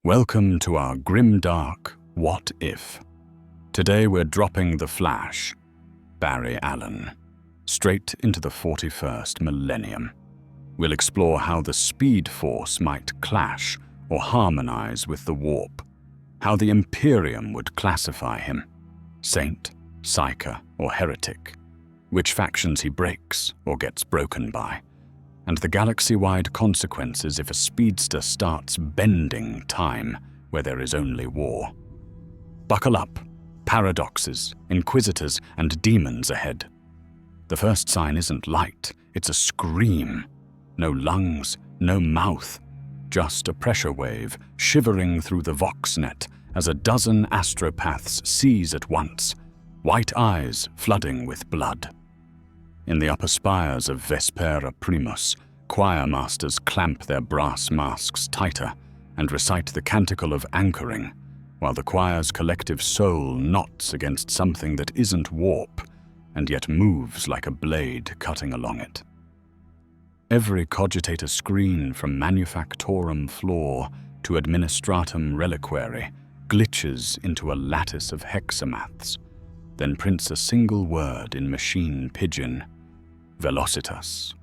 Welcome to our Grimdark What If. Today we're dropping the Flash, Barry Allen, straight into the 41st millennium. We'll explore how the Speed Force might clash or harmonize with the Warp, how the Imperium would classify him, Saint, Psyker, or Heretic, which factions he breaks or gets broken by, and the galaxy-wide consequences if a speedster starts bending time where there is only war. Buckle up, paradoxes, inquisitors, and demons ahead. The first sign isn't light, it's a scream. No lungs, no mouth, just a pressure wave shivering through the voxnet as a dozen astropaths seize at once, white eyes flooding with blood. In the upper spires of Vespera Primus, choir masters clamp their brass masks tighter and recite the canticle of anchoring, while the choir's collective soul knots against something that isn't warp and yet moves like a blade cutting along it. Every cogitator screen from manufactorum floor to administratum reliquary glitches into a lattice of hexamaths, then prints a single word in machine pidgin: Velocitas.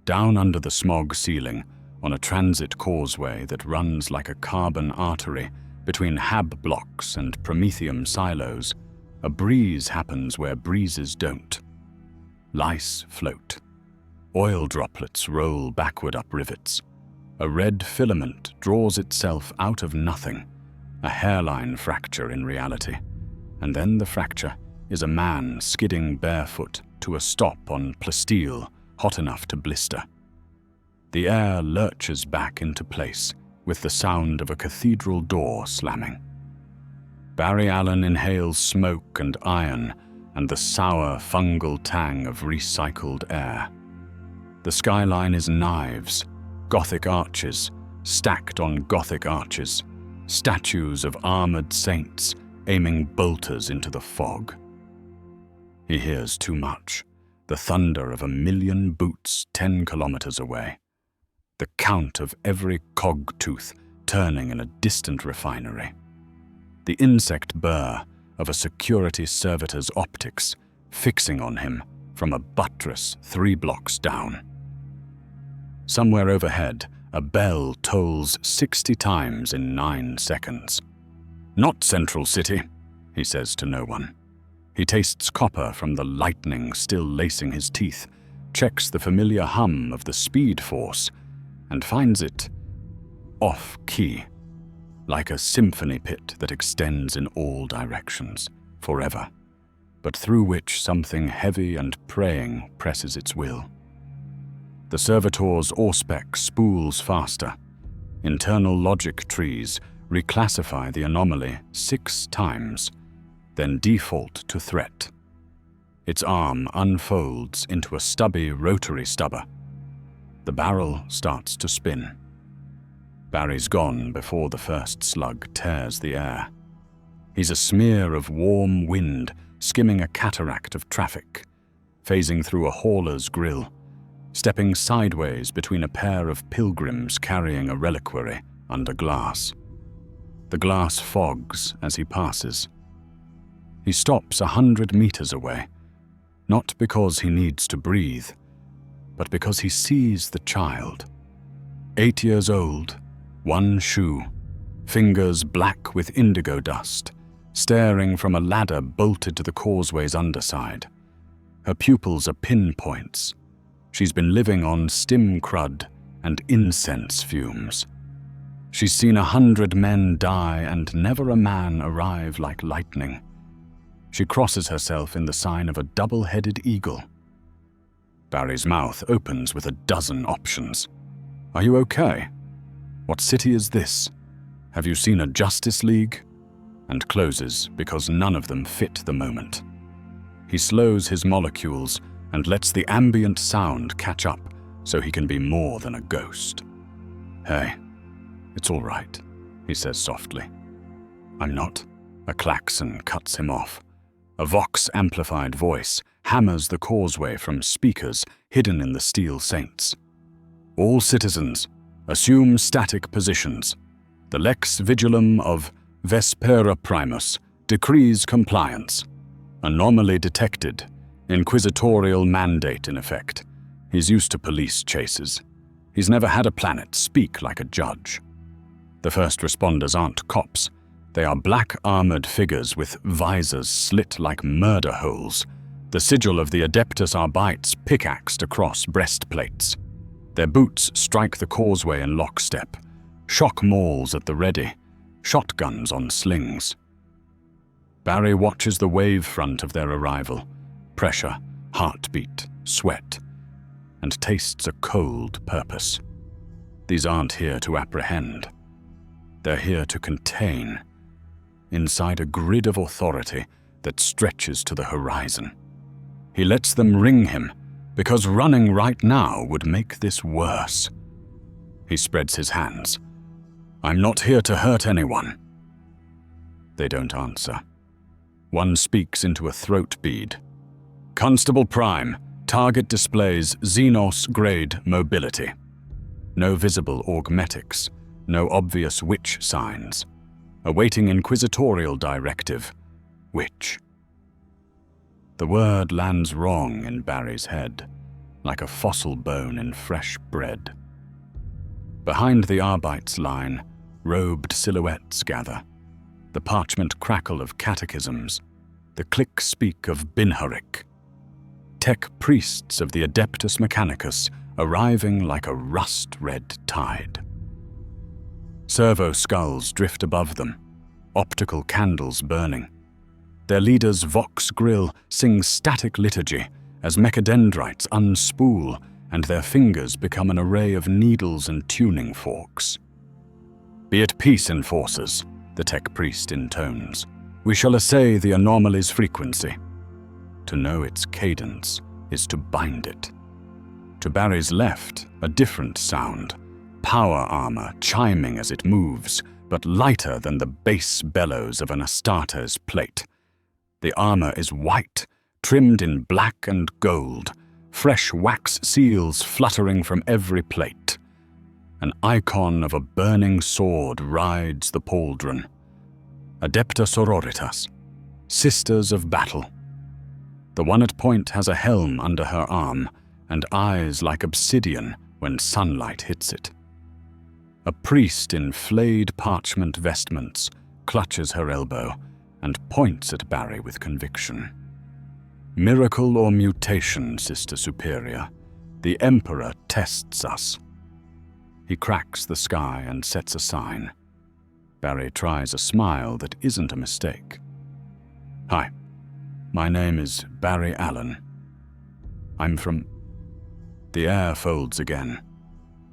Down under the smog ceiling, on a transit causeway that runs like a carbon artery between hab blocks and promethium silos, a breeze happens where breezes don't. Lice float. Oil droplets roll backward up rivets. A red filament draws itself out of nothing, a hairline fracture in reality. And then the fracture is a man skidding barefoot to a stop on plasteel hot enough to blister. The air lurches back into place with the sound of a cathedral door slamming. Barry Allen inhales smoke and iron and the sour fungal tang of recycled air. The skyline is knives, Gothic arches, stacked on Gothic arches, statues of armored saints aiming bolters into the fog. He hears too much, the thunder of 1,000,000 boots 10 kilometers away, the count of every cog tooth turning in a distant refinery, the insect burr of a security servitor's optics fixing on him from a buttress 3 blocks down. Somewhere overhead, a bell tolls 60 times in 9 seconds. "Not Central City," he says to no one. He tastes copper from the lightning still lacing his teeth, checks the familiar hum of the Speed Force, and finds it off-key, like a symphony pit that extends in all directions, forever, but through which something heavy and praying presses its will. The servitor's Auspex spools faster. Internal logic trees reclassify the anomaly 6 times, then default to threat. Its arm unfolds into a stubby rotary stubber. The barrel starts to spin. Barry's gone before the first slug tears the air. He's a smear of warm wind skimming a cataract of traffic, phasing through a hauler's grill, stepping sideways between a pair of pilgrims carrying a reliquary under glass. The glass fogs as he passes. He stops 100 meters away, not because he needs to breathe, but because he sees the child. 8 years old, 1 shoe, fingers black with indigo dust, staring from a ladder bolted to the causeway's underside. Her pupils are pinpoints. She's been living on stim crud and incense fumes. She's seen 100 men die and never a man arrive like lightning. She crosses herself in the sign of a double-headed eagle. Barry's mouth opens with a dozen options. "Are you okay? What city is this? Have you seen a Justice League?" And closes because none of them fit the moment. He slows his molecules and lets the ambient sound catch up so he can be more than a ghost. "Hey, it's all right," he says softly. "I'm not." A klaxon cuts him off. A vox-amplified voice hammers the causeway from speakers hidden in the steel saints. "All citizens, assume static positions. The lex vigilum of Vespera Primus decrees compliance. Anomaly detected. Inquisitorial mandate in effect. He's used to police chases. He's never had a planet speak like a judge. The first responders aren't cops. They are black-armored figures with visors slit like murder holes, the sigil of the Adeptus Arbites pickaxed across breastplates. Their boots strike the causeway in lockstep, shock mauls at the ready, shotguns on slings. Barry watches the wave front of their arrival, pressure, heartbeat, sweat, and tastes a cold purpose. These aren't here to apprehend. They're here to contain, inside a grid of authority that stretches to the horizon. He lets them ring him, because running right now would make this worse. He spreads his hands. I'm not here to hurt anyone. They don't answer. One speaks into a throat bead. Constable Prime, target displays Xenos grade mobility. No visible augmetics, no obvious witch signs. Awaiting inquisitorial directive. Witch. The word lands wrong in Barry's head, like a fossil bone in fresh bread. Behind the Arbites line, robed silhouettes gather. The parchment crackle of catechisms, the click-speak of Binharik. Tech priests of the Adeptus Mechanicus arriving like a rust-red tide. Servo skulls drift above them, optical candles burning. Their leader's vox grill sings static liturgy as mechadendrites unspool and their fingers become an array of needles and tuning forks. Be at peace, enforcers, the tech priest intones. We shall assay the anomaly's frequency. To know its cadence is to bind it. To Barry's left, a different sound, power armor chiming as it moves, but lighter than the bass bellows of an Astartes plate. The armor is white, trimmed in black and gold, fresh wax seals fluttering from every plate. An icon of a burning sword rides the pauldron. Adepta Sororitas, Sisters of Battle. The one at point has a helm under her arm and eyes like obsidian when sunlight hits it. A priest in flayed parchment vestments clutches her elbow and points at Barry with conviction. Miracle or mutation, Sister Superior, the Emperor tests us. He cracks the sky and sets a sign. Barry tries a smile that isn't a mistake. Hi, my name is Barry Allen. I'm from... The air folds again,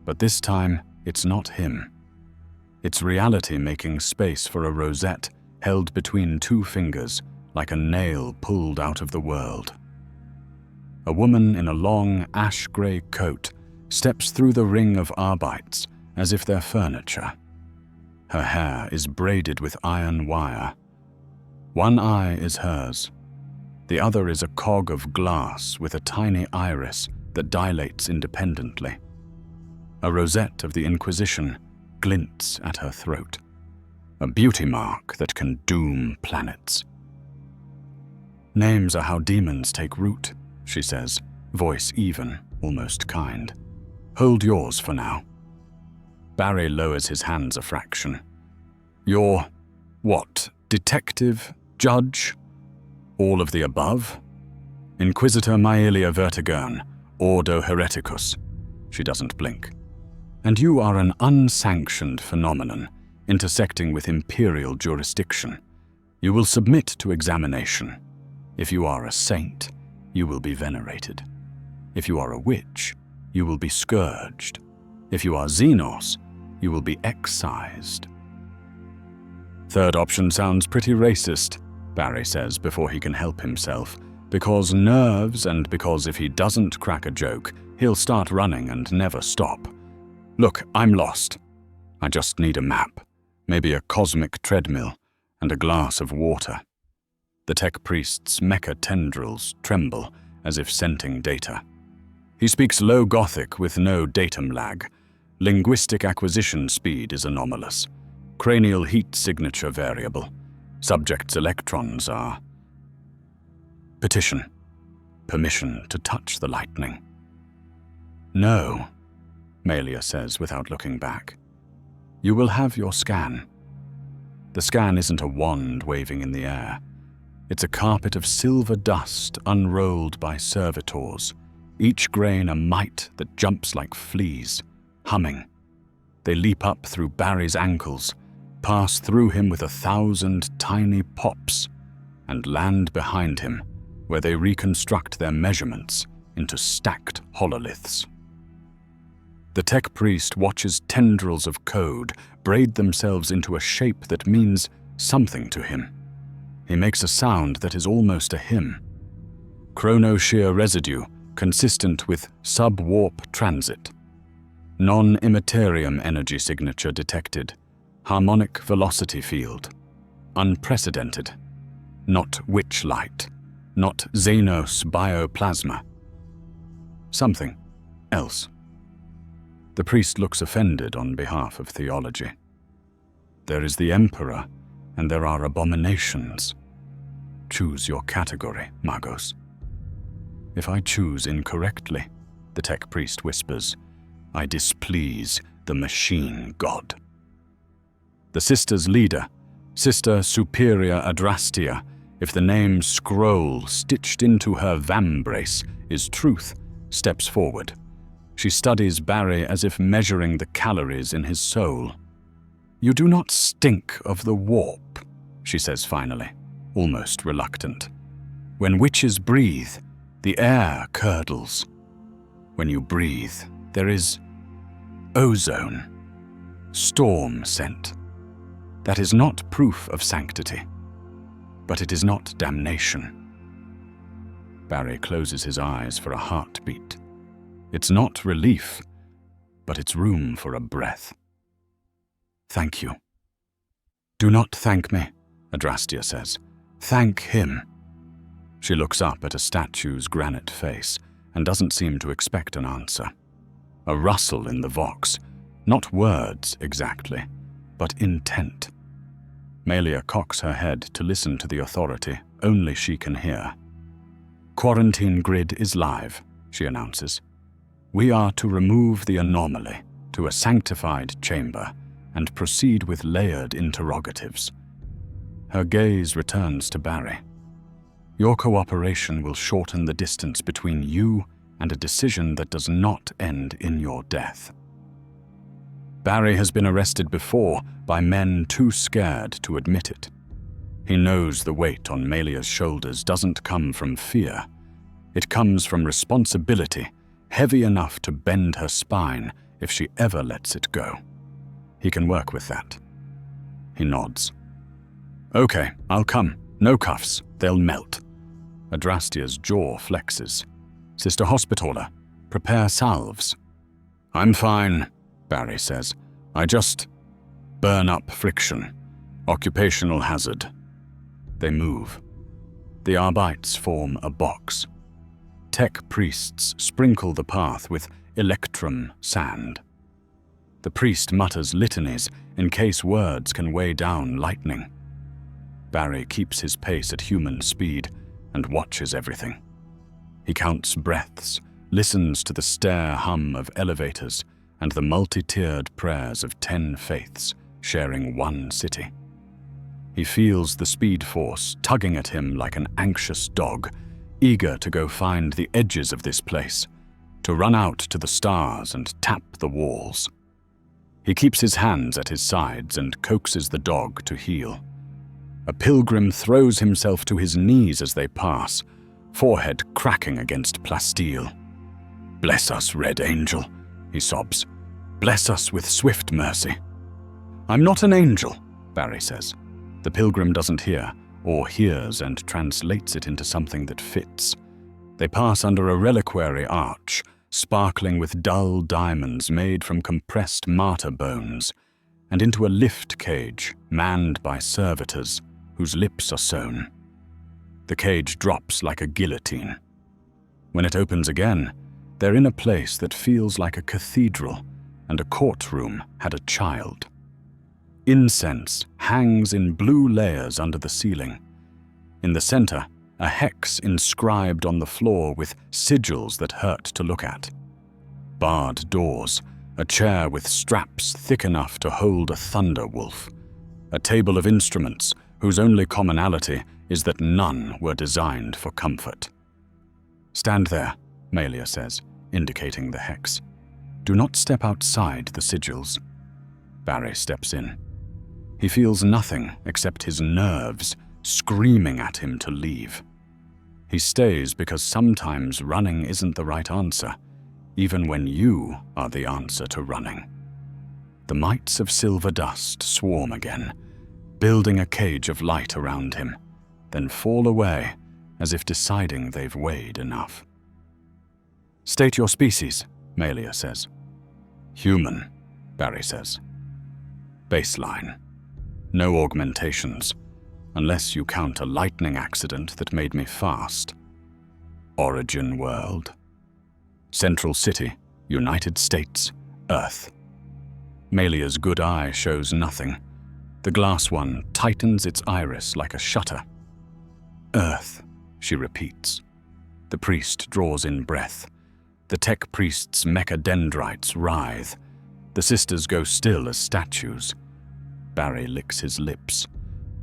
but this time it's not him. It's reality making space for a rosette held between two fingers like a nail pulled out of the world. A woman in a long ash-grey coat steps through the ring of Arbites as if they're furniture. Her hair is braided with iron wire. One eye is hers. The other is a cog of glass with a tiny iris that dilates independently. A rosette of the Inquisition glints at her throat. A beauty mark that can doom planets. Names are how demons take root, she says, voice even, almost kind. Hold yours for now. Barry lowers his hands a fraction. You're, what, detective, judge? All of the above? Inquisitor Maelia Vertigern, Ordo Hereticus. She doesn't blink. And you are an unsanctioned phenomenon, intersecting with Imperial jurisdiction. You will submit to examination. If you are a saint, you will be venerated. If you are a witch, you will be scourged. If you are Xenos, you will be excised. Third option sounds pretty racist, Barry says before he can help himself, because nerves and because if he doesn't crack a joke, he'll start running and never stop. Look, I'm lost. I just need a map, maybe a cosmic treadmill, and a glass of water. The tech priest's mecha tendrils tremble as if scenting data. He speaks low Gothic with no datum lag. Linguistic acquisition speed is anomalous. Cranial heat signature variable. Subject's electrons are... Petition. Permission to touch the lightning. No, Malia says without looking back. You will have your scan. The scan isn't a wand waving in the air. It's a carpet of silver dust unrolled by servitors, each grain a mite that jumps like fleas, humming. They leap up through Barry's ankles, pass through him with 1,000 tiny pops, and land behind him, where they reconstruct their measurements into stacked hololiths. The tech priest watches tendrils of code braid themselves into a shape that means something to him. He makes a sound that is almost a hymn. Chrono-shear residue consistent with sub-warp transit. Non-immaterium energy signature detected. Harmonic velocity field. Unprecedented. Not witch light. Not Xenos bioplasma. Something else. The priest looks offended on behalf of theology. There is the Emperor, and there are abominations. Choose your category, Magos. If I choose incorrectly, the tech priest whispers, I displease the machine god. The sister's leader, Sister Superior Adrastia, if the name scroll stitched into her vambrace is truth, steps forward. She studies Barry as if measuring the calories in his soul. You do not stink of the warp, she says finally, almost reluctant. When witches breathe, the air curdles. When you breathe, there is ozone, storm scent. That is not proof of sanctity, but it is not damnation. Barry closes his eyes for a heartbeat. It's not relief, but it's room for a breath. Thank you. Do not thank me, Adrastia says. Thank him. She looks up at a statue's granite face and doesn't seem to expect an answer. A rustle in the vox, not words exactly, but intent. Malia cocks her head to listen to the authority only she can hear. Quarantine grid is live, she announces. We are to remove the anomaly to a sanctified chamber and proceed with layered interrogatives. Her gaze returns to Barry. Your cooperation will shorten the distance between you and a decision that does not end in your death. Barry has been arrested before by men too scared to admit it. He knows the weight on Malia's shoulders doesn't come from fear. It comes from responsibility, heavy enough to bend her spine if she ever lets it go. He can work with that. He nods. Okay, I'll come. No cuffs. They'll melt. Adrastia's jaw flexes. Sister Hospitaller, prepare salves. I'm fine, Barry says. I just burn up friction. Occupational hazard. They move. The Arbites form a box. Tech priests sprinkle the path with electrum sand. The priest mutters litanies in case words can weigh down lightning. Barry keeps his pace at human speed and watches everything. He counts breaths, listens to the stair hum of elevators and the multi-tiered prayers of 10 faiths sharing one city. He feels the speed force tugging at him like an anxious dog, eager to go find the edges of this place, to run out to the stars and tap the walls. He keeps his hands at his sides and coaxes the dog to heel. A pilgrim throws himself to his knees as they pass, forehead cracking against plasteel. Bless us, Red Angel, he sobs. Bless us with swift mercy. I'm not an angel, Barry says. The pilgrim doesn't hear, or hears and translates it into something that fits. They pass under a reliquary arch, sparkling with dull diamonds made from compressed martyr bones, and into a lift cage manned by servitors whose lips are sewn. The cage drops like a guillotine. When it opens again, they're in a place that feels like a cathedral, and a courtroom had a child. Incense hangs in blue layers under the ceiling. In the center, a hex inscribed on the floor with sigils that hurt to look at. Barred doors, a chair with straps thick enough to hold a thunder wolf, a table of instruments whose only commonality is that none were designed for comfort. "Stand there," Malia says, indicating the hex. "Do not step outside the sigils." Barry steps in. He feels nothing except his nerves screaming at him to leave. He stays because sometimes running isn't the right answer, even when you are the answer to running. The mites of silver dust swarm again, building a cage of light around him, then fall away as if deciding they've weighed enough. "State your species," Malia says. "Human," Barry says. "Baseline. No augmentations, unless you count a lightning accident that made me fast. Origin world. Central City, United States, Earth." Malia's good eye shows nothing. The glass one tightens its iris like a shutter. "Earth," she repeats. The priest draws in breath. The tech priest's mechadendrites writhe. The sisters go still as statues. Barry licks his lips.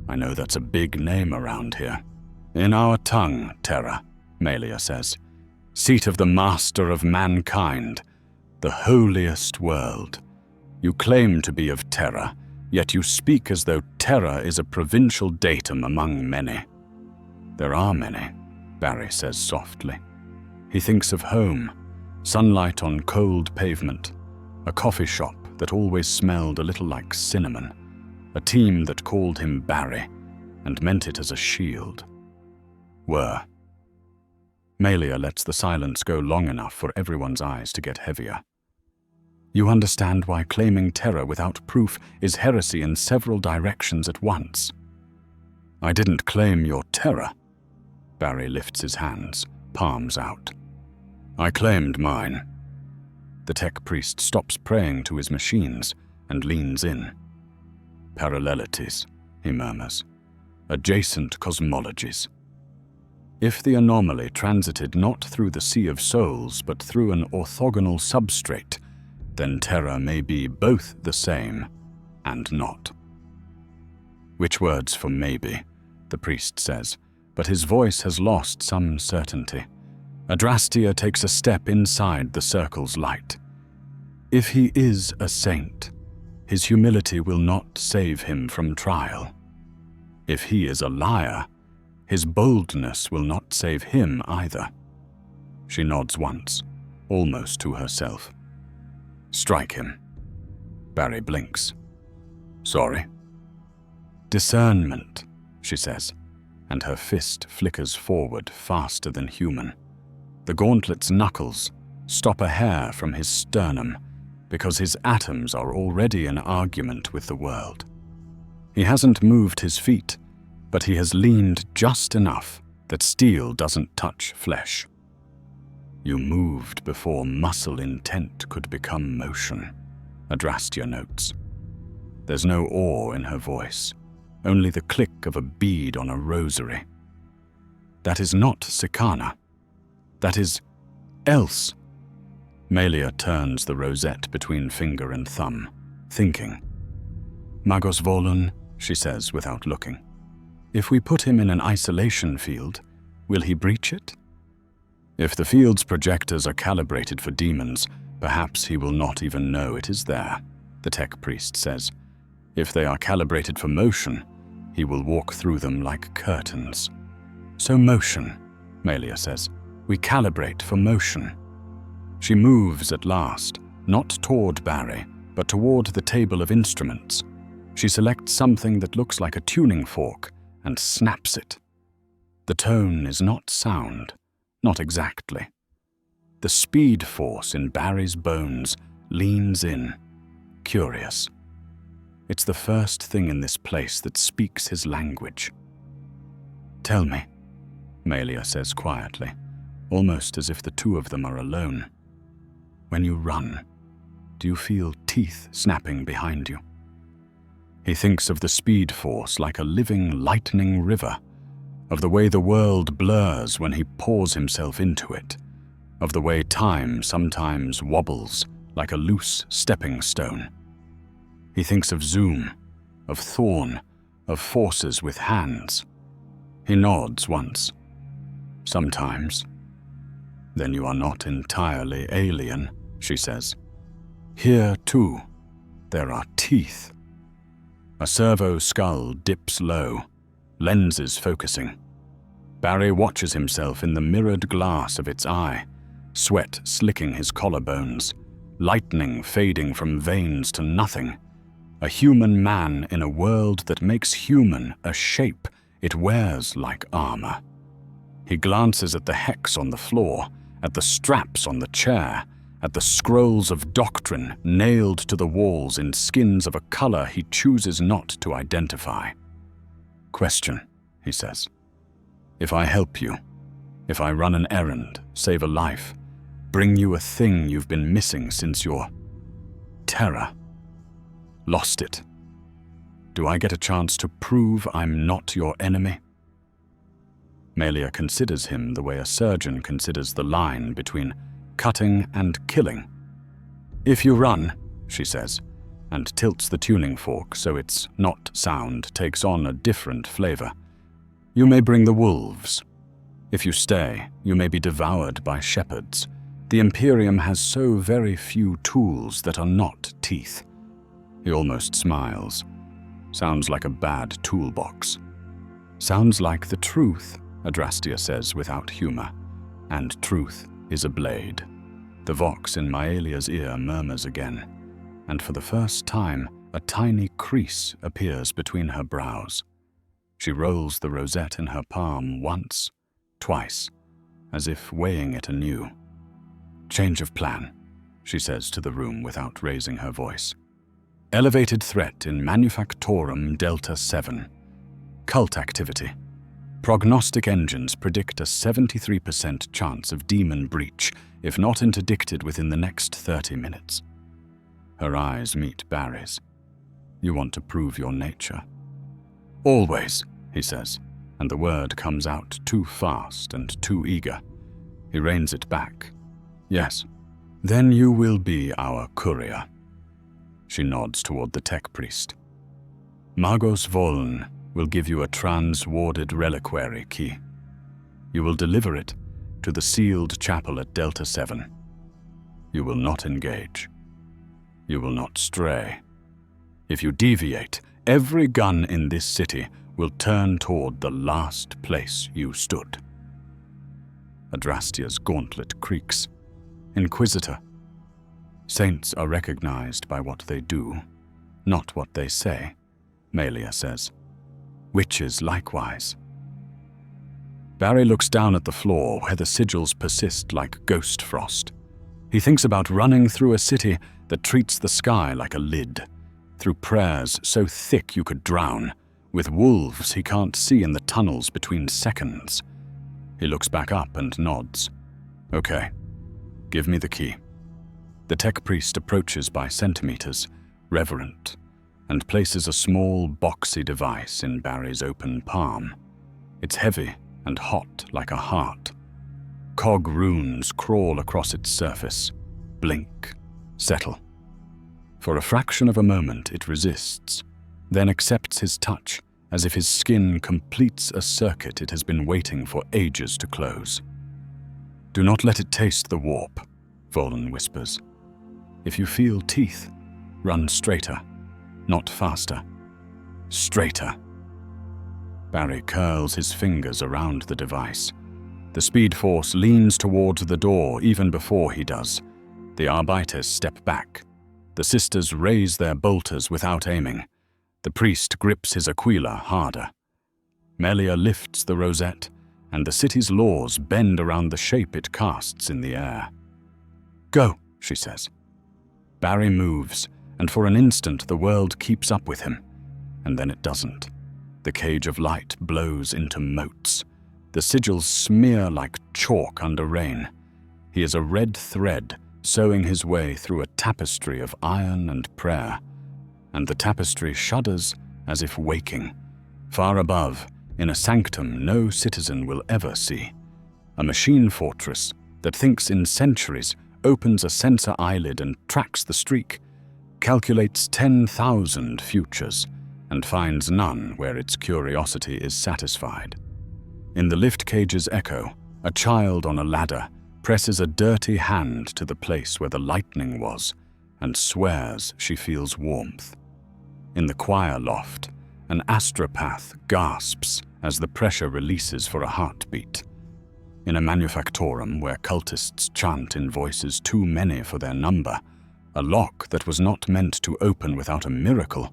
"I know that's a big name around here." "In our tongue, Terra," Malia says. "Seat of the master of mankind, the holiest world. You claim to be of Terra, yet you speak as though Terra is a provincial datum among many." "There are many," Barry says softly. He thinks of home, sunlight on cold pavement, a coffee shop that always smelled a little like cinnamon, a team that called him Barry and meant it as a shield. Were. Malia lets the silence go long enough for everyone's eyes to get heavier. "You understand why claiming Terra without proof is heresy in several directions at once." "I didn't claim your Terra." Barry lifts his hands, palms out. "I claimed mine." The tech priest stops praying to his machines and leans in. "Parallelities," he murmurs. "Adjacent cosmologies. If the anomaly transited not through the Sea of Souls but through an orthogonal substrate, then Terra may be both the same and not." "Which words for maybe," the priest says, but his voice has lost some certainty. Adrastia takes a step inside the circle's light. If he is a saint, his humility will not save him from trial. If he is a liar, his boldness will not save him either. She nods once, almost to herself. "Strike him." Barry blinks. "Sorry." "Discernment," she says, and her fist flickers forward faster than human. The gauntlet's knuckles stop a hair from his sternum because his atoms are already in argument with the world. He hasn't moved his feet, but he has leaned just enough that steel doesn't touch flesh. "You moved before muscle intent could become motion," Adrastia notes. There's no awe in her voice, only the click of a bead on a rosary. "That is not Sikana. That is else." Malia turns the rosette between finger and thumb, thinking. "Magos Volun," she says without looking. "If we put him in an isolation field, will he breach it?" "If the field's projectors are calibrated for demons, perhaps he will not even know it is there," the tech priest says. "If they are calibrated for motion, he will walk through them like curtains." "So motion," Malia says. "We calibrate for motion." She moves at last, not toward Barry, but toward the table of instruments. She selects something that looks like a tuning fork and snaps it. The tone is not sound, not exactly. The speed force in Barry's bones leans in, curious. It's the first thing in this place that speaks his language. "Tell me," Malia says quietly, almost as if the two of them are alone. "When you run, do you feel teeth snapping behind you?" He thinks of the speed force like a living lightning river, of the way the world blurs when he pours himself into it, of the way time sometimes wobbles like a loose stepping stone. He thinks of Zoom, of Thorn, of forces with hands. He nods once. Sometimes. Then you are not entirely alien, she says. Here, too, there are teeth. A servo skull dips low, lenses focusing. Barry watches himself in the mirrored glass of its eye, sweat slicking his collarbones, lightning fading from veins to nothing. A human man in a world that makes human a shape it wears like armor. He glances at the hex on the floor, at the straps on the chair, at the scrolls of doctrine nailed to the walls in skins of a color he chooses not to identify. Question, he says. If I help you, if I run an errand, save a life, bring you a thing you've been missing since your terror, lost it, do I get a chance to prove I'm not your enemy? Melia considers him the way a surgeon considers the line between cutting and killing. If you run, she says, and tilts the tuning fork so its not sound takes on a different flavor, you may bring the wolves. If you stay, you may be devoured by shepherds. The Imperium has so very few tools that are not teeth. He almost smiles. Sounds like a bad toolbox. Sounds like the truth, Adrastia says without humor. And truth is a blade. The vox in Maelia's ear murmurs again, and for the first time, a tiny crease appears between her brows. She rolls the rosette in her palm once, twice, as if weighing it anew. Change of plan, she says to the room without raising her voice. Elevated threat in Manufactorum Delta 7. Cult activity. Prognostic engines predict a 73% chance of demon breach if not interdicted within the next 30 minutes. Her eyes meet Barry's. You want to prove your nature. Always, he says, and the word comes out too fast and too eager. He reins it back. Yes, then you will be our courier. She nods toward the tech priest. Magos Voln will give you a trans-warded reliquary key. You will deliver it to the sealed chapel at Delta 7. You will not engage. You will not stray. If you deviate, every gun in this city will turn toward the last place you stood. Adrastia's gauntlet creaks. Inquisitor. Saints are recognized by what they do, not what they say, Melia says. Witches likewise. Barry looks down at the floor where the sigils persist like ghost frost. He thinks about running through a city that treats the sky like a lid, through prayers so thick you could drown, with wolves he can't see in the tunnels between seconds. He looks back up and nods. Okay, give me the key. The tech priest approaches by centimeters, reverent, and places a small, boxy device in Barry's open palm. It's heavy and hot like a heart. Cog runes crawl across its surface, blink, settle. For a fraction of a moment it resists, then accepts his touch as if his skin completes a circuit it has been waiting for ages to close. Do not let it taste the warp, Voln whispers. If you feel teeth, run straighter, not faster. Straighter. Barry curls his fingers around the device. The speed force leans towards the door even before he does. The Arbites step back. The sisters raise their bolters without aiming. The priest grips his aquila harder. Melia lifts the rosette, and the city's laws bend around the shape it casts in the air. Go, she says. Barry moves, and for an instant the world keeps up with him. And then it doesn't. The cage of light blows into motes. The sigils smear like chalk under rain. He is a red thread sewing his way through a tapestry of iron and prayer. and the tapestry shudders as if waking. Far above, in a sanctum no citizen will ever see, a machine fortress that thinks in centuries, opens a sensor eyelid and tracks the streak, calculates 10,000 futures, and finds none where its curiosity is satisfied. In the lift cage's echo, a child on a ladder presses a dirty hand to the place where the lightning was and swears she feels warmth. In the choir loft, an astropath gasps as the pressure releases for a heartbeat. In a manufactorum where cultists chant in voices too many for their number, a lock that was not meant to open without a miracle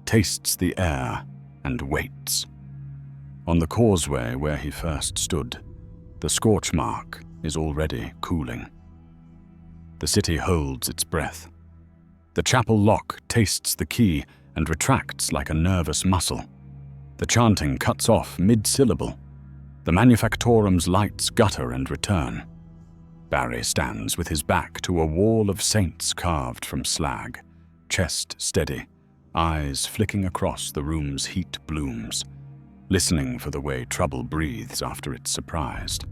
tastes the air and waits. On the causeway where he first stood, the scorch mark is already cooling. The city holds its breath. The chapel lock tastes the key and retracts like a nervous muscle. The chanting cuts off mid-syllable. The manufactorum's lights gutter and return. Barry stands with his back to a wall of saints carved from slag, chest steady, eyes flicking across the room's heat blooms, listening for the way trouble breathes after it's surprised.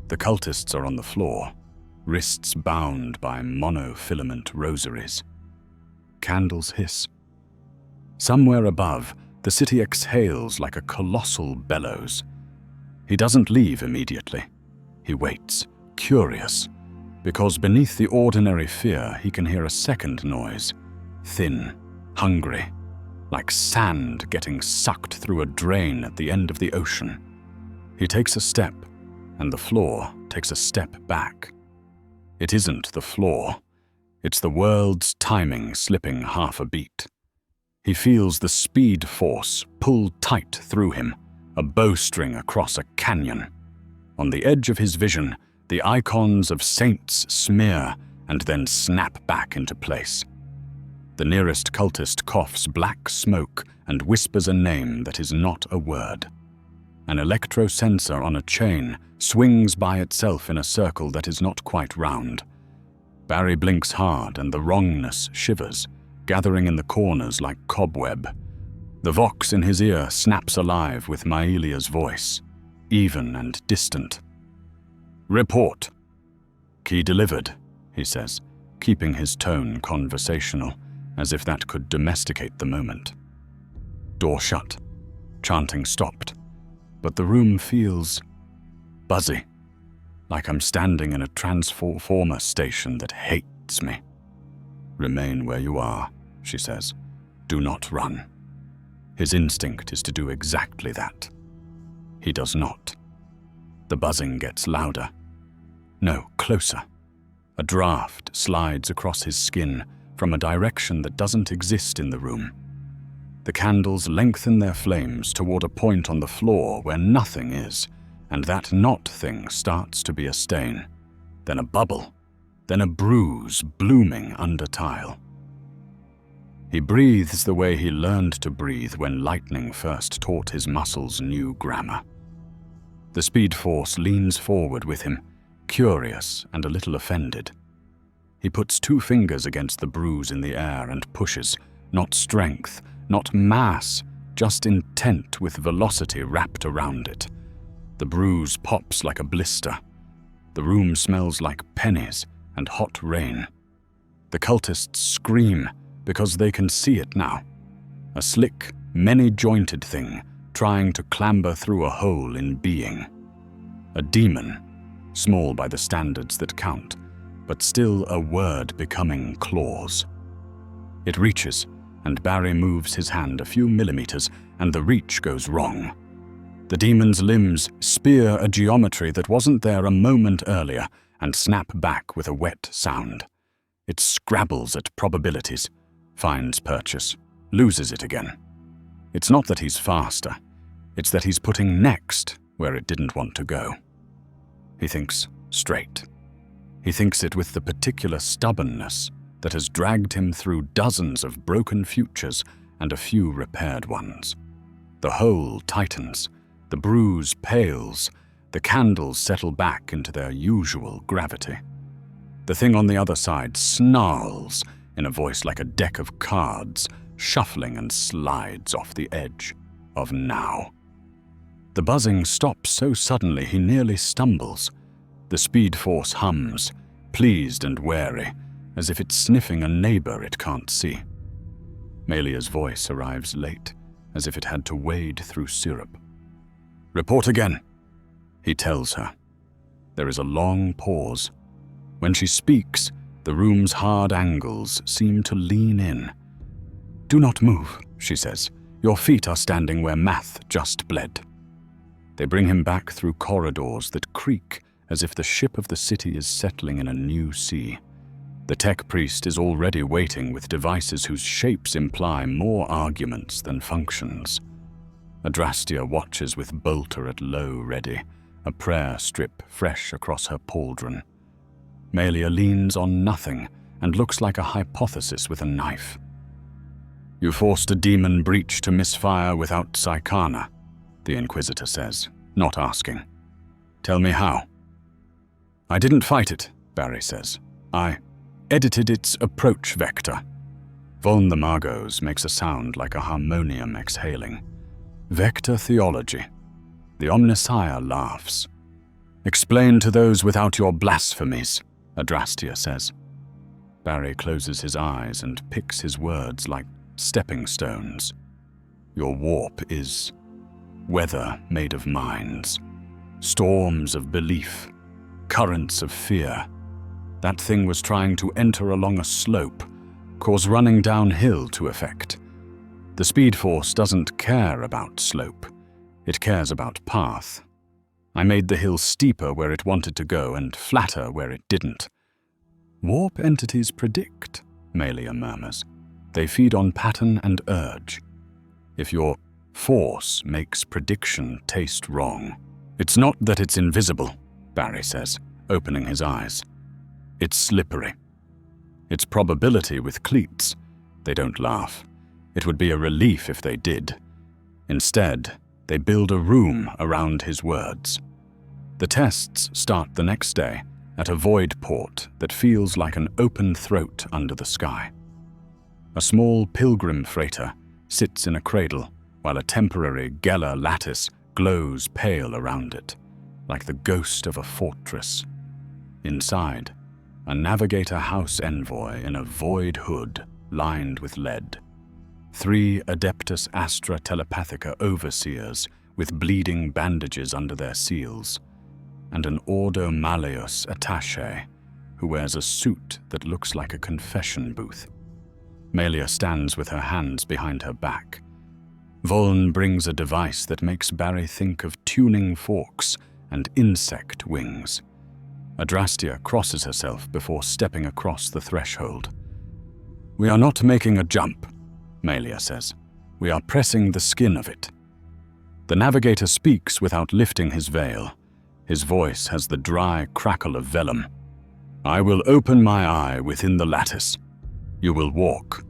The cultists are on the floor, wrists bound by monofilament rosaries. Candles hiss. Somewhere above, the city exhales like a colossal bellows. He doesn't leave immediately. He waits, curious, because beneath the ordinary fear he can hear a second noise, thin, hungry, like sand getting sucked through a drain at the end of the ocean. He takes a step, and the floor takes a step back. It isn't the floor. It's the world's timing slipping half a beat. He feels the speed force pull tight through him, a bowstring across a canyon. On the edge of his vision, the icons of saints smear and then snap back into place. The nearest cultist coughs black smoke and whispers a name that is not a word. An electro-sensor on a chain swings by itself in a circle that is not quite round. Barry blinks hard and the wrongness shivers, gathering in the corners like cobweb. The vox in his ear snaps alive with Maelia's voice, even and distant. "Report." "Key delivered," he says, keeping his tone conversational, as if that could domesticate the moment. Door shut. Chanting stopped. But the room feels buzzy, like I'm standing in a transformer station that hates me. "Remain where you are," she says. "Do not run." His instinct is to do exactly that. He does not. The buzzing gets louder. No, closer. A draft slides across his skin from a direction that doesn't exist in the room. The candles lengthen their flames toward a point on the floor where nothing is, and that not thing starts to be a stain, then a bubble, then a bruise blooming under tile. He breathes the way he learned to breathe when lightning first taught his muscles new grammar. The speed force leans forward with him, curious and a little offended. He puts 2 fingers against the bruise in the air and pushes, not strength, not mass, just intent with velocity wrapped around it. The bruise pops like a blister. The room smells like pennies and hot rain. The cultists scream because they can see it now. A slick, many-jointed thing trying to clamber through a hole in being. A demon, small by the standards that count, but still a word becoming claws. It reaches, and Barry moves his hand a few millimeters, and the reach goes wrong. The demon's limbs spear a geometry that wasn't there a moment earlier and snap back with a wet sound. It scrabbles at probabilities, finds purchase, loses it again. It's not that he's faster, it's that he's putting next where it didn't want to go. He thinks straight. He thinks it with the particular stubbornness that has dragged him through dozens of broken futures and a few repaired ones. The hole tightens, the bruise pales, the candles settle back into their usual gravity. The thing on the other side snarls, in a voice like a deck of cards, shuffling and slides off the edge of now. The buzzing stops so suddenly he nearly stumbles. The speed force hums, pleased and wary, as if it's sniffing a neighbor it can't see. Melia's voice arrives late, as if it had to wade through syrup. "Report again," he tells her. There is a long pause. When she speaks, the room's hard angles seem to lean in. "Do not move," she says. "Your feet are standing where Math just bled." They bring him back through corridors that creak as if the ship of the city is settling in a new sea. The tech priest is already waiting with devices whose shapes imply more arguments than functions. Adrastia watches with bolter at low ready, a prayer strip fresh across her pauldron. Melia leans on nothing and looks like a hypothesis with a knife. "You forced a demon breach to misfire without Psychana," the Inquisitor says, not asking. "Tell me how." "I didn't fight it," Barry says. "I edited its approach vector." Voln the Margos makes a sound like a harmonium exhaling. "Vector theology." The Omnissiah laughs. "Explain to those without your blasphemies," Adrastia says. Barry closes his eyes and picks his words like stepping stones. "Your warp is weather made of minds, storms of belief, currents of fear. That thing was trying to enter along a slope, cause running downhill to effect. The Speed Force doesn't care about slope. It cares about path. I made the hill steeper where it wanted to go and flatter where it didn't." "Warp entities predict," Melia murmurs. "They feed on pattern and urge. If your force makes prediction taste wrong." "It's not that it's invisible," Barry says, opening his eyes. "It's slippery. It's probability with cleats." They don't laugh. It would be a relief if they did. Instead, they build a room around his words. The tests start the next day at a void port that feels like an open throat under the sky. A small pilgrim freighter sits in a cradle while a temporary Geller lattice glows pale around it, like the ghost of a fortress. Inside, a Navigator House envoy in a void hood lined with lead. 3 Adeptus Astra Telepathica overseers with bleeding bandages under their seals, and an Ordo Malleus attaché who wears a suit that looks like a confession booth. Melia stands with her hands behind her back. Voln brings a device that makes Barry think of tuning forks and insect wings. Adrastia crosses herself before stepping across the threshold. "We are not making a jump," Melia says. "We are pressing the skin of it." The navigator speaks without lifting his veil. His voice has the dry crackle of vellum. "I will open my eye within the lattice. You will walk.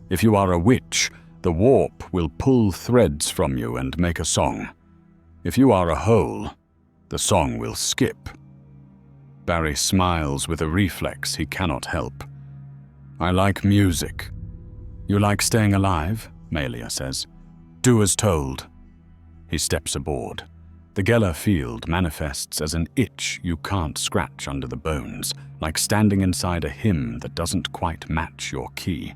If you are a witch, the warp will pull threads from you and make a song. If you are a hole, the song will skip." Barry smiles with a reflex he cannot help. "I like music." "You like staying alive?" Melia says. "Do as told." He steps aboard. The Geller field manifests as an itch you can't scratch under the bones, like standing inside a hymn that doesn't quite match your key.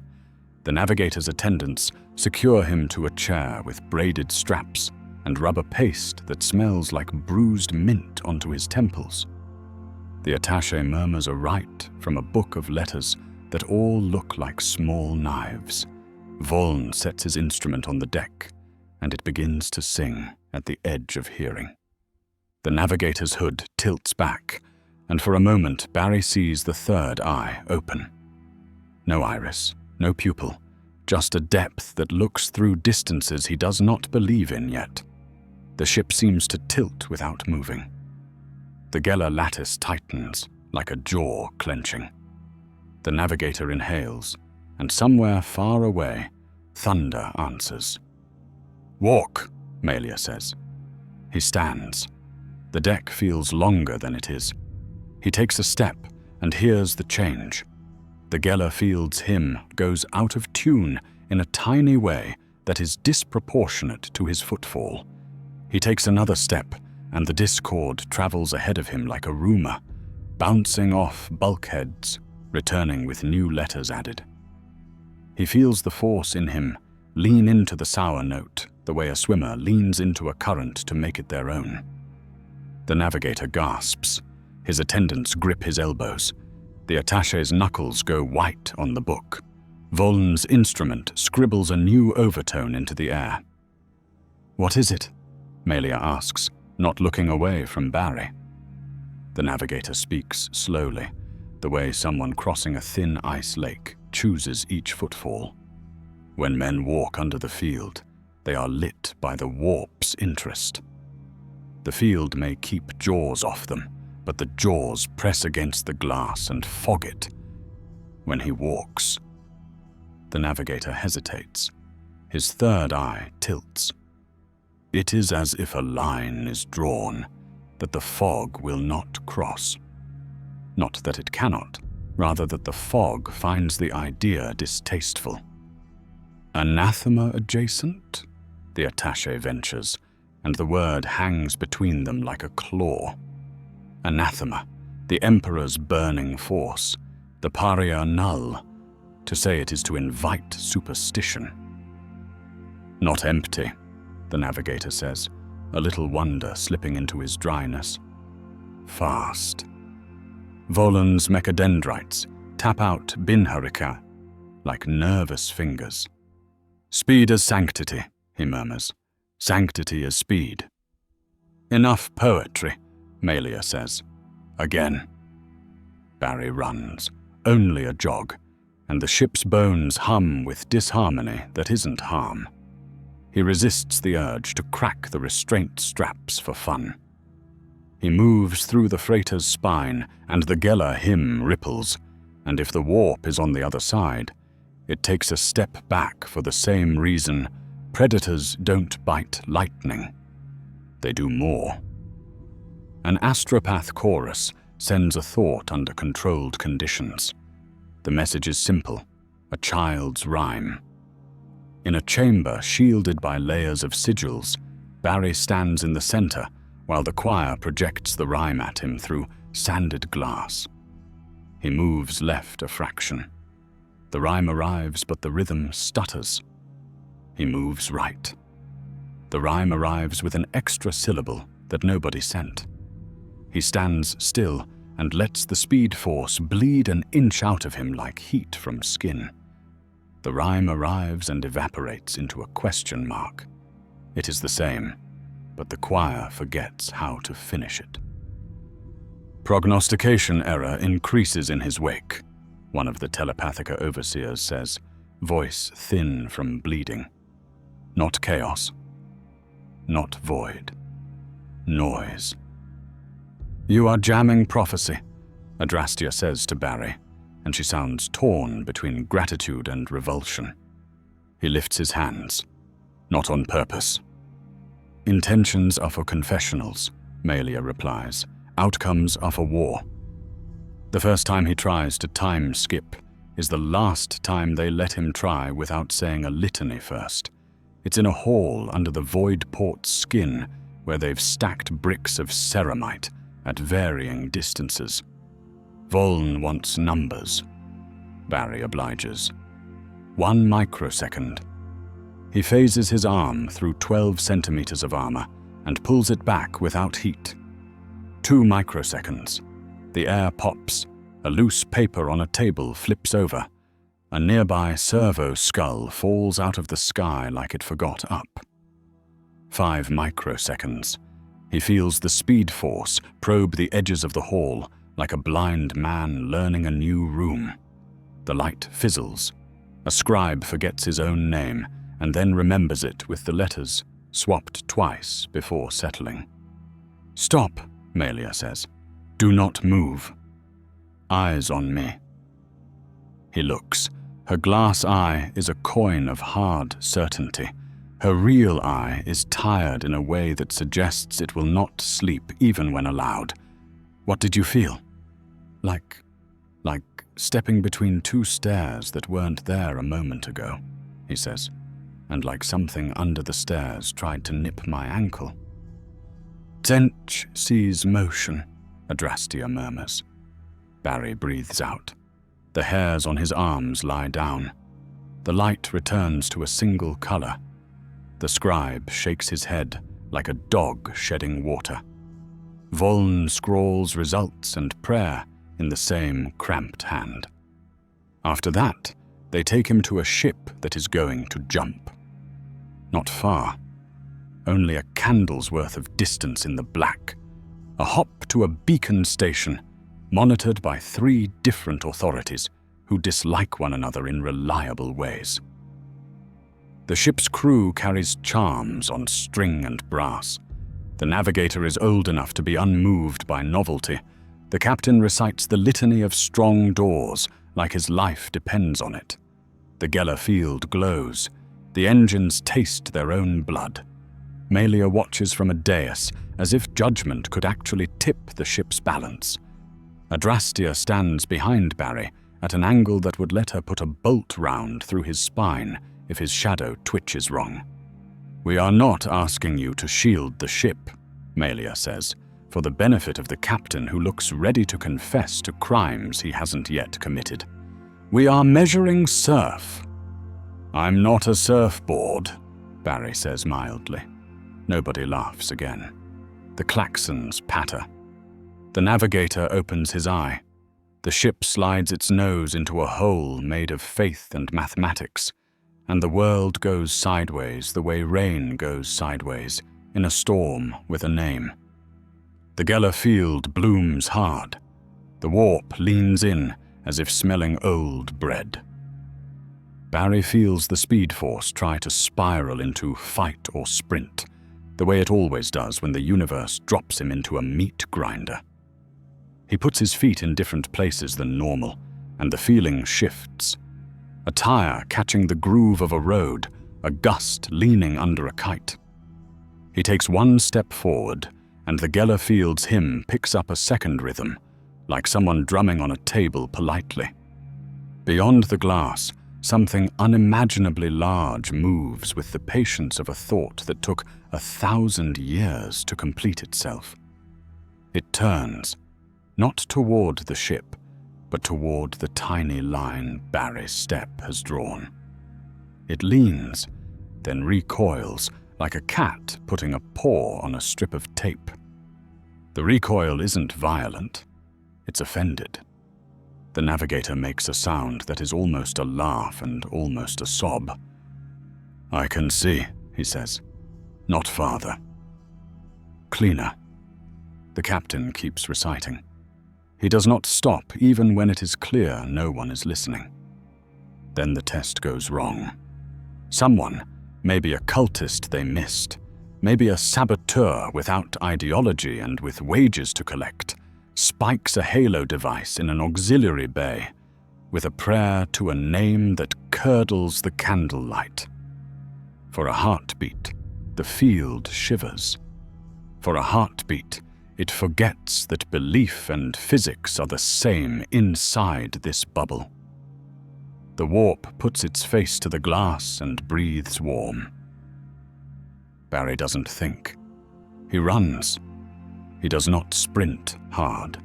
The navigator's attendants secure him to a chair with braided straps and rub a paste that smells like bruised mint onto his temples. The attaché murmurs a rite from a book of letters that all look like small knives. Voln sets his instrument on the deck, and it begins to sing at the edge of hearing. The navigator's hood tilts back, and for a moment Barry sees the third eye open. No iris, no pupil, just a depth that looks through distances he does not believe in yet. The ship seems to tilt without moving. The Geller lattice tightens, like a jaw clenching. The navigator inhales, and somewhere far away, thunder answers. "Walk," Melia says. He stands. The deck feels longer than it is. He takes a step and hears the change. The Geller Field's hymn goes out of tune in a tiny way that is disproportionate to his footfall. He takes another step, and the discord travels ahead of him like a rumor, bouncing off bulkheads, returning with new letters added. He feels the force in him lean into the sour note, the way a swimmer leans into a current to make it their own. The navigator gasps. His attendants grip his elbows. The attache's knuckles go white on the book. Voln's instrument scribbles a new overtone into the air. "What is it?" Melia asks, not looking away from Barry. The navigator speaks slowly, the way someone crossing a thin ice lake chooses each footfall. When men walk under the field, they are lit by the warp's interest. The field may keep jaws off them, but the jaws press against the glass and fog it. When he walks, the navigator hesitates. His third eye tilts. It is as if a line is drawn that the fog will not cross. Not that it cannot, rather that the fog finds the idea distasteful. Anathema adjacent? The attaché ventures, and the word hangs between them like a claw. Anathema, the Emperor's burning force, the paria null. To say it is to invite superstition. Not empty, the navigator says, a little wonder slipping into his dryness. Fast. Volan's mechadendrites tap out binharika like nervous fingers. Speed as sanctity, he murmurs. Sanctity as speed. Enough poetry, Melia says. Again. Barry runs, only a jog, and the ship's bones hum with disharmony that isn't harm. He resists the urge to crack the restraint straps for fun. He moves through the freighter's spine, and the Geller hymn ripples, and if the warp is on the other side, it takes a step back for the same reason predators don't bite lightning. They do more. An astropath chorus sends a thought under controlled conditions. The message is simple, a child's rhyme. In a chamber shielded by layers of sigils, Barry stands in the center while the choir projects the rhyme at him through sanded glass. He moves left a fraction. The rhyme arrives, but the rhythm stutters. He moves right. The rhyme arrives with an extra syllable that nobody sent. He stands still and lets the speed force bleed an inch out of him like heat from skin. The rhyme arrives and evaporates into a question mark. It is the same, but the choir forgets how to finish it. Prognostication error increases in his wake, one of the telepathica overseers says, voice thin from bleeding. Not chaos. Not void. Noise. You are jamming prophecy, Adrastia says to Barry, and she sounds torn between gratitude and revulsion. He lifts his hands. Not on purpose. Intentions are for confessionals, Melia replies. Outcomes are for war. The first time he tries to time skip is the last time they let him try without saying a litany first. It's in a hall under the void port's skin where they've stacked bricks of ceramite at varying distances. Voln wants numbers. Barry obliges. 1 microsecond. He phases his arm through 12 centimeters of armor and pulls it back without heat. 2 microseconds. The air pops. A loose paper on a table flips over. A nearby servo skull falls out of the sky like it forgot up. 5 microseconds. He feels the speed force probe the edges of the hall like a blind man learning a new room. The light fizzles. A scribe forgets his own name and then remembers it with the letters swapped twice before settling. Stop, Melia says. Do not move. Eyes on me. He looks. Her glass eye is a coin of hard certainty. Her real eye is tired in a way that suggests it will not sleep even when allowed. What did you feel? Like stepping between two stairs that weren't there a moment ago," he says, and like something under the stairs tried to nip my ankle. "Tzench sees motion," Adrastea murmurs. Barry breathes out. The hairs on his arms lie down. The light returns to a single color. The scribe shakes his head like a dog shedding water. Voln scrawls results and prayer in the same cramped hand. After that, they take him to a ship that is going to jump. Not far. Only a candle's worth of distance in the black. A hop to a beacon station, monitored by 3 different authorities who dislike one another in reliable ways. The ship's crew carries charms on string and brass. The navigator is old enough to be unmoved by novelty. The captain recites the litany of strong doors like his life depends on it. The Geller field glows. The engines taste their own blood. Malia watches from a dais as if judgment could actually tip the ship's balance. Adrastea stands behind Barry at an angle that would let her put a bolt round through his spine if his shadow twitches wrong. "We are not asking you to shield the ship," Malia says, for the benefit of the captain who looks ready to confess to crimes he hasn't yet committed. "We are measuring surf." "I'm not a surfboard," Barry says mildly. Nobody laughs again. The klaxons patter. The navigator opens his eye. The ship slides its nose into a hole made of faith and mathematics, and the world goes sideways the way rain goes sideways in a storm with a name. The Geller field blooms hard. The warp leans in as if smelling old bread. Barry feels the speed force try to spiral into fight or sprint, the way it always does when the universe drops him into a meat grinder. He puts his feet in different places than normal, and the feeling shifts. A tire catching the groove of a road, a gust leaning under a kite. He takes one step forward, and the Geller field's hymn picks up a second rhythm, like someone drumming on a table politely. Beyond the glass, something unimaginably large moves with the patience of a thought that took 1,000 years to complete itself. It turns, not toward the ship, but toward the tiny line Barry's step has drawn. It leans, then recoils, like a cat putting a paw on a strip of tape. The recoil isn't violent, it's offended. The navigator makes a sound that is almost a laugh and almost a sob. "I can see," he says. "Not farther." "Cleaner." The captain keeps reciting. He does not stop even when it is clear no one is listening. Then the test goes wrong. Someone, maybe a cultist they missed, maybe a saboteur without ideology and with wages to collect, spikes a halo device in an auxiliary bay with a prayer to a name that curdles the candlelight. For a heartbeat, the field shivers. For a heartbeat, it forgets that belief and physics are the same inside this bubble. The warp puts its face to the glass and breathes warm. Barry doesn't think. He runs. He does not sprint hard.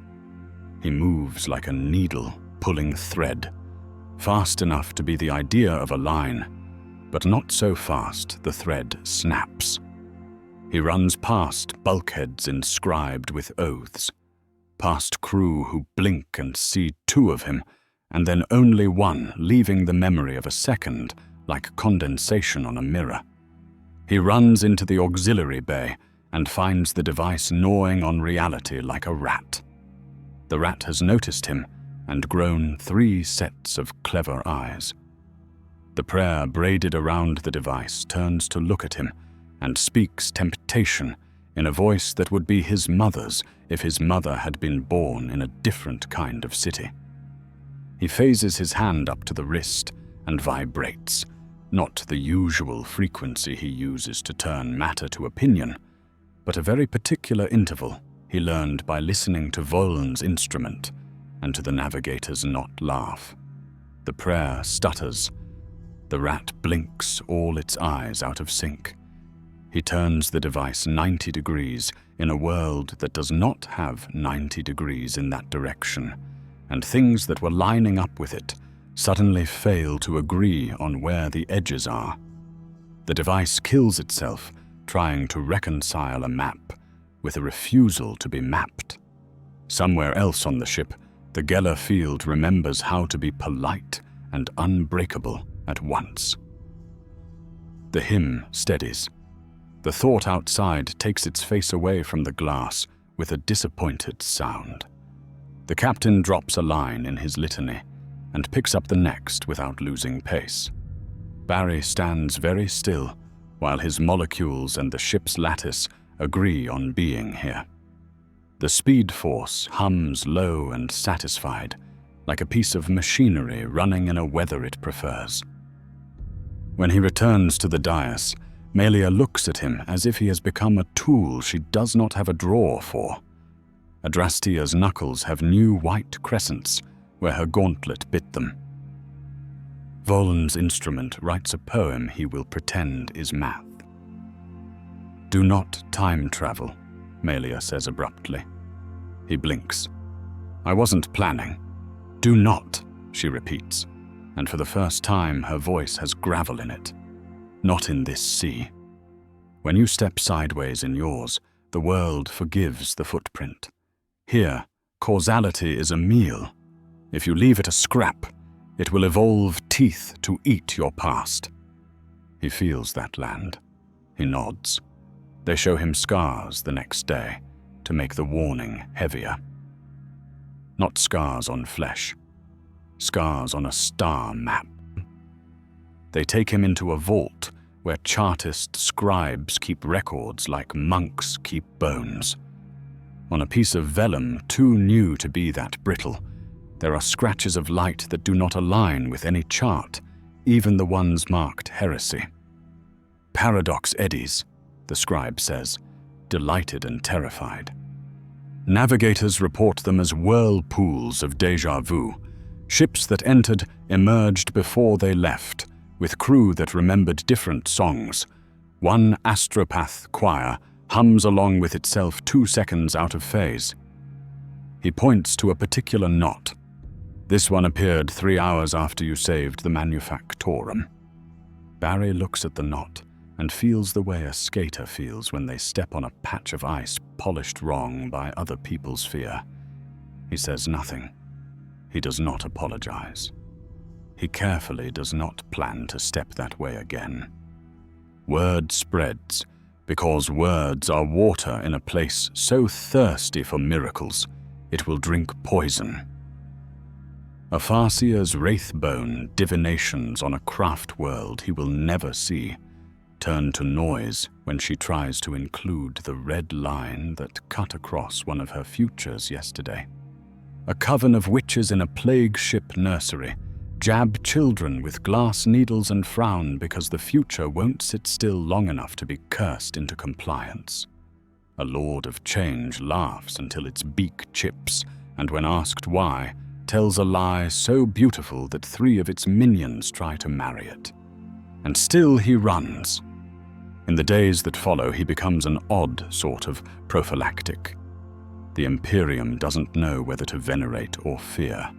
He moves like a needle pulling thread, fast enough to be the idea of a line, but not so fast the thread snaps. He runs past bulkheads inscribed with oaths, past crew who blink and see 2 of him, and then only one, leaving the memory of a second like condensation on a mirror. He runs into the auxiliary bay and finds the device gnawing on reality like a rat. The rat has noticed him and grown 3 sets of clever eyes. The prayer braided around the device turns to look at him and speaks temptation in a voice that would be his mother's if his mother had been born in a different kind of city. He phases his hand up to the wrist and vibrates, not the usual frequency he uses to turn matter to opinion, but a very particular interval he learned by listening to Voln's instrument, and to the navigator's not laugh. The prayer stutters. The rat blinks all its eyes out of sync. He turns the device 90 degrees in a world that does not have 90 degrees in that direction, and things that were lining up with it suddenly fail to agree on where the edges are. The device kills itself trying to reconcile a map with a refusal to be mapped. Somewhere else on the ship, the Geller field remembers how to be polite and unbreakable at once. The hymn steadies. The thought outside takes its face away from the glass with a disappointed sound. The captain drops a line in his litany and picks up the next without losing pace. Barry stands very still while his molecules and the ship's lattice agree on being here. The speed force hums low and satisfied, like a piece of machinery running in a weather it prefers. When he returns to the dais, Melia looks at him as if he has become a tool she does not have a drawer for. Adrastia's knuckles have new white crescents where her gauntlet bit them. Volan's instrument writes a poem he will pretend is math. "Do not time travel," Melia says abruptly. He blinks. "I wasn't planning." "Do not," she repeats, and for the first time her voice has gravel in it. "Not in this sea. When you step sideways in yours, the world forgives the footprint. Here, causality is a meal. If you leave it a scrap, it will evolve teeth to eat your past." He feels that land. He nods. They show him scars the next day to make the warning heavier. Not scars on flesh, scars on a star map. They take him into a vault where chartist scribes keep records like monks keep bones. On a piece of vellum too new to be that brittle, there are scratches of light that do not align with any chart, even the ones marked heresy. "Paradox eddies," the scribe says, delighted and terrified. Navigators report them as whirlpools of déjà vu. Ships that entered emerged before they left, with crew that remembered different songs. One astropath choir hums along with itself 2 seconds out of phase. He points to a particular knot. "This one appeared 3 hours after you saved the Manufactorum." Barry looks at the knot and feels the way a skater feels when they step on a patch of ice polished wrong by other people's fear. He says nothing. He does not apologize. He carefully does not plan to step that way again. Word spreads, because words are water in a place so thirsty for miracles, it will drink poison. A Farseer's wraithbone divinations on a craft world he will never see turn to noise when she tries to include the red line that cut across one of her futures yesterday. A coven of witches in a plague ship nursery jab children with glass needles and frown because the future won't sit still long enough to be cursed into compliance. A lord of change laughs until its beak chips, and when asked why, tells a lie so beautiful that 3 of its minions try to marry it. And still he runs. In the days that follow, he becomes an odd sort of prophylactic. The Imperium doesn't know whether to venerate or fear.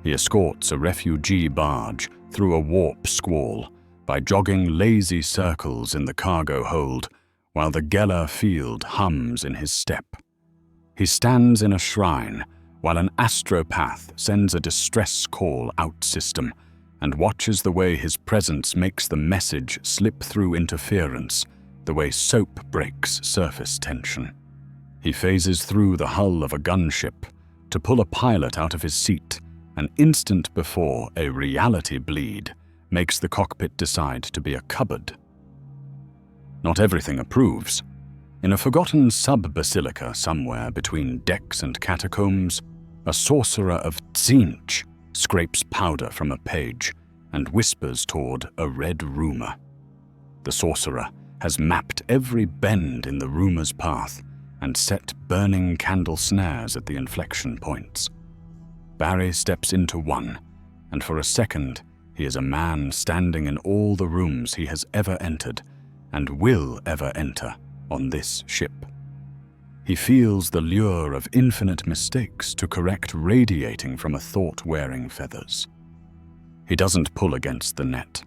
He escorts a refugee barge through a warp squall by jogging lazy circles in the cargo hold while the Geller field hums in his step. He stands in a shrine while an astropath sends a distress call out system and watches the way his presence makes the message slip through interference, the way soap breaks surface tension. He phases through the hull of a gunship to pull a pilot out of his seat, an instant before a reality bleed makes the cockpit decide to be a cupboard. Not everything approves. In a forgotten sub-basilica somewhere between decks and catacombs, a sorcerer of Tzinch scrapes powder from a page and whispers toward a red rumor. The sorcerer has mapped every bend in the rumor's path and set burning candle snares at the inflection points. Barry steps into one, and for a second he is a man standing in all the rooms he has ever entered and will ever enter on this ship. He feels the lure of infinite mistakes to correct radiating from a thought-wearing feathers. He doesn't pull against the net.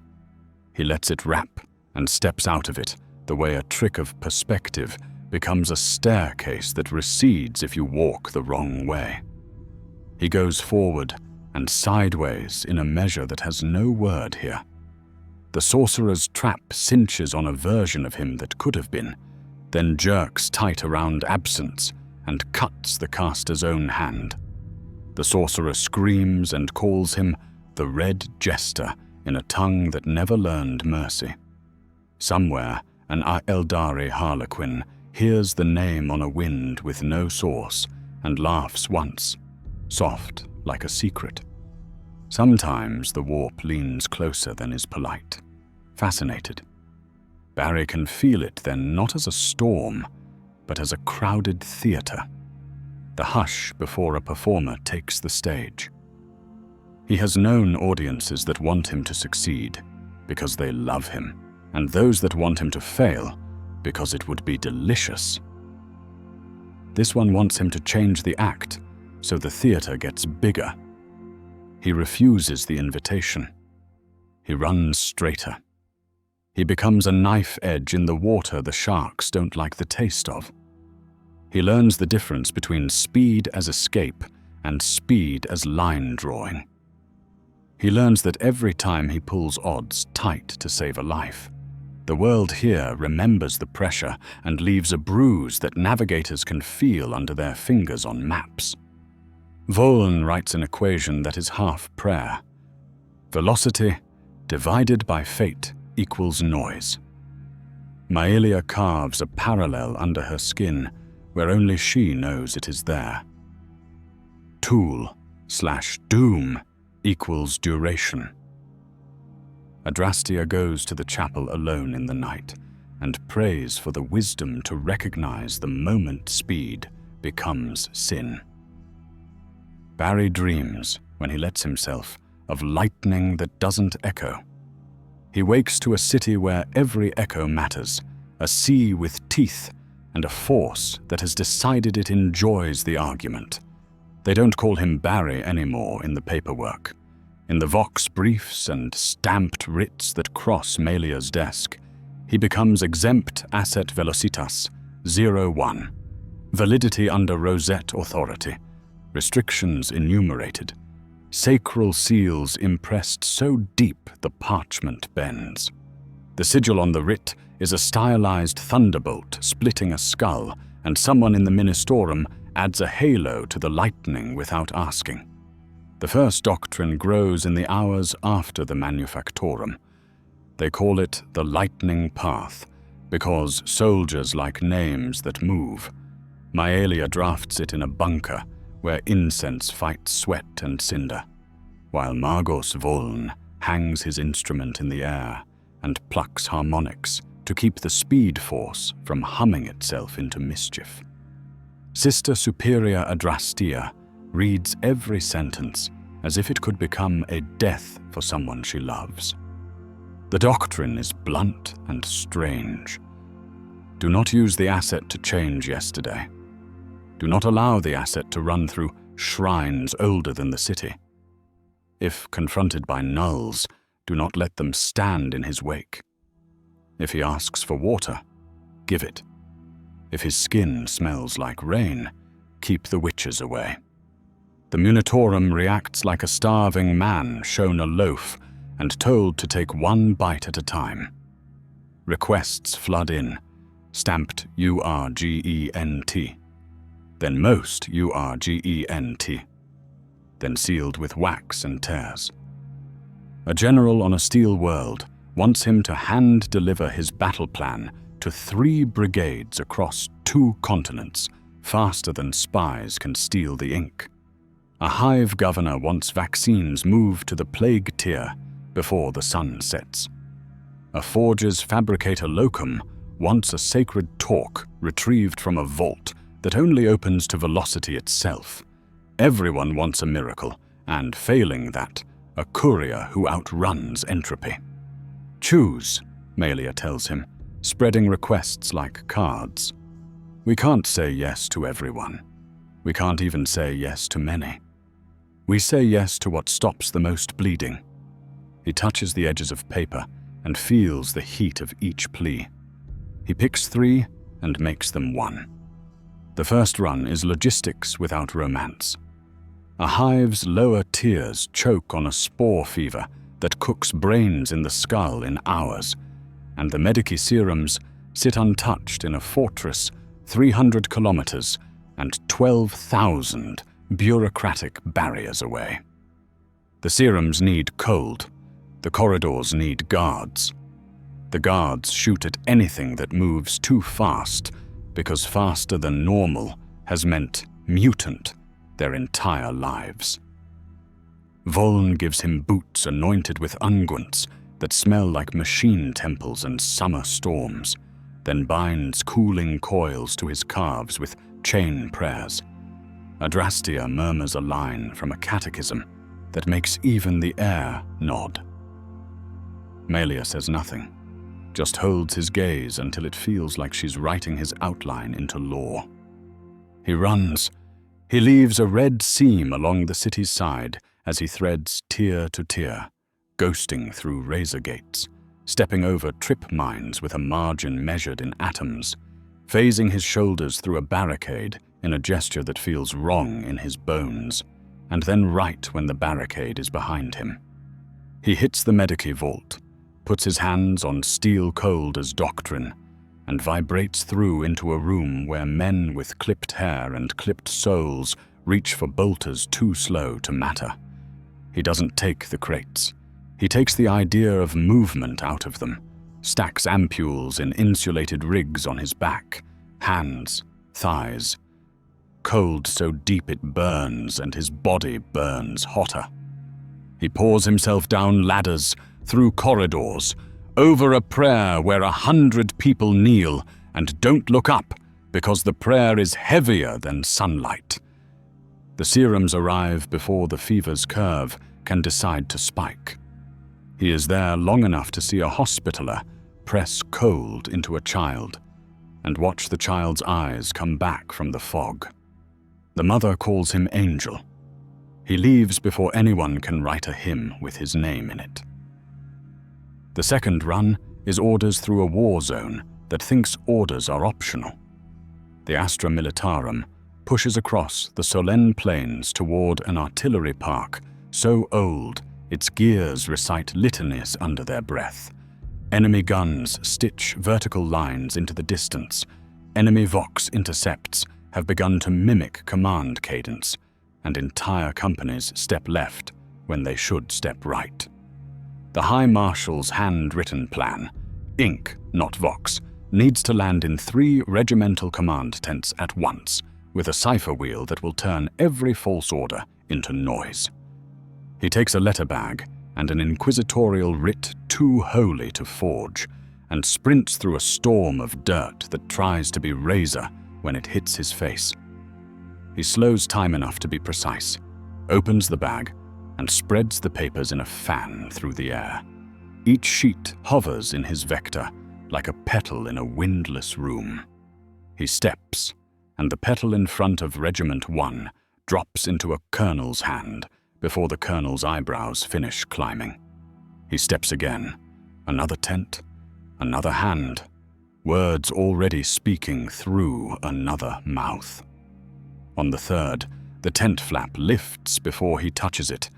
He lets it wrap and steps out of it the way a trick of perspective becomes a staircase that recedes if you walk the wrong way. He goes forward and sideways in a measure that has no word here. The sorcerer's trap cinches on a version of him that could have been, then jerks tight around absence and cuts the caster's own hand. The sorcerer screams and calls him the Red Jester in a tongue that never learned mercy. Somewhere, an Eldari harlequin hears the name on a wind with no source and laughs once, soft like a secret. Sometimes the warp leans closer than is polite, fascinated. Barry can feel it then not as a storm, but as a crowded theater. The hush before a performer takes the stage. He has known audiences that want him to succeed because they love him, and those that want him to fail because it would be delicious. This one wants him to change the act so the theater gets bigger. He refuses the invitation. He runs straighter. He becomes a knife edge in the water the sharks don't like the taste of. He learns the difference between speed as escape and speed as line drawing. He learns that every time he pulls odds tight to save a life, the world here remembers the pressure and leaves a bruise that navigators can feel under their fingers on maps. Voln writes an equation that is half prayer. Velocity divided by fate equals noise. Maelia carves a parallel under her skin where only she knows it is there. Tool/doom equals duration. Adrastea goes to the chapel alone in the night and prays for the wisdom to recognize the moment speed becomes sin. Barry dreams, when he lets himself, of lightning that doesn't echo. He wakes to a city where every echo matters, a sea with teeth, and a force that has decided it enjoys the argument. They don't call him Barry anymore in the paperwork. In the Vox briefs and stamped writs that cross Melia's desk, he becomes exempt asset velocitas 01, validity under rosette authority, restrictions enumerated, sacral seals impressed so deep the parchment bends. The sigil on the writ is a stylized thunderbolt splitting a skull, and someone in the ministorum adds a halo to the lightning without asking. The first doctrine grows in the hours after the manufactorum. They call it the lightning path, because soldiers like names that move. Maelia drafts it in a bunker, where incense fights sweat and cinder, while Magos Voln hangs his instrument in the air and plucks harmonics to keep the speed force from humming itself into mischief. Sister Superior Adrastea reads every sentence as if it could become a death for someone she loves. The doctrine is blunt and strange. Do not use the asset to change yesterday. Do not allow the asset to run through shrines older than the city. If confronted by nulls, do not let them stand in his wake. If he asks for water, give it. If his skin smells like rain, keep the witches away. The Munitorum reacts like a starving man shown a loaf and told to take one bite at a time. Requests flood in, stamped URGENT, then most URGENT, then sealed with wax and tears. A general on a steel world wants him to hand-deliver his battle plan to 3 brigades across 2 continents, faster than spies can steal the ink. A hive governor wants vaccines moved to the plague tier before the sun sets. A forger's fabricator locum wants a sacred torque retrieved from a vault that only opens to velocity itself. Everyone wants a miracle, and failing that, a courier who outruns entropy. Choose, Malia tells him, spreading requests like cards. We can't say yes to everyone. We can't even say yes to many. We say yes to what stops the most bleeding. He touches the edges of paper and feels the heat of each plea. He picks 3 and makes them 1. The first run is logistics without romance. A hive's lower tiers choke on a spore fever that cooks brains in the skull in hours, and the Medici serums sit untouched in a fortress 300 kilometers and 12,000 bureaucratic barriers away. The serums need cold. The corridors need guards. The guards shoot at anything that moves too fast, because faster than normal has meant mutant their entire lives. Voln gives him boots anointed with unguents that smell like machine temples and summer storms, then binds cooling coils to his calves with chain prayers. Adrastia murmurs a line from a catechism that makes even the air nod. Malia says nothing, just holds his gaze until it feels like she's writing his outline into law. He runs. He leaves a red seam along the city's side as he threads tier to tier, ghosting through razor gates, stepping over trip mines with a margin measured in atoms, phasing his shoulders through a barricade in a gesture that feels wrong in his bones, and then right when the barricade is behind him. He hits the Medici vault, puts his hands on steel cold as doctrine, and vibrates through into a room where men with clipped hair and clipped souls reach for bolters too slow to matter. He doesn't take the crates. He takes the idea of movement out of them, stacks ampules in insulated rigs on his back, hands, thighs. Cold so deep it burns, and his body burns hotter. He pours himself down ladders, through corridors, over a prayer where 100 people kneel and don't look up because the prayer is heavier than sunlight. The serums arrive before the fever's curve can decide to spike. He is there long enough to see a hospitaller press cold into a child and watch the child's eyes come back from the fog. The mother calls him Angel. He leaves before anyone can write a hymn with his name in it. The second run is orders through a war zone that thinks orders are optional. The Astra Militarum pushes across the Solent plains toward an artillery park so old its gears recite litanies under their breath. Enemy guns stitch vertical lines into the distance. Enemy Vox intercepts have begun to mimic command cadence, and entire companies step left when they should step right. The High Marshal's handwritten plan, ink, not Vox, needs to land in 3 regimental command tents at once, with a cipher wheel that will turn every false order into noise. He takes a letter bag and an inquisitorial writ too holy to forge, and sprints through a storm of dirt that tries to be razor when it hits his face. He slows time enough to be precise, opens the bag, and spreads the papers in a fan through the air. Each sheet hovers in his vector like a petal in a windless room. He steps, and the petal in front of Regiment 1 drops into a colonel's hand before the colonel's eyebrows finish climbing. He steps again, another tent, another hand, words already speaking through another mouth. On the third, the tent flap lifts before he touches it,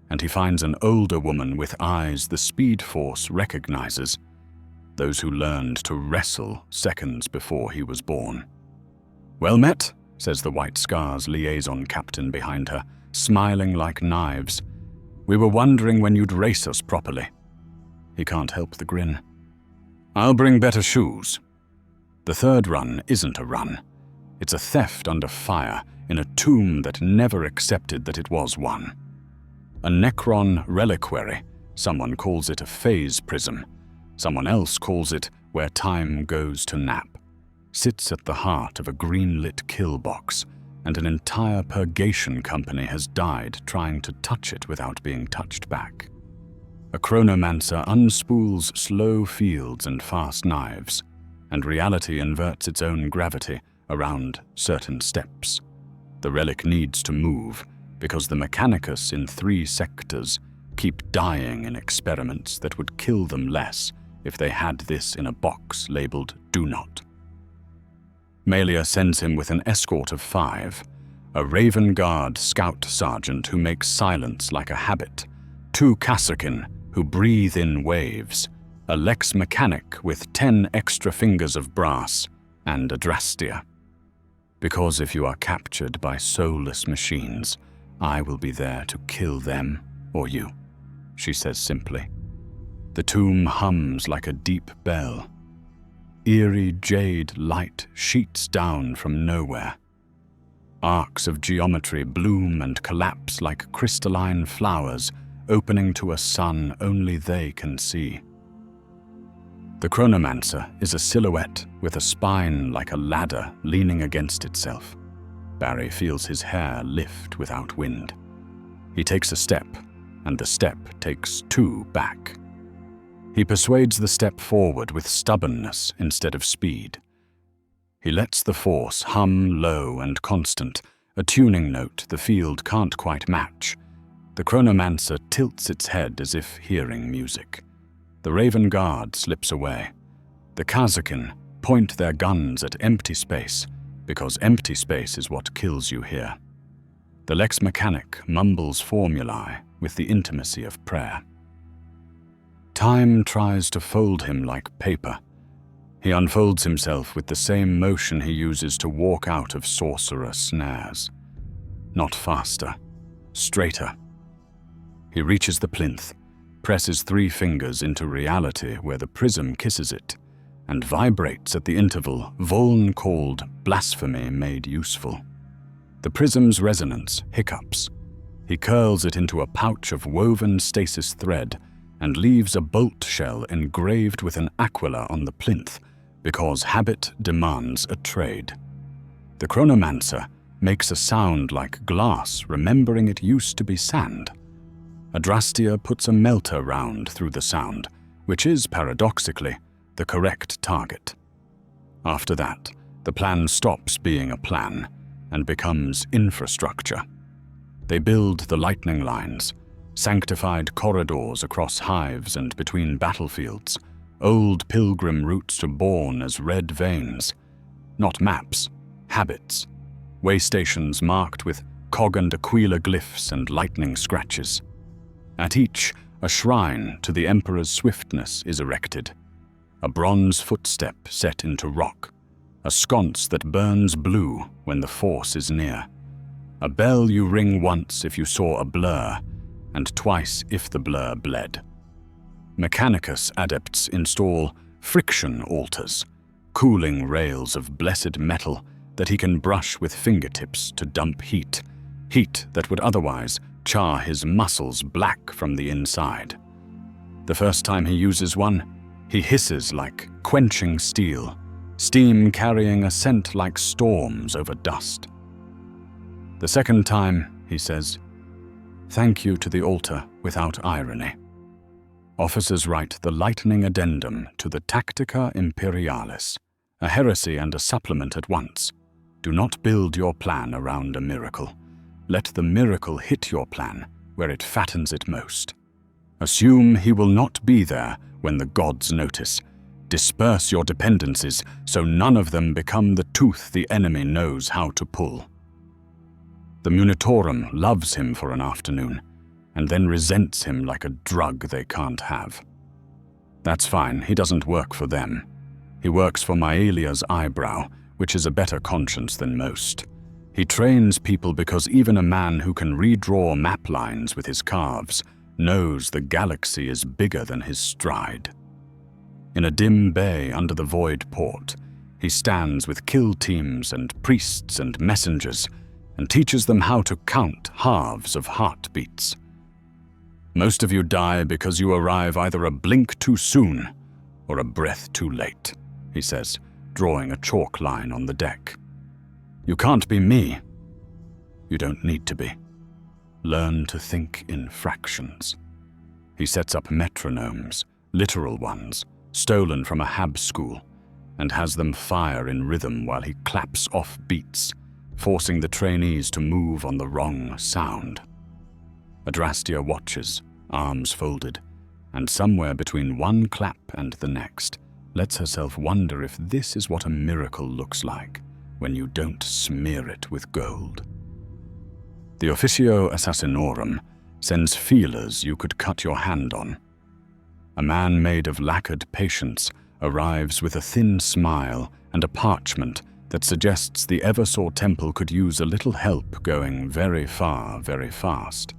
and he finds an older woman with eyes the Speed Force recognizes, those who learned to wrestle seconds before he was born. "Well met," says the White Scars liaison captain behind her, smiling like knives. "We were wondering when you'd race us properly." He can't help the grin. "I'll bring better shoes." The third run isn't a run. It's a theft under fire in a tomb that never accepted that it was one. A Necron reliquary, someone calls it a phase prism, someone else calls it where time goes to nap, sits at the heart of a green-lit kill box, and an entire purgation company has died trying to touch it without being touched back. A chronomancer unspools slow fields and fast knives, and reality inverts its own gravity around certain steps. The relic needs to move because the Mechanicus in 3 sectors keep dying in experiments that would kill them less if they had this in a box labeled "Do Not." Malia sends him with an escort of 5, a Raven Guard scout sergeant who makes silence like a habit, 2 Kasrkin who breathe in waves, a Lex Mechanic with 10 extra fingers of brass, and a Drastia. Because if you are captured by soulless machines, I will be there to kill them or you, she says simply. The tomb hums like a deep bell. Eerie jade light sheets down from nowhere. Arcs of geometry bloom and collapse like crystalline flowers, opening to a sun only they can see. The chronomancer is a silhouette with a spine like a ladder leaning against itself. Barry feels his hair lift without wind. He takes a step, and the step takes 2 back. He persuades the step forward with stubbornness instead of speed. He lets the force hum low and constant, a tuning note the field can't quite match. The chronomancer tilts its head as if hearing music. The Raven Guard slips away. The Kasrkin point their guns at empty space, because empty space is what kills you here. The Lex Mechanic mumbles formulae with the intimacy of prayer. Time tries to fold him like paper. He unfolds himself with the same motion he uses to walk out of sorcerer snares. Not faster, straighter. He reaches the plinth, presses 3 fingers into reality where the prism kisses it, and vibrates at the interval Voln called blasphemy made useful. The prism's resonance hiccups. He curls it into a pouch of woven stasis thread and leaves a bolt shell engraved with an aquila on the plinth because habit demands a trade. The chronomancer makes a sound like glass remembering it used to be sand. A Drastia puts a melter round through the sound, which is, paradoxically, the correct target. After that, the plan stops being a plan and becomes infrastructure. They build the lightning lines, sanctified corridors across hives and between battlefields, old pilgrim routes reborn as red veins. Not maps, habits, way stations marked with cog and aquila glyphs and lightning scratches. At each, a shrine to the Emperor's swiftness is erected, a bronze footstep set into rock, a sconce that burns blue when the force is near, a bell you ring once if you saw a blur, and twice if the blur bled. Mechanicus adepts install friction altars, cooling rails of blessed metal that he can brush with fingertips to dump heat, heat that would otherwise char his muscles black from the inside. The first time he uses one, he hisses like quenching steel, steam carrying a scent like storms over dust. The second time, he says, "Thank you to the altar without irony." Officers write the lightning addendum to the Tactica Imperialis, a heresy and a supplement at once. Do not build your plan around a miracle. Let the miracle hit your plan where it fattens it most. Assume he will not be there when the gods notice. Disperse your dependencies so none of them become the tooth the enemy knows how to pull. The Munitorum loves him for an afternoon, and then resents him like a drug they can't have. That's fine, he doesn't work for them. He works for Maelia's eyebrow, which is a better conscience than most. He trains people because even a man who can redraw map lines with his calves knows the galaxy is bigger than his stride. In a dim bay under the void port, he stands with kill teams and priests and messengers and teaches them how to count halves of heartbeats. Most of you die because you arrive either a blink too soon or a breath too late, he says, drawing a chalk line on the deck. You can't be me. You don't need to be. Learn to think in fractions. He sets up metronomes, literal ones, stolen from a Hab school, and has them fire in rhythm while he claps off beats, forcing the trainees to move on the wrong sound. Adrastia watches, arms folded, and somewhere between one clap and the next, lets herself wonder if this is what a miracle looks like when you don't smear it with gold. The Officio Assassinorum sends feelers you could cut your hand on. A man made of lacquered patience arrives with a thin smile and a parchment that suggests the Eversaw Temple could use a little help going very far, very fast,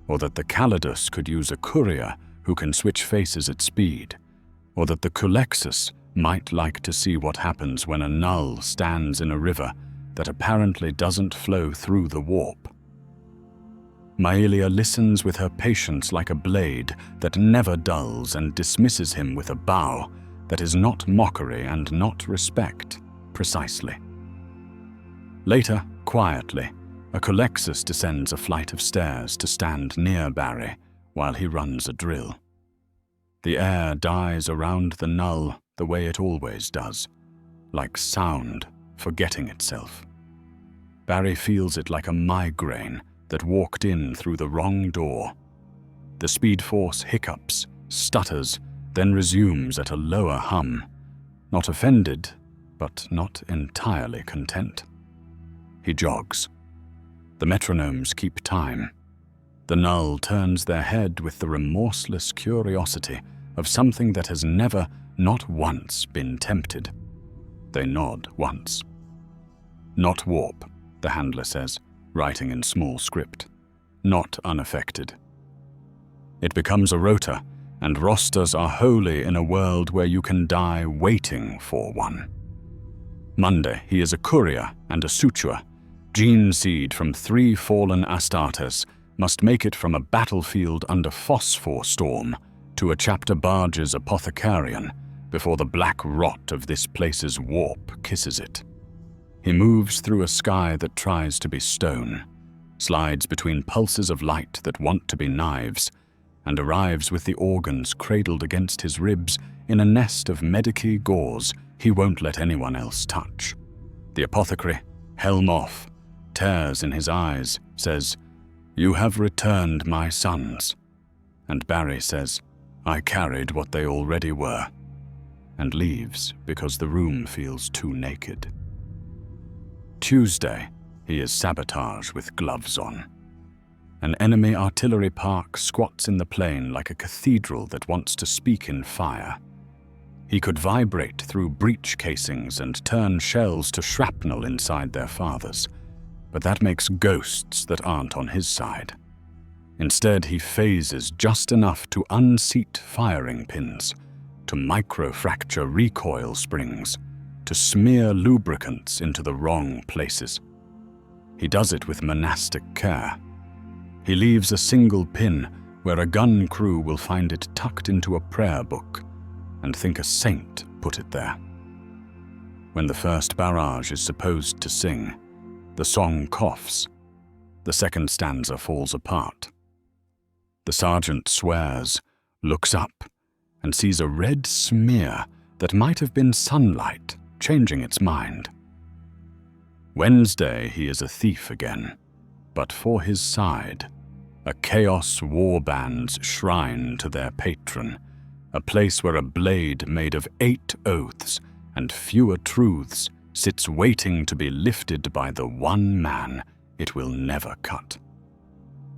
or that the Calidus could use a courier who can switch faces at speed, or that the Culexus might like to see what happens when a null stands in a river that apparently doesn't flow through the warp. Maelia listens with her patience like a blade that never dulls and dismisses him with a bow that is not mockery and not respect, precisely. Later, quietly, a Culexus descends a flight of stairs to stand near Barry while he runs a drill. The air dies around the null the way it always does, like sound forgetting itself. Barry feels it like a migraine that walked in through the wrong door. The Speed Force hiccups, stutters, then resumes at a lower hum, not offended, but not entirely content. He jogs. The metronomes keep time. The null turns their head with the remorseless curiosity of something that has never, not once, been tempted. They nod once. Not warp, the handler says, writing in small script. Not unaffected. It becomes a rota, and rosters are holy in a world where you can die waiting for one. Monday, he is a courier and a suture. Gene seed from 3 fallen Astartes must make it from a battlefield under phosphor storm to a chapter barge's apothecarian before the black rot of this place's warp kisses it. He moves through a sky that tries to be stone, slides between pulses of light that want to be knives, and arrives with the organs cradled against his ribs in a nest of medici gauze he won't let anyone else touch. The apothecary, helm off, tears in his eyes, says, "You have returned my sons." And Barry says, "I carried what they already were," and leaves because the room feels too naked. Tuesday, he is sabotage with gloves on. An enemy artillery park squats in the plain like a cathedral that wants to speak in fire. He could vibrate through breech casings and turn shells to shrapnel inside their fathers, but that makes ghosts that aren't on his side. Instead, he phases just enough to unseat firing pins, to microfracture recoil springs, to smear lubricants into the wrong places. He does it with monastic care. He leaves a single pin where a gun crew will find it tucked into a prayer book and think a saint put it there. When the first barrage is supposed to sing, the song coughs. The second stanza falls apart. The sergeant swears, looks up, and sees a red smear that might have been sunlight changing its mind. Wednesday, he is a thief again, but for his side, a Chaos Warband's shrine to their patron, a place where a blade made of 8 oaths and fewer truths sits waiting to be lifted by the one man it will never cut.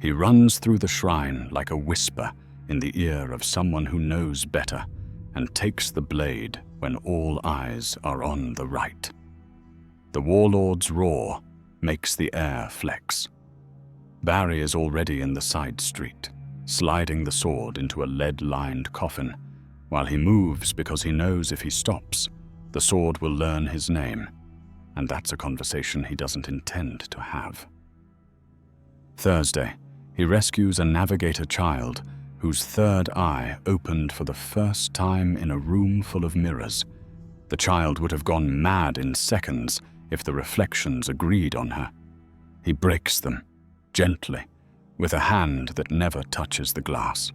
He runs through the shrine like a whisper in the ear of someone who knows better and takes the blade when all eyes are on the right. The warlord's roar makes the air flex. Barry is already in the side street, sliding the sword into a lead-lined coffin, while he moves because he knows if he stops, the sword will learn his name, and that's a conversation he doesn't intend to have. Thursday, he rescues a navigator child whose third eye opened for the first time in a room full of mirrors. The child would have gone mad in seconds if the reflections agreed on her. He breaks them, gently, with a hand that never touches the glass.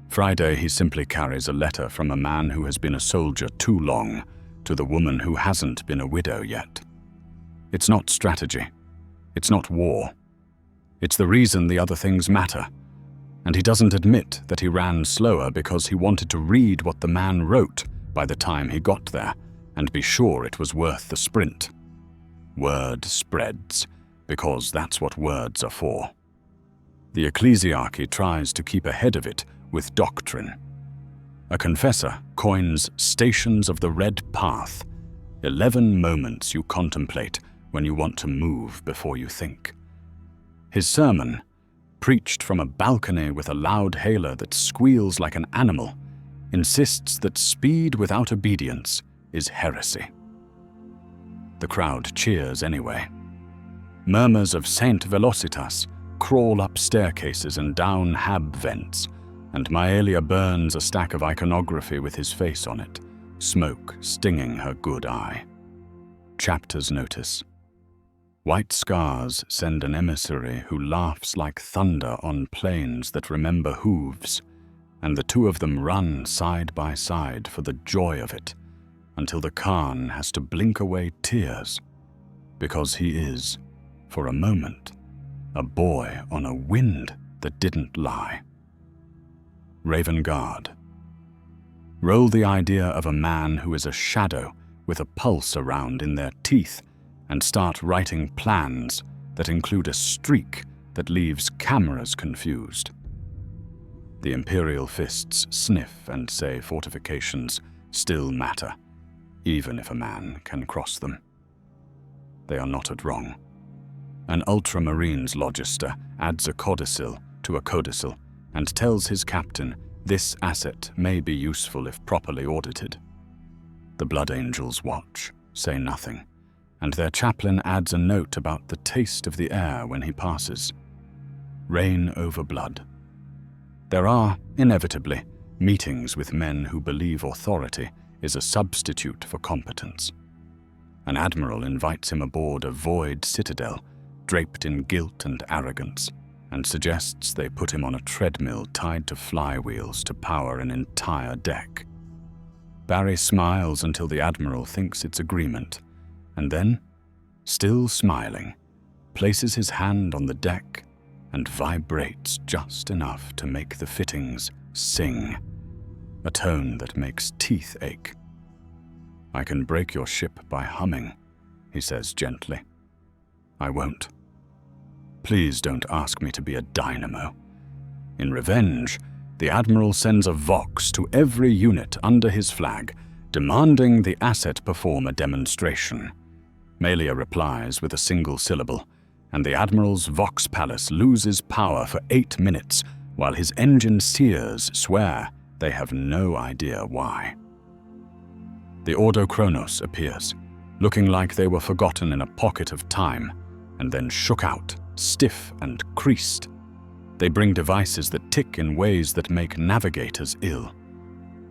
Friday, he simply carries a letter from a man who has been a soldier too long to the woman who hasn't been a widow yet. It's not strategy. It's not war. It's the reason the other things matter. And he doesn't admit that he ran slower because he wanted to read what the man wrote by the time he got there and be sure it was worth the sprint. Word spreads, because that's what words are for. The ecclesiarchy tries to keep ahead of it with doctrine. A confessor coins stations of the red path, 11 moments you contemplate when you want to move before you think. His sermon, preached from a balcony with a loud hailer that squeals like an animal, insists that speed without obedience is heresy. The crowd cheers anyway. Murmurs of Saint Velocitas crawl up staircases and down hab vents, and Maelia burns a stack of iconography with his face on it, smoke stinging her good eye. Chapter's notice. White scars send an emissary who laughs like thunder on plains that remember hooves, and the two of them run side by side for the joy of it, until the Khan has to blink away tears, because he is, for a moment, a boy on a wind that didn't lie. Raven Guard. Roll the idea of a man who is a shadow with a pulse around in their teeth and start writing plans that include a streak that leaves cameras confused. The Imperial fists sniff and say fortifications still matter, even if a man can cross them. They are knotted wrong. An Ultramarines logister adds a codicil to a codicil and tells his captain this asset may be useful if properly audited. The Blood Angels watch, say nothing, and their chaplain adds a note about the taste of the air when he passes. Rain over blood. There are, inevitably, meetings with men who believe authority is a substitute for competence. An admiral invites him aboard a void citadel, draped in guilt and arrogance, and suggests they put him on a treadmill tied to flywheels to power an entire deck. Barry smiles until the admiral thinks it's agreement, and then, still smiling, places his hand on the deck and vibrates just enough to make the fittings sing, a tone that makes teeth ache. "I can break your ship by humming," he says gently. "I won't. Please don't ask me to be a dynamo." In revenge, the Admiral sends a vox to every unit under his flag, demanding the asset perform a demonstration. Maelia replies with a single syllable, and the Admiral's Vox Palace loses power for 8 minutes, while his engine seers swear they have no idea why. The Ordo Chronos appears, looking like they were forgotten in a pocket of time, and then shook out, stiff and creased. They bring devices that tick in ways that make navigators ill.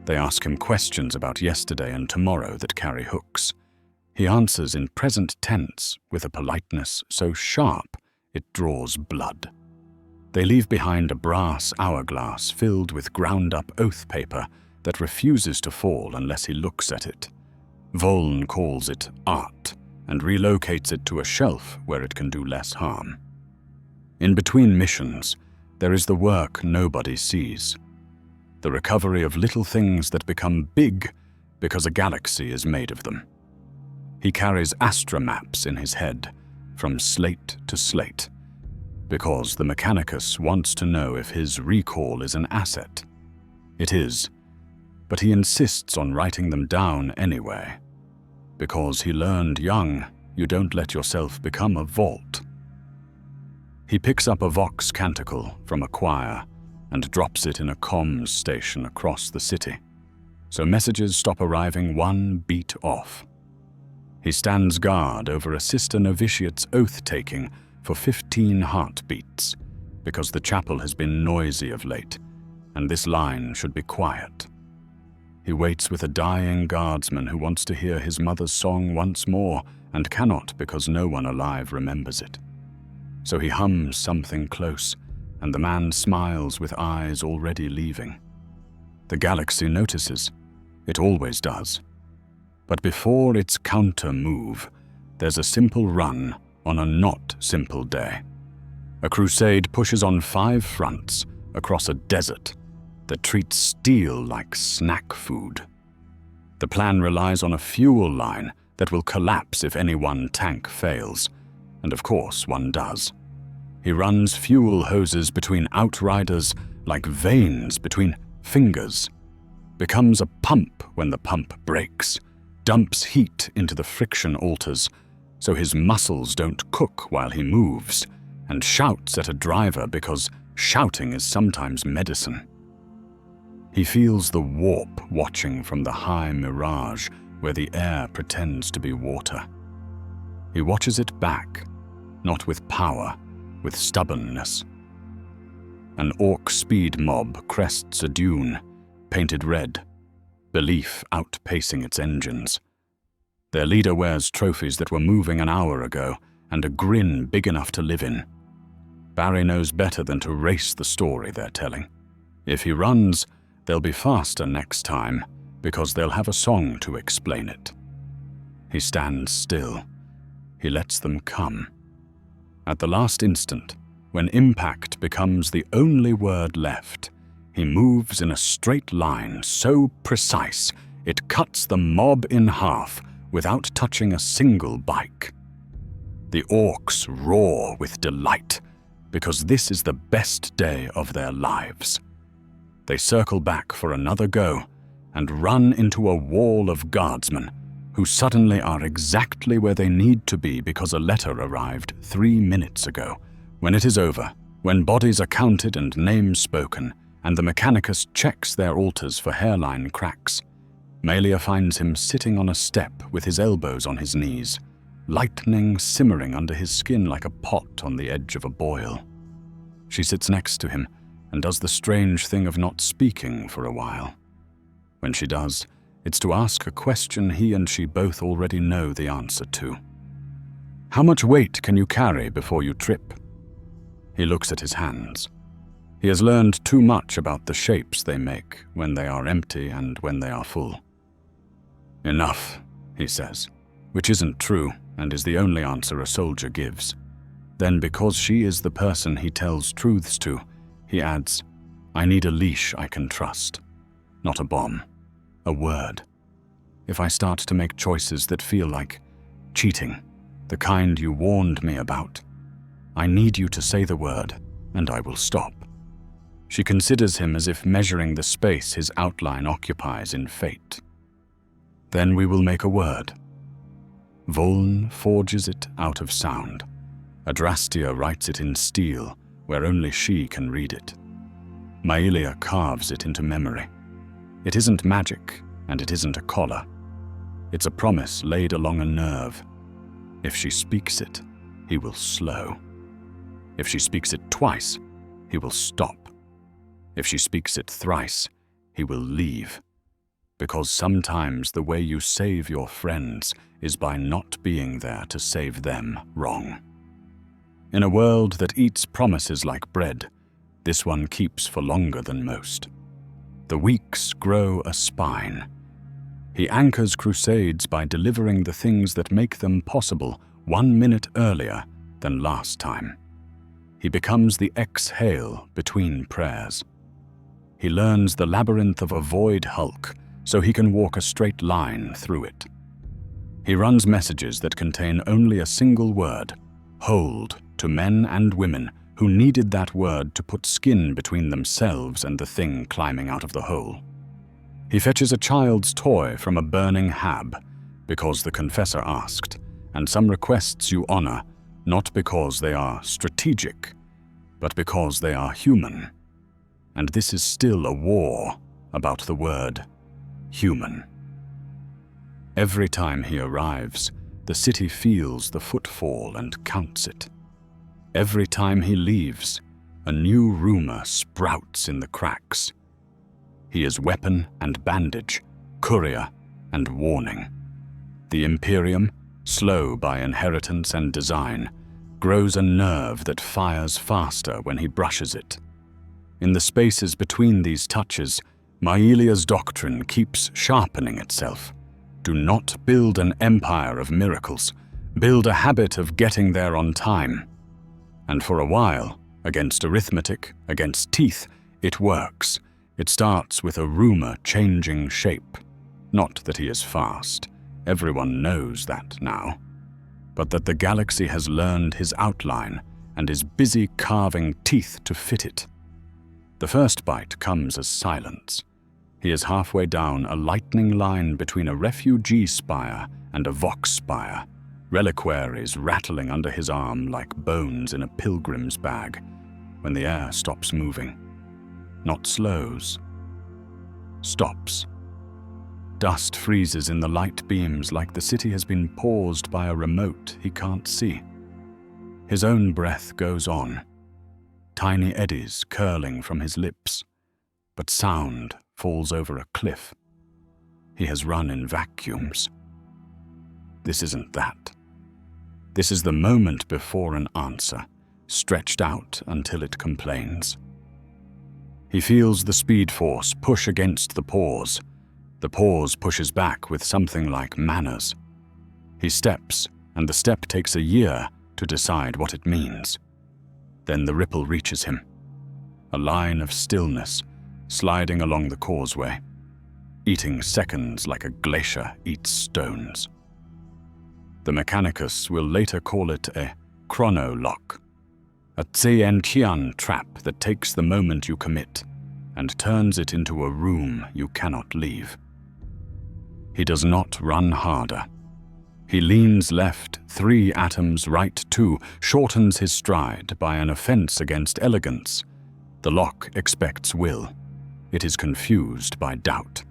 They ask him questions about yesterday and tomorrow that carry hooks. He answers in present tense with a politeness so sharp it draws blood. They leave behind a brass hourglass filled with ground-up oath paper that refuses to fall unless he looks at it. Voln calls it art and relocates it to a shelf where it can do less harm. In between missions, there is the work nobody sees. The recovery of little things that become big because a galaxy is made of them. He carries astromaps in his head, from slate to slate, because the Mechanicus wants to know if his recall is an asset. It is, but he insists on writing them down anyway, because he learned young you don't let yourself become a vault. He picks up a Vox canticle from a choir and drops it in a comms station across the city, so messages stop arriving one beat off. He stands guard over a sister novitiate's oath-taking for 15 heartbeats, because the chapel has been noisy of late, and this line should be quiet. He waits with a dying guardsman who wants to hear his mother's song once more and cannot because no one alive remembers it. So he hums something close, and the man smiles with eyes already leaving. The galaxy notices. It always does. But before its counter-move, there's a simple run on a not simple day. A crusade pushes on 5 fronts across a desert that treats steel like snack food. The plan relies on a fuel line that will collapse if any one tank fails, and of course one does. He runs fuel hoses between outriders like veins between fingers, becomes a pump when the pump breaks, dumps heat into the friction altars so his muscles don't cook while he moves, and shouts at a driver because shouting is sometimes medicine. He feels the warp watching from the high mirage where the air pretends to be water. He watches it back, not with power, with stubbornness. An orc speed mob crests a dune, painted red, belief outpacing its engines. Their leader wears trophies that were moving an hour ago and a grin big enough to live in. Barry knows better than to race the story they're telling. If he runs, they'll be faster next time because they'll have a song to explain it. He stands still. He lets them come. At the last instant, when impact becomes the only word left, he moves in a straight line so precise it cuts the mob in half without touching a single bike. The orcs roar with delight because this is the best day of their lives. They circle back for another go and run into a wall of guardsmen who suddenly are exactly where they need to be because a letter arrived 3 minutes ago. When it is over, when bodies are counted and names spoken, and the Mechanicus checks their altars for hairline cracks, Melia finds him sitting on a step with his elbows on his knees, lightning simmering under his skin like a pot on the edge of a boil. She sits next to him and does the strange thing of not speaking for a while. When she does, it's to ask a question he and she both already know the answer to. How much weight can you carry before you trip? He looks at his hands. He has learned too much about the shapes they make when they are empty and when they are full. Enough, he says, which isn't true and is the only answer a soldier gives. Then, because she is the person he tells truths to, he adds, I need a leash I can trust, not a bomb, a word. If I start to make choices that feel like cheating, the kind you warned me about, I need you to say the word, and I will stop. She considers him as if measuring the space his outline occupies in fate. Then we will make a word. Voln forges it out of sound. Adrastia writes it in steel, where only she can read it. Maelia carves it into memory. It isn't magic, and it isn't a collar. It's a promise laid along a nerve. If she speaks it, he will slow. If she speaks it twice, he will stop. If she speaks it thrice, he will leave. Because sometimes the way you save your friends is by not being there to save them wrong. In a world that eats promises like bread, this one keeps for longer than most. The weeks grow a spine. He anchors crusades by delivering the things that make them possible 1 minute earlier than last time. He becomes the exhale between prayers. He learns the labyrinth of a void hulk so he can walk a straight line through it. He runs messages that contain only a single word, hold, to men and women who needed that word to put skin between themselves and the thing climbing out of the hole. He fetches a child's toy from a burning hab because the confessor asked, and some requests you honor not because they are strategic, but because they are human. And this is still a war about the word human. Every time he arrives, the city feels the footfall and counts it. Every time he leaves, a new rumor sprouts in the cracks. He is weapon and bandage, courier and warning. The Imperium, slow by inheritance and design, grows a nerve that fires faster when he brushes it. In the spaces between these touches, Maelia's doctrine keeps sharpening itself. Do not build an empire of miracles. Build a habit of getting there on time. And for a while, against arithmetic, against teeth, it works. It starts with a rumor changing shape. Not that he is fast. Everyone knows that now. But that the galaxy has learned his outline and is busy carving teeth to fit it. The first bite comes as silence. He is halfway down a lightning line between a refugee spire and a vox spire, reliquaries rattling under his arm like bones in a pilgrim's bag, when the air stops moving. Not slows. Stops. Dust freezes in the light beams like the city has been paused by a remote he can't see. His own breath goes on, tiny eddies curling from his lips, but sound falls over a cliff. He has run in vacuums. This isn't that. This is the moment before an answer, stretched out until it complains. He feels the speed force push against the pause. The pause pushes back with something like manners. He steps, and the step takes a year to decide what it means. Then the ripple reaches him. A line of stillness, sliding along the causeway, eating seconds like a glacier eats stones. The Mechanicus will later call it a chrono-lock, a Qian trap that takes the moment you commit and turns it into a room you cannot leave. He does not run harder. He leans left 3 atoms right 2, shortens his stride by an offense against elegance. The lock expects will. It is confused by doubt.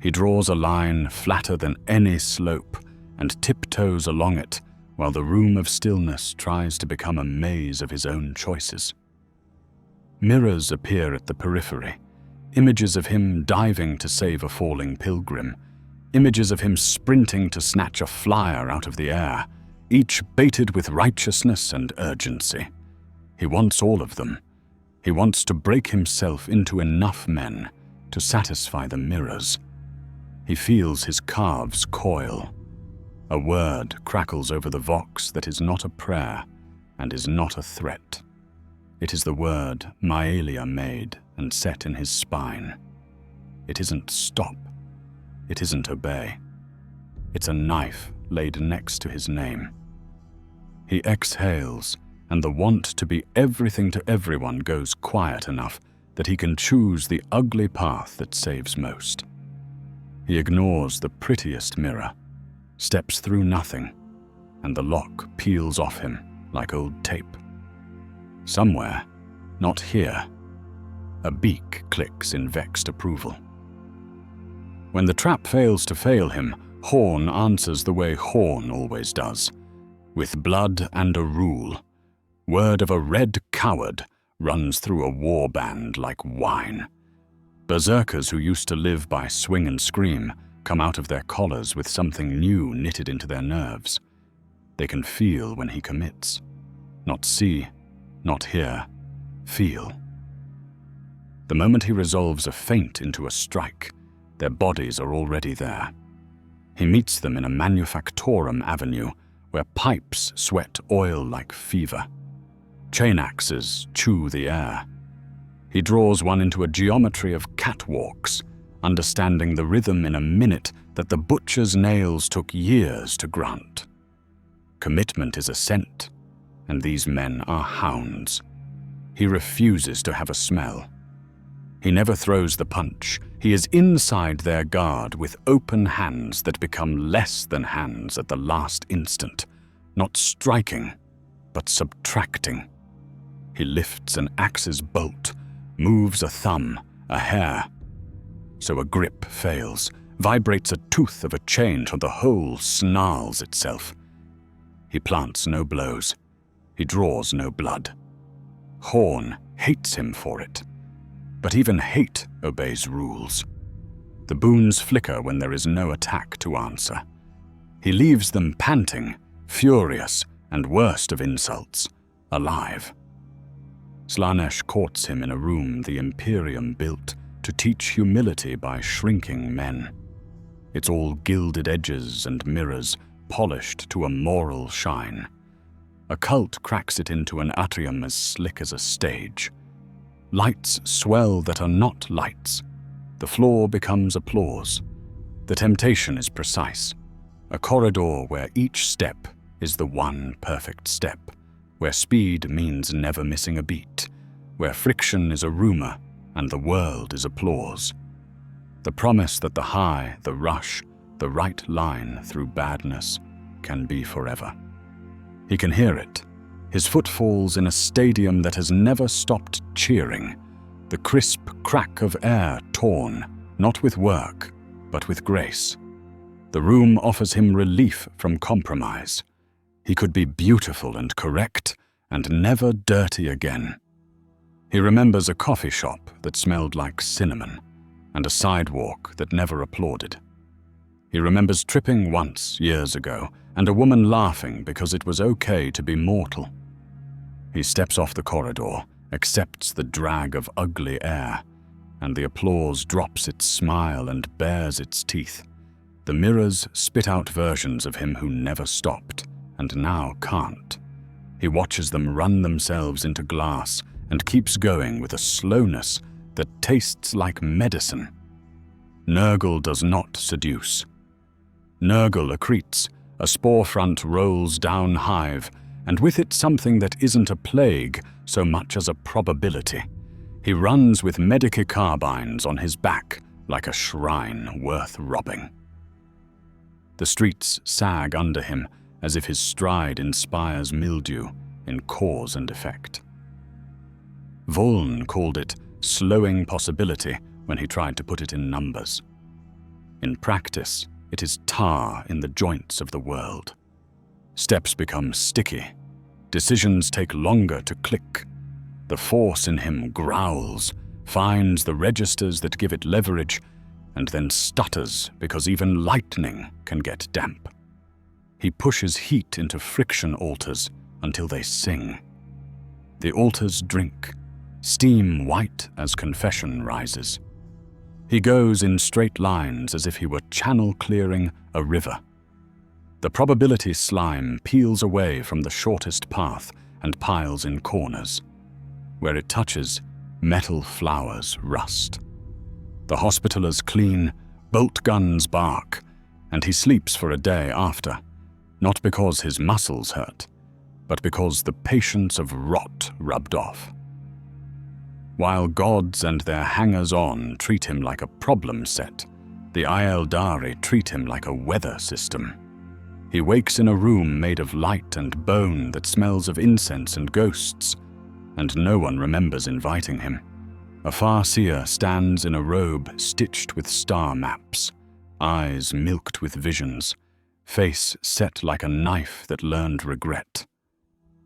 He draws a line flatter than any slope and tiptoes along it while the room of stillness tries to become a maze of his own choices. Mirrors appear at the periphery, images of him diving to save a falling pilgrim, images of him sprinting to snatch a flyer out of the air, each baited with righteousness and urgency. He wants all of them. He wants to break himself into enough men to satisfy the mirrors. He feels his calves coil. A word crackles over the vox that is not a prayer and is not a threat. It is the word Maelia made and set in his spine. It isn't stop. It isn't obey. It's a knife laid next to his name. He exhales, and the want to be everything to everyone goes quiet enough that he can choose the ugly path that saves most. He ignores the prettiest mirror, steps through nothing, and the lock peels off him like old tape. Somewhere, not here, a beak clicks in vexed approval. When the trap fails to fail him, Horn answers the way Horn always does, with blood and a rule. Word of a red coward runs through a war band like wine. Berserkers who used to live by swing and scream come out of their collars with something new knitted into their nerves. They can feel when he commits. Not see, not hear, feel. The moment he resolves a feint into a strike, their bodies are already there. He meets them in a manufactorum avenue where pipes sweat oil like fever. Chain axes chew the air. He draws one into a geometry of catwalks, understanding the rhythm in a minute that the butcher's nails took years to grant. Commitment is a scent, and these men are hounds. He refuses to have a smell. He never throws the punch. He is inside their guard with open hands that become less than hands at the last instant, not striking, but subtracting. He lifts an axe's bolt, moves a thumb, a hair. So a grip fails, vibrates a tooth of a chain till the whole snarls itself. He plants no blows. He draws no blood. Horn hates him for it. But even hate obeys rules. The boons flicker when there is no attack to answer. He leaves them panting, furious, and worst of insults, alive. Slaanesh courts him in a room the Imperium built to teach humility by shrinking men. It's all gilded edges and mirrors, polished to a moral shine. A cult cracks it into an atrium as slick as a stage. Lights swell that are not lights. The floor becomes applause. The temptation is precise. A corridor where each step is the one perfect step, where speed means never missing a beat, where friction is a rumor and the world is applause. The promise that the high, the rush, the right line through badness can be forever. He can hear it, his footfalls in a stadium that has never stopped cheering, the crisp crack of air torn, not with work, but with grace. The room offers him relief from compromise. He could be beautiful and correct, and never dirty again. He remembers a coffee shop that smelled like cinnamon, and a sidewalk that never applauded. He remembers tripping once, years ago, and a woman laughing because it was okay to be mortal. He steps off the corridor, accepts the drag of ugly air, and the applause drops its smile and bares its teeth. The mirrors spit out versions of him who never stopped, and now can't. He watches them run themselves into glass and keeps going with a slowness that tastes like medicine. Nurgle does not seduce. Nurgle accretes, a spore front rolls down hive, and with it something that isn't a plague so much as a probability. He runs with Medici carbines on his back like a shrine worth robbing. The streets sag under him as if his stride inspires mildew in cause and effect. Voln called it slowing possibility when he tried to put it in numbers. In practice, it is tar in the joints of the world. Steps become sticky. Decisions take longer to click. The force in him growls, finds the registers that give it leverage, and then stutters because even lightning can get damp. He pushes heat into friction altars until they sing. The altars drink, steam white as confession rises. He goes in straight lines as if he were channel clearing a river. The probability slime peels away from the shortest path and piles in corners. Where it touches, metal flowers rust. The hospitallers clean, bolt guns bark, and he sleeps for a day after, not because his muscles hurt, but because the patience of rot rubbed off. While gods and their hangers-on treat him like a problem set, the Aeldari treat him like a weather system. He wakes in a room made of light and bone that smells of incense and ghosts, and no one remembers inviting him. A farseer stands in a robe stitched with star maps, eyes milked with visions, face set like a knife that learned regret.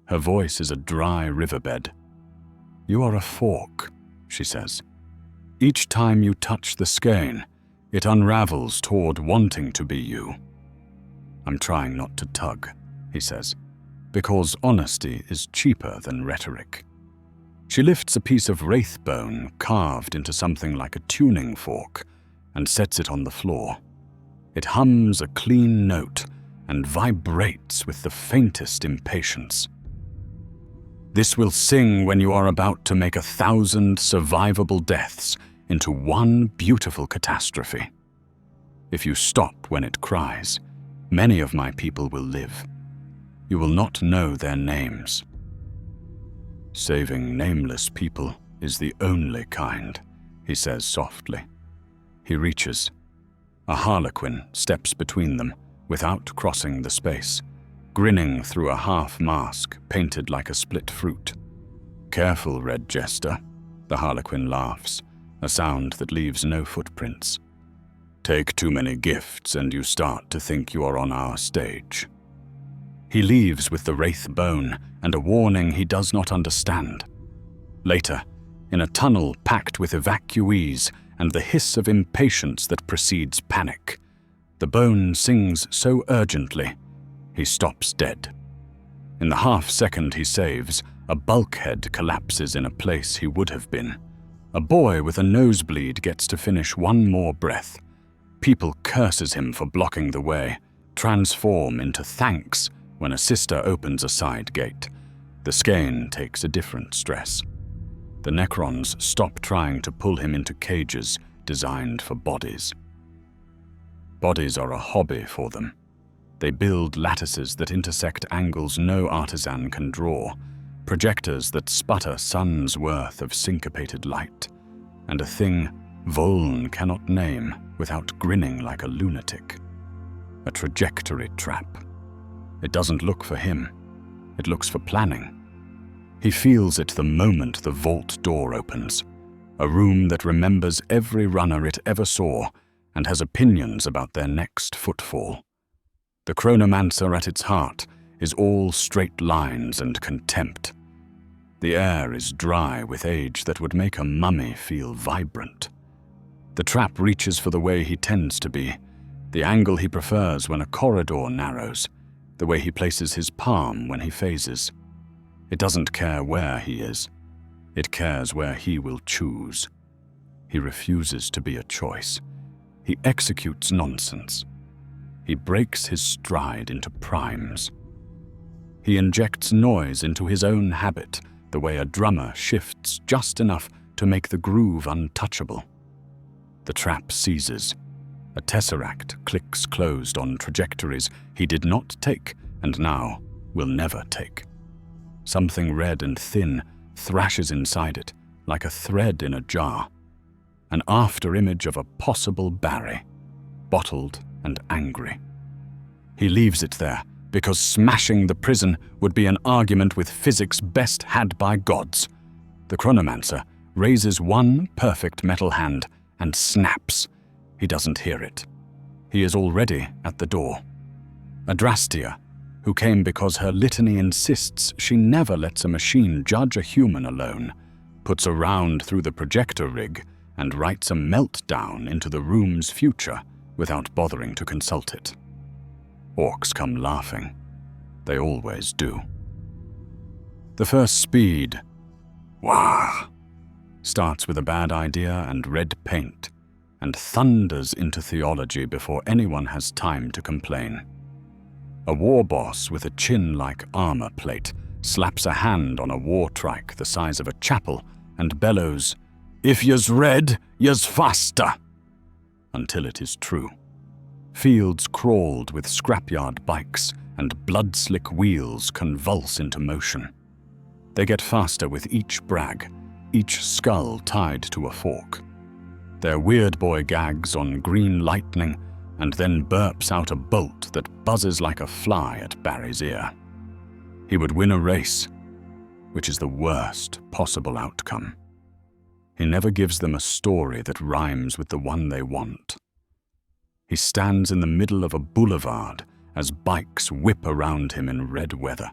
Her voice is a dry riverbed. "You are a fork," she says. "Each time you touch the skein, it unravels toward wanting to be you." "I'm trying not to tug," he says, "because honesty is cheaper than rhetoric." She lifts a piece of wraith bone carved into something like a tuning fork and sets it on the floor. It hums a clean note and vibrates with the faintest impatience. "This will sing when you are about to make 1,000 survivable deaths into one beautiful catastrophe. If you stop when it cries, many of my people will live. You will not know their names." "Saving nameless people is the only kind," he says softly. He reaches. A harlequin steps between them without crossing the space, grinning through a half mask painted like a split fruit. "Careful, Red Jester," the harlequin laughs, a sound that leaves no footprints. "Take too many gifts and you start to think you are on our stage." He leaves with the wraith bone and a warning he does not understand. Later, in a tunnel packed with evacuees and the hiss of impatience that precedes panic, The bone sings so urgently, he stops dead. In the half-second he saves, a bulkhead collapses in a place he would have been. A boy with a nosebleed gets to finish one more breath. People curses him for blocking the way, transform into thanks when a sister opens a side gate. The skein takes a different stress. The Necrons stop trying to pull him into cages designed for bodies. Bodies are a hobby for them. They build lattices that intersect angles no artisan can draw, projectors that sputter suns' worth of syncopated light, and a thing Voln cannot name without grinning like a lunatic. A trajectory trap. It doesn't look for him. It looks for planning. He feels it the moment the vault door opens, a room that remembers every runner it ever saw and has opinions about their next footfall. The chronomancer at its heart is all straight lines and contempt. The air is dry with age that would make a mummy feel vibrant. The trap reaches for the way he tends to be, the angle he prefers when a corridor narrows, the way he places his palm when he phases. It doesn't care where he is. It cares where he will choose. He refuses to be a choice. He executes nonsense. He breaks his stride into primes. He injects noise into his own habit, the way a drummer shifts just enough to make the groove untouchable. The trap seizes. A tesseract clicks closed on trajectories he did not take and now will never take. Something red and thin thrashes inside it like a thread in a jar. An after-image of a possible Barry, bottled and angry. He leaves it there because smashing the prison would be an argument with physics best had by gods. The chronomancer raises one perfect metal hand and snaps. He doesn't hear it. He is already at the door. Adrastia, who came because her litany insists she never lets a machine judge a human alone, puts a round through the projector rig and writes a meltdown into the room's future without bothering to consult it. Orcs come laughing. They always do. The first speed, wah, starts with a bad idea and red paint, and thunders into theology before anyone has time to complain. A war boss with a chin like armor plate slaps a hand on a war trike the size of a chapel and bellows, "If yous red, yous faster," until it is true. Fields crawled with scrapyard bikes and blood-slick wheels convulse into motion. They get faster with each brag, each skull tied to a fork. Their weird boy gags on green lightning and then burps out a bolt that buzzes like a fly at Barry's ear. He would win a race, which is the worst possible outcome. He never gives them a story that rhymes with the one they want. He stands in the middle of a boulevard as bikes whip around him in red weather.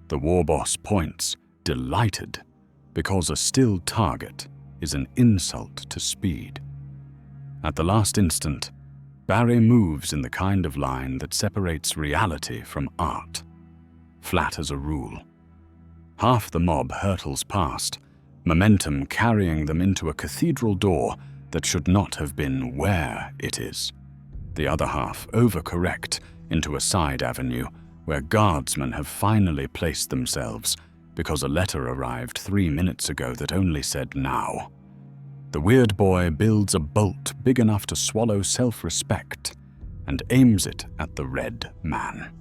The war boss points, delighted, because a still target is an insult to speed. At the last instant, Barry moves in the kind of line that separates reality from art, flat as a rule. Half the mob hurtles past, momentum carrying them into a cathedral door that should not have been where it is. The other half overcorrect into a side avenue where guardsmen have finally placed themselves because a letter arrived 3 minutes ago that only said now. The weird boy builds a bolt big enough to swallow self-respect and aims it at the red man.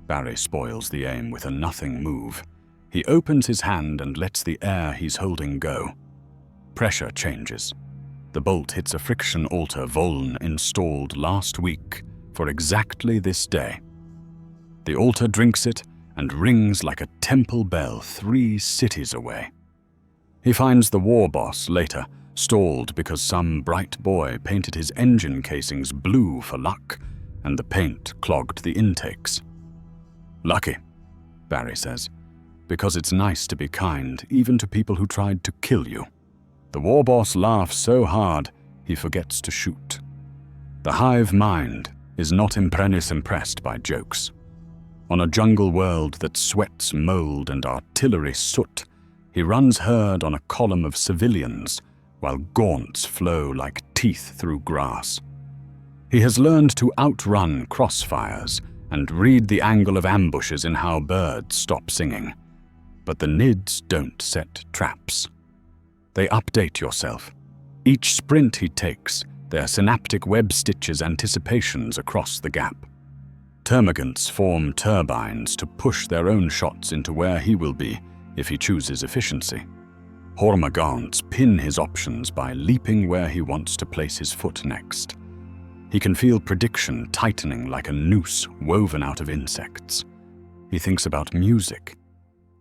Barry spoils the aim with a nothing move. He opens his hand and lets the air he's holding go. Pressure changes. The bolt hits a friction altar Voln installed last week for exactly this day. The altar drinks it and rings like a temple bell 3 cities away. He finds the war boss later, stalled because some bright boy painted his engine casings blue for luck, and the paint clogged the intakes. "Lucky," Barry says, "because it's nice to be kind, even to people who tried to kill you." The war boss laughs so hard, he forgets to shoot. The hive mind is not impressed by jokes. On a jungle world that sweats mold and artillery soot, he runs herd on a column of civilians while gaunts flow like teeth through grass. He has learned to outrun crossfires and read the angle of ambushes in how birds stop singing. But the Nids don't set traps. They update yourself. Each sprint he takes, their synaptic web stitches anticipations across the gap. Termagants form turbines to push their own shots into where he will be if he chooses efficiency. Hormagaunts pin his options by leaping where he wants to place his foot next. He can feel prediction tightening like a noose woven out of insects. He thinks about music.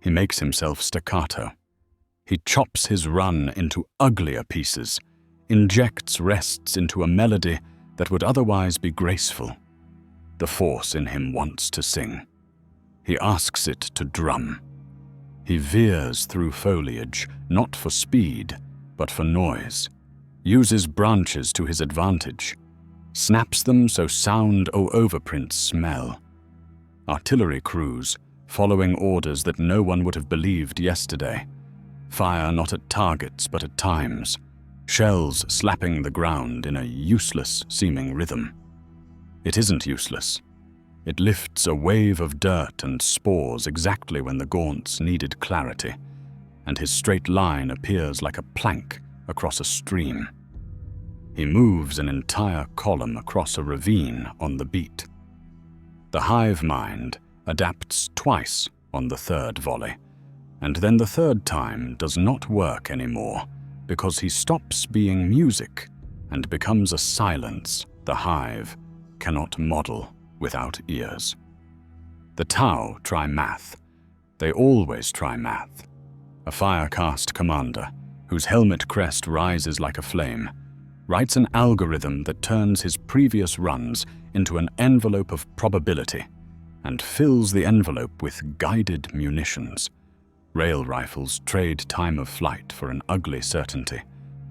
He makes himself staccato. He chops his run into uglier pieces, injects rests into a melody that would otherwise be graceful. The force in him wants to sing. He asks it to drum. He veers through foliage, not for speed, but for noise, uses branches to his advantage, snaps them so sound or overprints smell. Artillery crews, following orders that no one would have believed yesterday, fire not at targets but at times, shells slapping the ground in a useless-seeming rhythm. It isn't useless. It lifts a wave of dirt and spores exactly when the gaunts needed clarity, and his straight line appears like a plank across a stream. He moves an entire column across a ravine on the beat. The hive mind adapts twice on the third volley, and then the third time does not work anymore because he stops being music and becomes a silence the hive cannot model without ears. The Tau try math. They always try math. A Firecast commander, whose helmet crest rises like a flame, writes an algorithm that turns his previous runs into an envelope of probability and fills the envelope with guided munitions. Rail rifles trade time of flight for an ugly certainty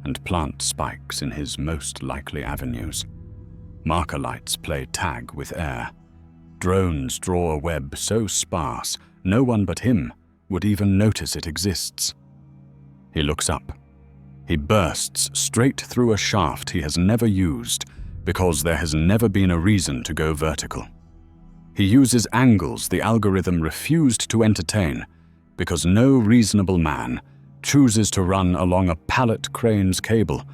and plant spikes in his most likely avenues. Marker lights play tag with air. Drones draw a web so sparse no one but him would even notice it exists. He looks up. He bursts straight through a shaft he has never used because there has never been a reason to go vertical. He uses angles the algorithm refused to entertain because no reasonable man chooses to run along a pallet crane's cable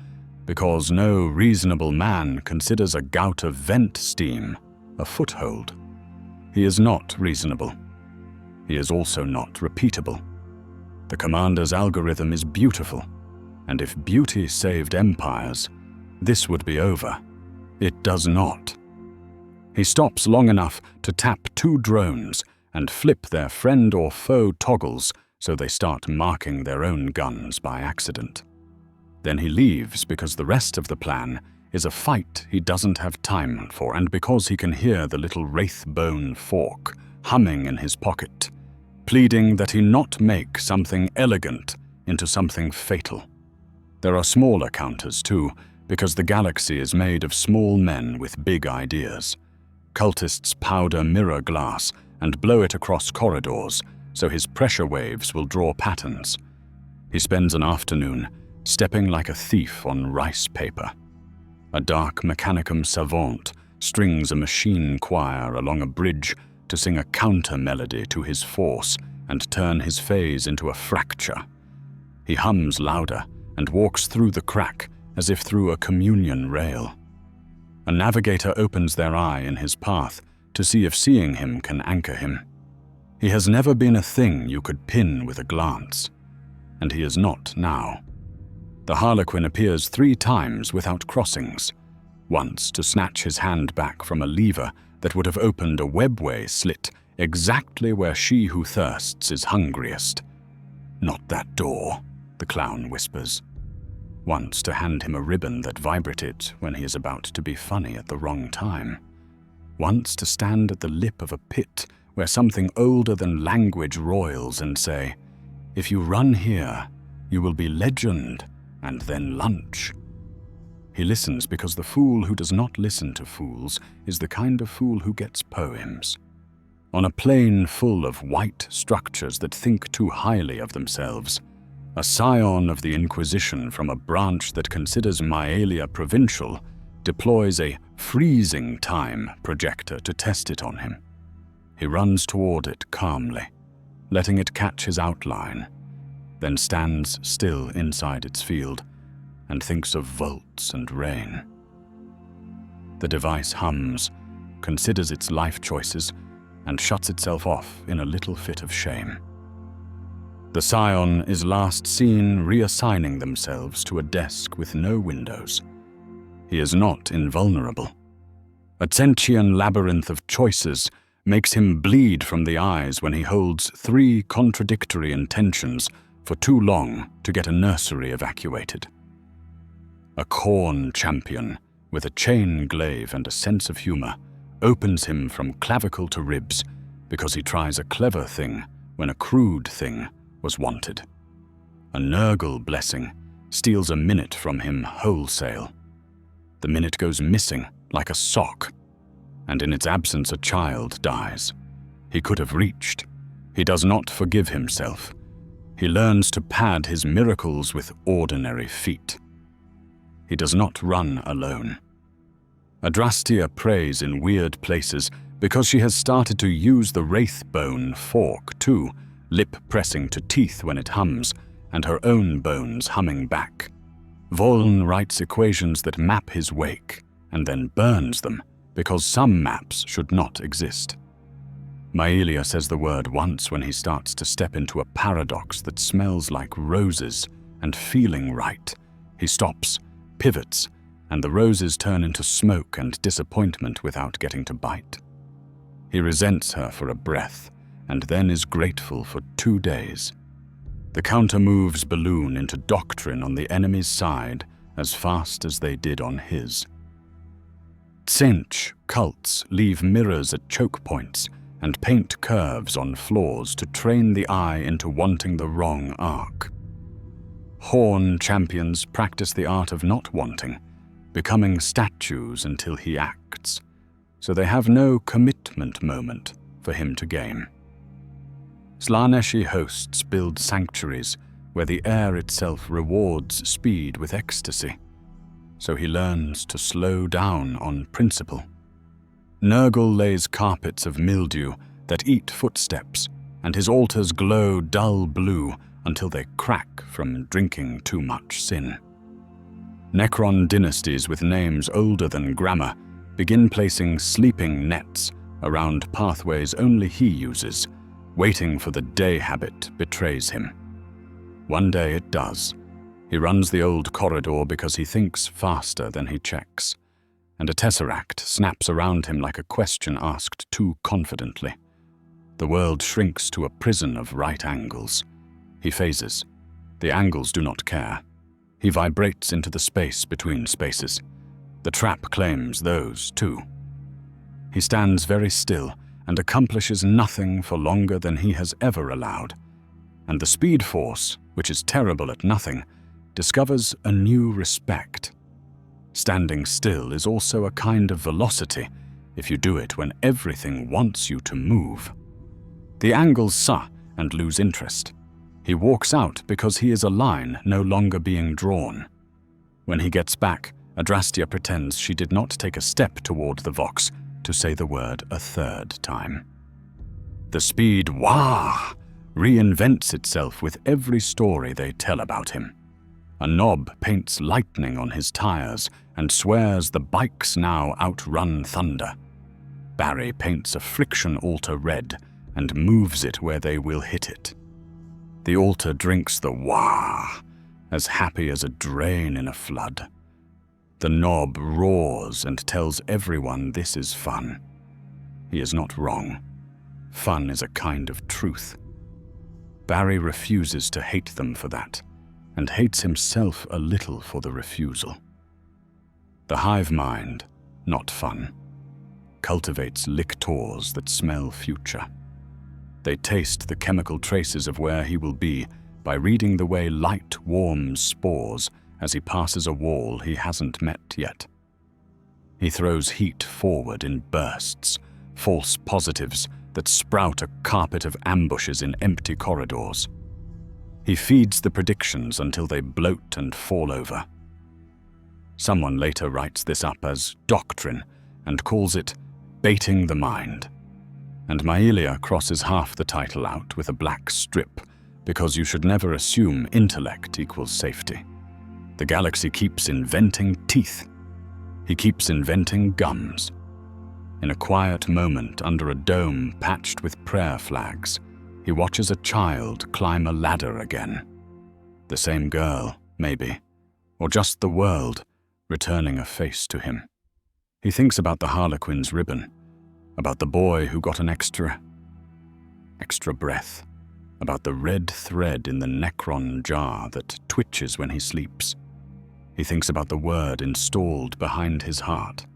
because no reasonable man considers a gout of vent steam a foothold. He is not reasonable. He is also not repeatable. The commander's algorithm is beautiful, and if beauty saved empires, this would be over. It does not. He stops long enough to tap 2 drones and flip their friend or foe toggles so they start marking their own guns by accident. Then he leaves because the rest of the plan is a fight he doesn't have time for, and because he can hear the little wraithbone fork humming in his pocket, pleading that he not make something elegant into something fatal. There are smaller counters too, because the galaxy is made of small men with big ideas. Cultists powder mirror glass and blow it across corridors so his pressure waves will draw patterns. He spends an afternoon stepping like a thief on rice paper. A dark mechanicum savant strings a machine choir along a bridge to sing a counter-melody to his force and turn his phase into a fracture. He hums louder and walks through the crack as if through a communion rail. A navigator opens their eye in his path to see if seeing him can anchor him. He has never been a thing you could pin with a glance, and he is not now. The Harlequin appears 3 times without crossings, once to snatch his hand back from a lever that would have opened a webway slit exactly where she who thirsts is hungriest. "Not that door," the clown whispers. Once to hand him a ribbon that vibrated when he is about to be funny at the wrong time. Once to stand at the lip of a pit where something older than language roils and say, "If you run here, you will be legend and then lunch." He listens because the fool who does not listen to fools is the kind of fool who gets poems. On a plain full of white structures that think too highly of themselves, a scion of the Inquisition from a branch that considers Maelia provincial deploys a freezing time projector to test it on him. He runs toward it calmly, letting it catch his outline, then stands still inside its field and thinks of volts and rain. The device hums, considers its life choices, and shuts itself off in a little fit of shame. The scion is last seen reassigning themselves to a desk with no windows. He is not invulnerable. A Tsentian labyrinth of choices makes him bleed from the eyes when he holds 3 contradictory intentions for too long to get a nursery evacuated. A Khorne champion with a chain glaive and a sense of humor opens him from clavicle to ribs because he tries a clever thing when a crude thing was wanted. A Nurgle blessing steals a minute from him wholesale. The minute goes missing like a sock, and in its absence a child dies. He could have reached. He does not forgive himself. He learns to pad his miracles with ordinary feet. He does not run alone. Adrastia prays in weird places because she has started to use the wraithbone fork too, lip pressing to teeth when it hums, and her own bones humming back. Voln writes equations that map his wake, and then burns them, because some maps should not exist. Maelia says the word once when he starts to step into a paradox that smells like roses, and feeling right, he stops, pivots, and the roses turn into smoke and disappointment without getting to bite. He resents her for a breath, and then is grateful for 2 days. The counter-moves balloon into doctrine on the enemy's side as fast as they did on his. Tsench cults leave mirrors at choke points and paint curves on floors to train the eye into wanting the wrong arc. Khorne champions practice the art of not wanting, becoming statues until he acts, so they have no commitment moment for him to game. Slaaneshi hosts build sanctuaries where the air itself rewards speed with ecstasy, so he learns to slow down on principle. Nurgle lays carpets of mildew that eat footsteps, and his altars glow dull blue until they crack from drinking too much sin. Necron dynasties with names older than grammar begin placing sleeping nets around pathways only he uses, waiting for the day habit betrays him. One day it does. He runs the old corridor because he thinks faster than he checks, and a tesseract snaps around him like a question asked too confidently. The world shrinks to a prison of right angles. He phases. The angles do not care. He vibrates into the space between spaces. The trap claims those too. He stands very still and accomplishes nothing for longer than he has ever allowed. And the Speed Force, which is terrible at nothing, discovers a new respect. Standing still is also a kind of velocity if you do it when everything wants you to move. The angles suh and lose interest. He walks out because he is a line no longer being drawn. When he gets back, Adrastia pretends she did not take a step toward the Vox to say the word a 3rd time. The speed wah reinvents itself with every story they tell about him. A knob paints lightning on his tires and swears the bikes now outrun thunder. Barry paints a friction altar red and moves it where they will hit it. The altar drinks the wah, as happy as a drain in a flood. The knob roars and tells everyone this is fun. He is not wrong. Fun is a kind of truth. Barry refuses to hate them for that, and hates himself a little for the refusal. The hive mind, not fun, cultivates lictors that smell future. They taste the chemical traces of where he will be by reading the way light warms spores as he passes a wall he hasn't met yet. He throws heat forward in bursts, false positives that sprout a carpet of ambushes in empty corridors. He feeds the predictions until they bloat and fall over. Someone later writes this up as doctrine and calls it baiting the mind. And Maelia crosses half the title out with a black strip because you should never assume intellect equals safety. The galaxy keeps inventing teeth. He keeps inventing gums. In a quiet moment under a dome patched with prayer flags, he watches a child climb a ladder again. The same girl, maybe, or just the world returning a face to him. He thinks about the Harlequin's ribbon, about the boy who got an extra breath, about the red thread in the Necron jar that twitches when he sleeps. He thinks about the word installed behind his heart.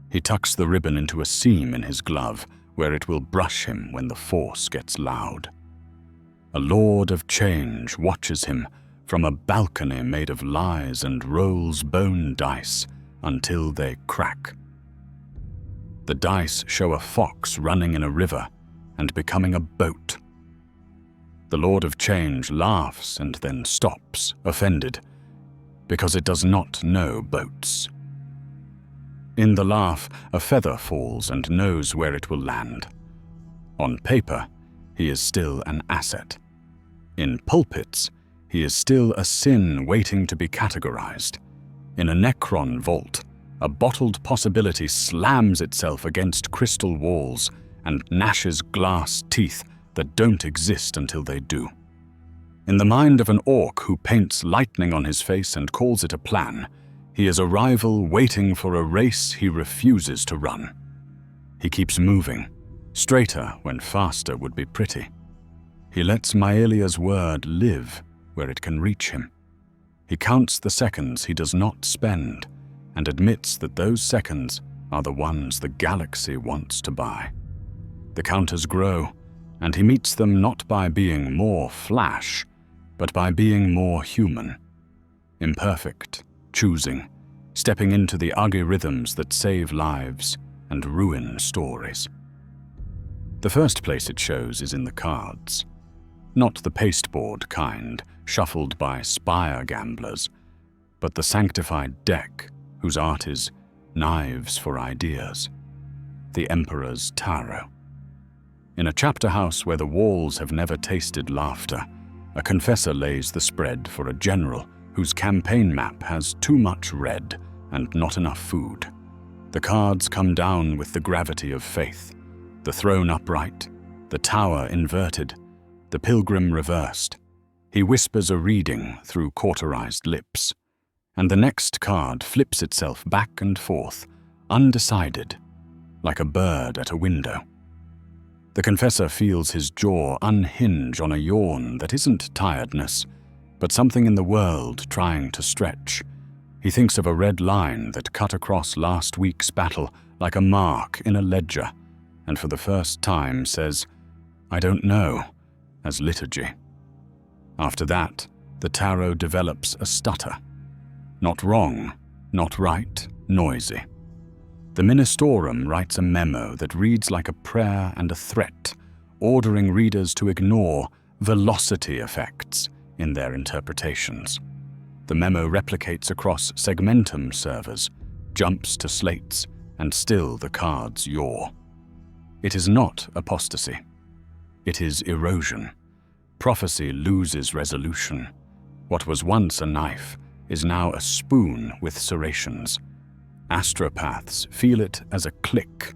He tucks the ribbon into a seam in his glove where it will brush him when the force gets loud. A lord of change watches him from a balcony made of lies and rolls bone dice until they crack. The dice show a fox running in a river and becoming a boat. The Lord of Change laughs and then stops, offended, because it does not know boats. In the laugh, a feather falls and knows where it will land. On paper, he is still an asset. In pulpits, he is still a sin waiting to be categorized. In a Necron vault, a bottled possibility slams itself against crystal walls and gnashes glass teeth that don't exist until they do. In the mind of an orc who paints lightning on his face and calls it a plan, he is a rival waiting for a race he refuses to run. He keeps moving, straighter when faster would be pretty. He lets Maelia's word live where it can reach him. He counts the seconds he does not spend and admits that those seconds are the ones the galaxy wants to buy. The counters grow, and he meets them not by being more flash, but by being more human. Imperfect, choosing, stepping into the ugly rhythms that save lives and ruin stories. The first place it shows is in the cards. Not the pasteboard kind, shuffled by spire gamblers, but the sanctified deck whose art is knives for ideas. The Emperor's Tarot. In a chapter house where the walls have never tasted laughter, a confessor lays the spread for a general whose campaign map has too much red and not enough food. The cards come down with the gravity of faith, the throne upright, the tower inverted, the pilgrim reversed. He whispers a reading through cauterized lips, and the next card flips itself back and forth, undecided, like a bird at a window. The confessor feels his jaw unhinge on a yawn that isn't tiredness, but something in the world trying to stretch. He thinks of a red line that cut across last week's battle like a mark in a ledger, and for the first time says, "I don't know," as liturgy. After that, the tarot develops a stutter. Not wrong, not right, noisy. The Ministorum writes a memo that reads like a prayer and a threat, ordering readers to ignore velocity effects in their interpretations. The memo replicates across segmentum servers, jumps to slates, and still the cards yaw. It is not apostasy. It is erosion. Prophecy loses resolution. What was once a knife is now a spoon with serrations. Astropaths feel it as a click.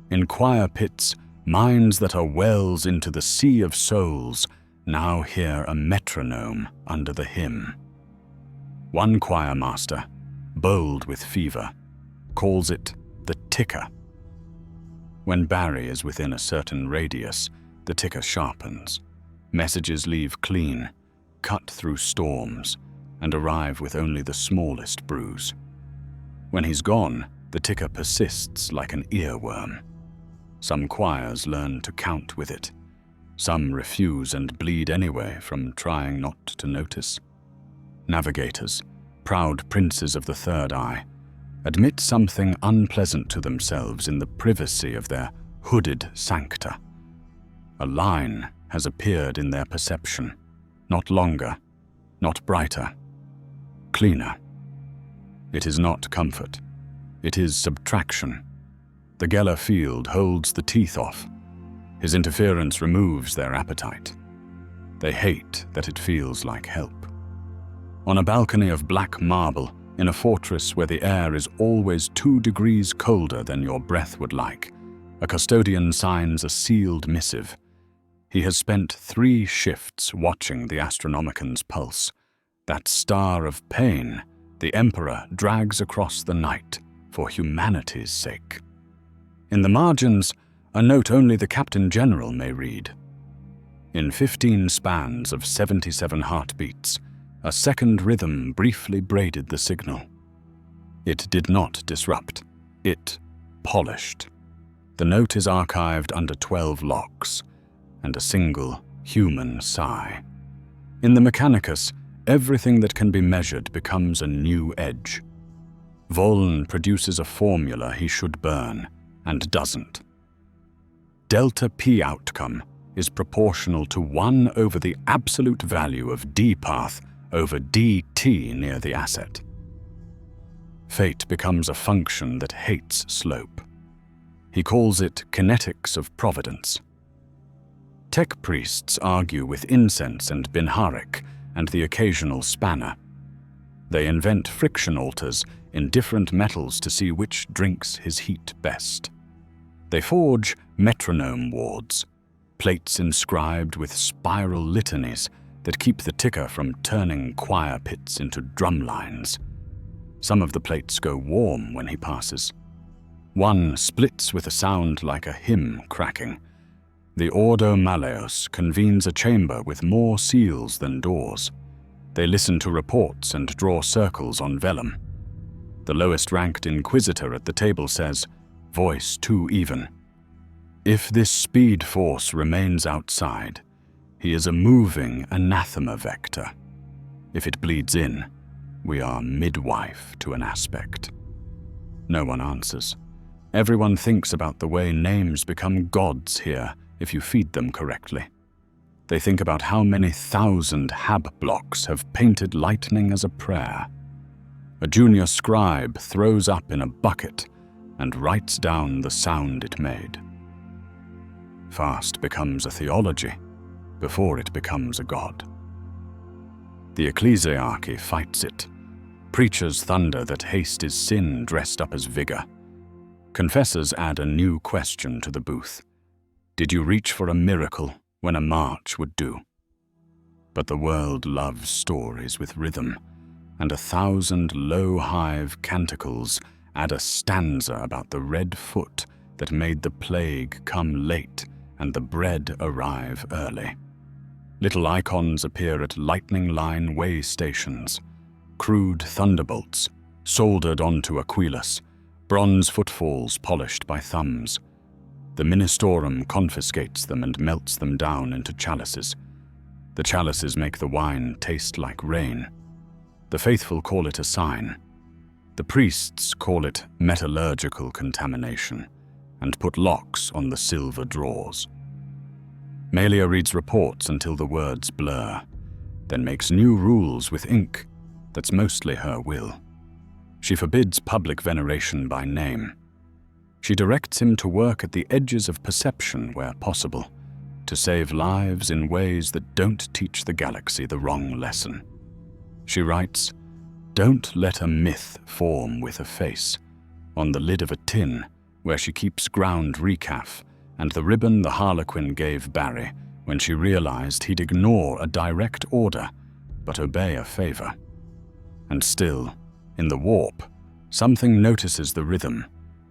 In choir pits, minds that are wells into the sea of souls now hear a metronome under the hymn. One choir master, bold with fever, calls it the ticker. When Barry is within a certain radius, the ticker sharpens. Messages leave clean, cut through storms, and arrive with only the smallest bruise. When he's gone, the ticker persists like an earworm. Some choirs learn to count with it. Some refuse and bleed anyway from trying not to notice. Navigators, proud princes of the Third Eye, admit something unpleasant to themselves in the privacy of their hooded sancta. A line has appeared in their perception, not longer, not brighter, cleaner. It is not comfort. It is subtraction. The Geller field holds the teeth off. His interference removes their appetite. They hate that it feels like help. On a balcony of black marble, in a fortress where the air is always 2 degrees colder than your breath would like, a custodian signs a sealed missive. He has spent 3 shifts watching the Astronomican's pulse. That star of pain the Emperor drags across the night for humanity's sake. In the margins, a note only the Captain General may read. In 15 spans of 77 heartbeats, a second rhythm briefly braided the signal. It did not disrupt. It polished. The note is archived under 12 locks, and a single human sigh. In the Mechanicus, everything that can be measured becomes a new edge. Voln produces a formula he should burn, and doesn't. Delta P outcome is proportional to 1 over the absolute value of D path over dt near the asset. Fate becomes a function that hates slope. He calls it kinetics of providence. Tech priests argue with incense and binharik and the occasional spanner. They invent friction altars in different metals to see which drinks his heat best. They forge metronome wards, plates inscribed with spiral litanies that keep the ticker from turning choir pits into drum lines. Some of the plates go warm when he passes. One splits with a sound like a hymn cracking. The Ordo Malleus convenes a chamber with more seals than doors. They listen to reports and draw circles on vellum. The lowest-ranked inquisitor at the table says, voice too even. If this speed force remains outside, he is a moving anathema vector. If it bleeds in, we are midwife to an aspect. No one answers. Everyone thinks about the way names become gods here if you feed them correctly. They think about how many 1,000 hab blocks have painted lightning as a prayer. A junior scribe throws up in a bucket and writes down the sound it made. Fast becomes a theology before it becomes a god. The ecclesiarchy fights it. Preachers thunder that haste is sin dressed up as vigor. Confessors add a new question to the booth. Did you reach for a miracle when a march would do? But the world loves stories with rhythm, and 1,000 low-hive canticles add a stanza about the red foot that made the plague come late and the bread arrive early. Little icons appear at lightning line way stations, crude thunderbolts soldered onto Aquilus, bronze footfalls polished by thumbs. The Ministorum confiscates them and melts them down into chalices. The chalices make the wine taste like rain. The faithful call it a sign. The priests call it metallurgical contamination and put locks on the silver drawers. Melia reads reports until the words blur, then makes new rules with ink that's mostly her will. She forbids public veneration by name. She directs him to work at the edges of perception where possible, to save lives in ways that don't teach the galaxy the wrong lesson. She writes, "Don't let a myth form with a face," on the lid of a tin where she keeps ground recaf and the ribbon the Harlequin gave Barry when she realized he'd ignore a direct order but obey a favor. And still, in the warp, something notices the rhythm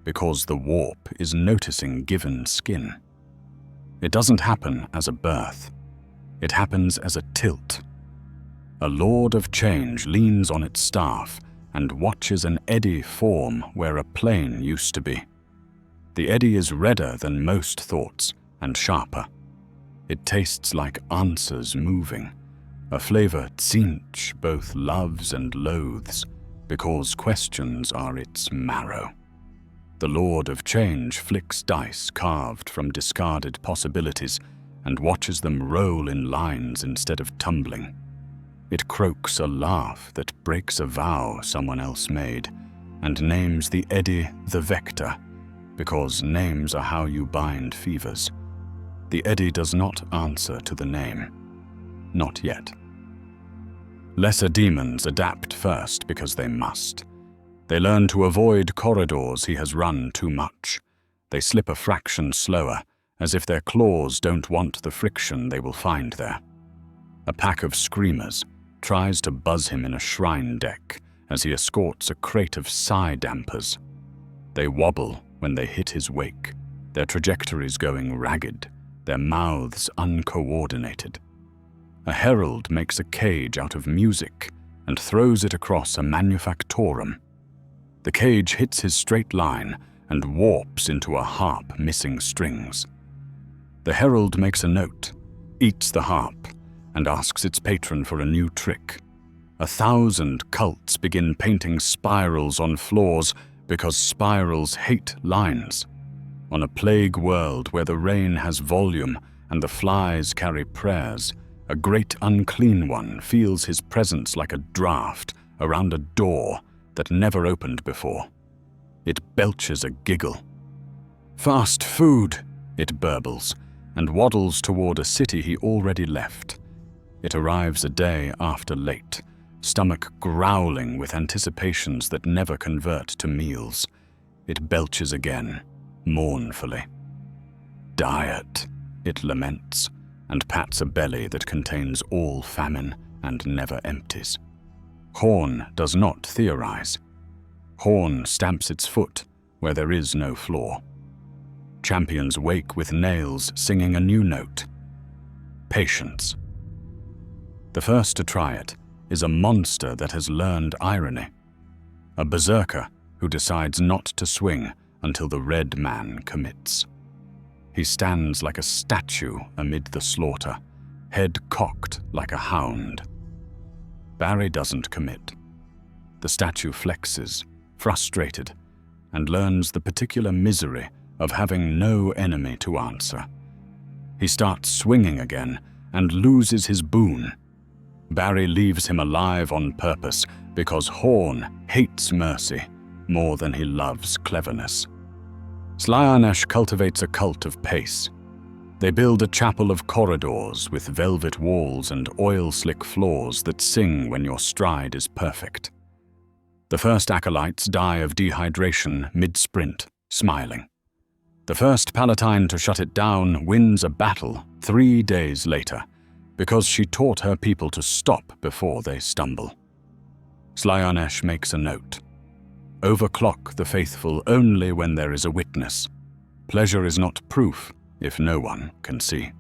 because the warp is noticing given skin. It doesn't happen as a birth. It happens as a tilt. A lord of change leans on its staff and watches an eddy form where a plane used to be. The eddy is redder than most thoughts and sharper. It tastes like answers moving, a flavor Tzeentch both loves and loathes, because questions are its marrow. The Lord of Change flicks dice carved from discarded possibilities and watches them roll in lines instead of tumbling. It croaks a laugh that breaks a vow someone else made, and names the eddy the Vector, because names are how you bind fevers. The eddy does not answer to the name. Not yet. Lesser demons adapt first because they must. They learn to avoid corridors he has run too much. They slip a fraction slower, as if their claws don't want the friction they will find there. A pack of screamers tries to buzz him in a shrine deck as he escorts a crate of psi dampers. They wobble when they hit his wake, their trajectories going ragged, their mouths uncoordinated. A herald makes a cage out of music and throws it across a manufactorum. The cage hits his straight line and warps into a harp missing strings. The herald makes a note, eats the harp, and asks its patron for a new trick. 1,000 cults begin painting spirals on floors because spirals hate lines. On a plague world where the rain has volume and the flies carry prayers, a great unclean one feels his presence like a draft around a door that never opened before. It belches a giggle. "Fast food," it burbles, and waddles toward a city he already left. It arrives a day after late, stomach growling with anticipations that never convert to meals. It belches again, mournfully. "Diet," it laments, and pats a belly that contains all famine and never empties. Horn does not theorize. Horn stamps its foot where there is no floor. Champions wake with nails singing a new note. Patience. The first to try it is a monster that has learned irony. A berserker who decides not to swing until the red man commits. He stands like a statue amid the slaughter, head cocked like a hound. Barry doesn't commit. The statue flexes, frustrated, and learns the particular misery of having no enemy to answer. He starts swinging again and loses his boon. Barry leaves him alive on purpose because Horn hates mercy more than he loves cleverness. Slaanesh cultivates a cult of pace. They build a chapel of corridors with velvet walls and oil-slick floors that sing when your stride is perfect. The first acolytes die of dehydration mid-sprint, smiling. The first Palatine to shut it down wins a battle 3 days later, because she taught her people to stop before they stumble. Slaanesh makes a note. Overclock the faithful only when there is a witness. Pleasure is not proof if no one can see.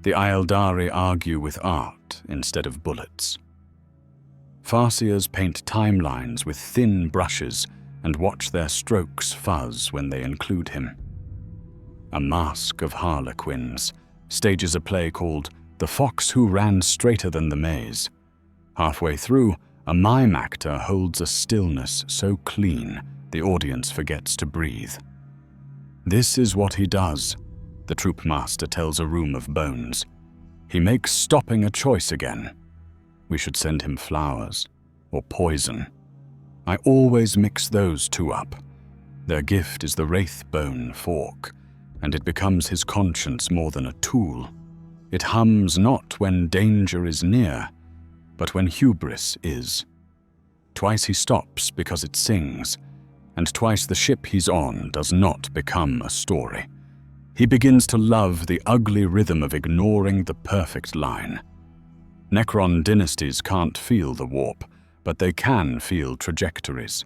The Aeldari argue with art instead of bullets. Farseers paint timelines with thin brushes and watch their strokes fuzz when they include him. A mask of harlequins stages a play called The Fox Who Ran Straighter Than the Maze. Halfway through, a mime actor holds a stillness so clean the audience forgets to breathe. This is what he does, the troop master tells a room of bones. He makes stopping a choice again. We should send him flowers or poison. I always mix those two up. Their gift is the wraithbone fork, and it becomes his conscience more than a tool. It hums not when danger is near, but when hubris is. Twice he stops because it sings, and twice the ship he's on does not become a story. He begins to love the ugly rhythm of ignoring the perfect line. Necron dynasties can't feel the warp, but they can feel trajectories.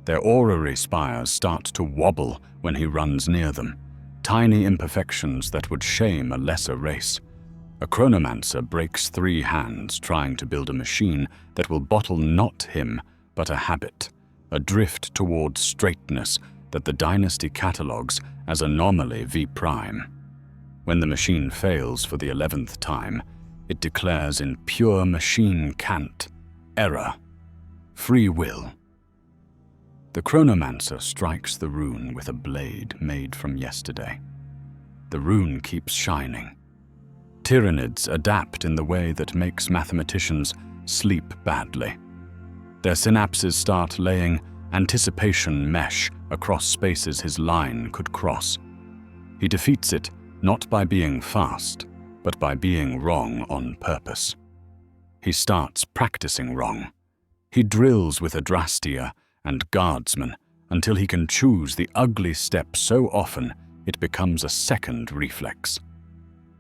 Their orrery spires start to wobble when he runs near them, tiny imperfections that would shame a lesser race. A chronomancer breaks 3 hands trying to build a machine that will bottle not him, but a habit, a drift toward straightness that the dynasty catalogues as anomaly V'. When the machine fails for the 11th time, It declares in pure machine cant, error, free will. The chronomancer strikes the rune with a blade made from yesterday. The rune keeps shining. Tyranids adapt in the way that makes mathematicians sleep badly. Their synapses start laying anticipation mesh across spaces his line could cross. He defeats it not by being fast, but by being wrong on purpose. He starts practicing wrong. He drills with Adrastia and Guardsman until he can choose the ugly step so often it becomes a second reflex.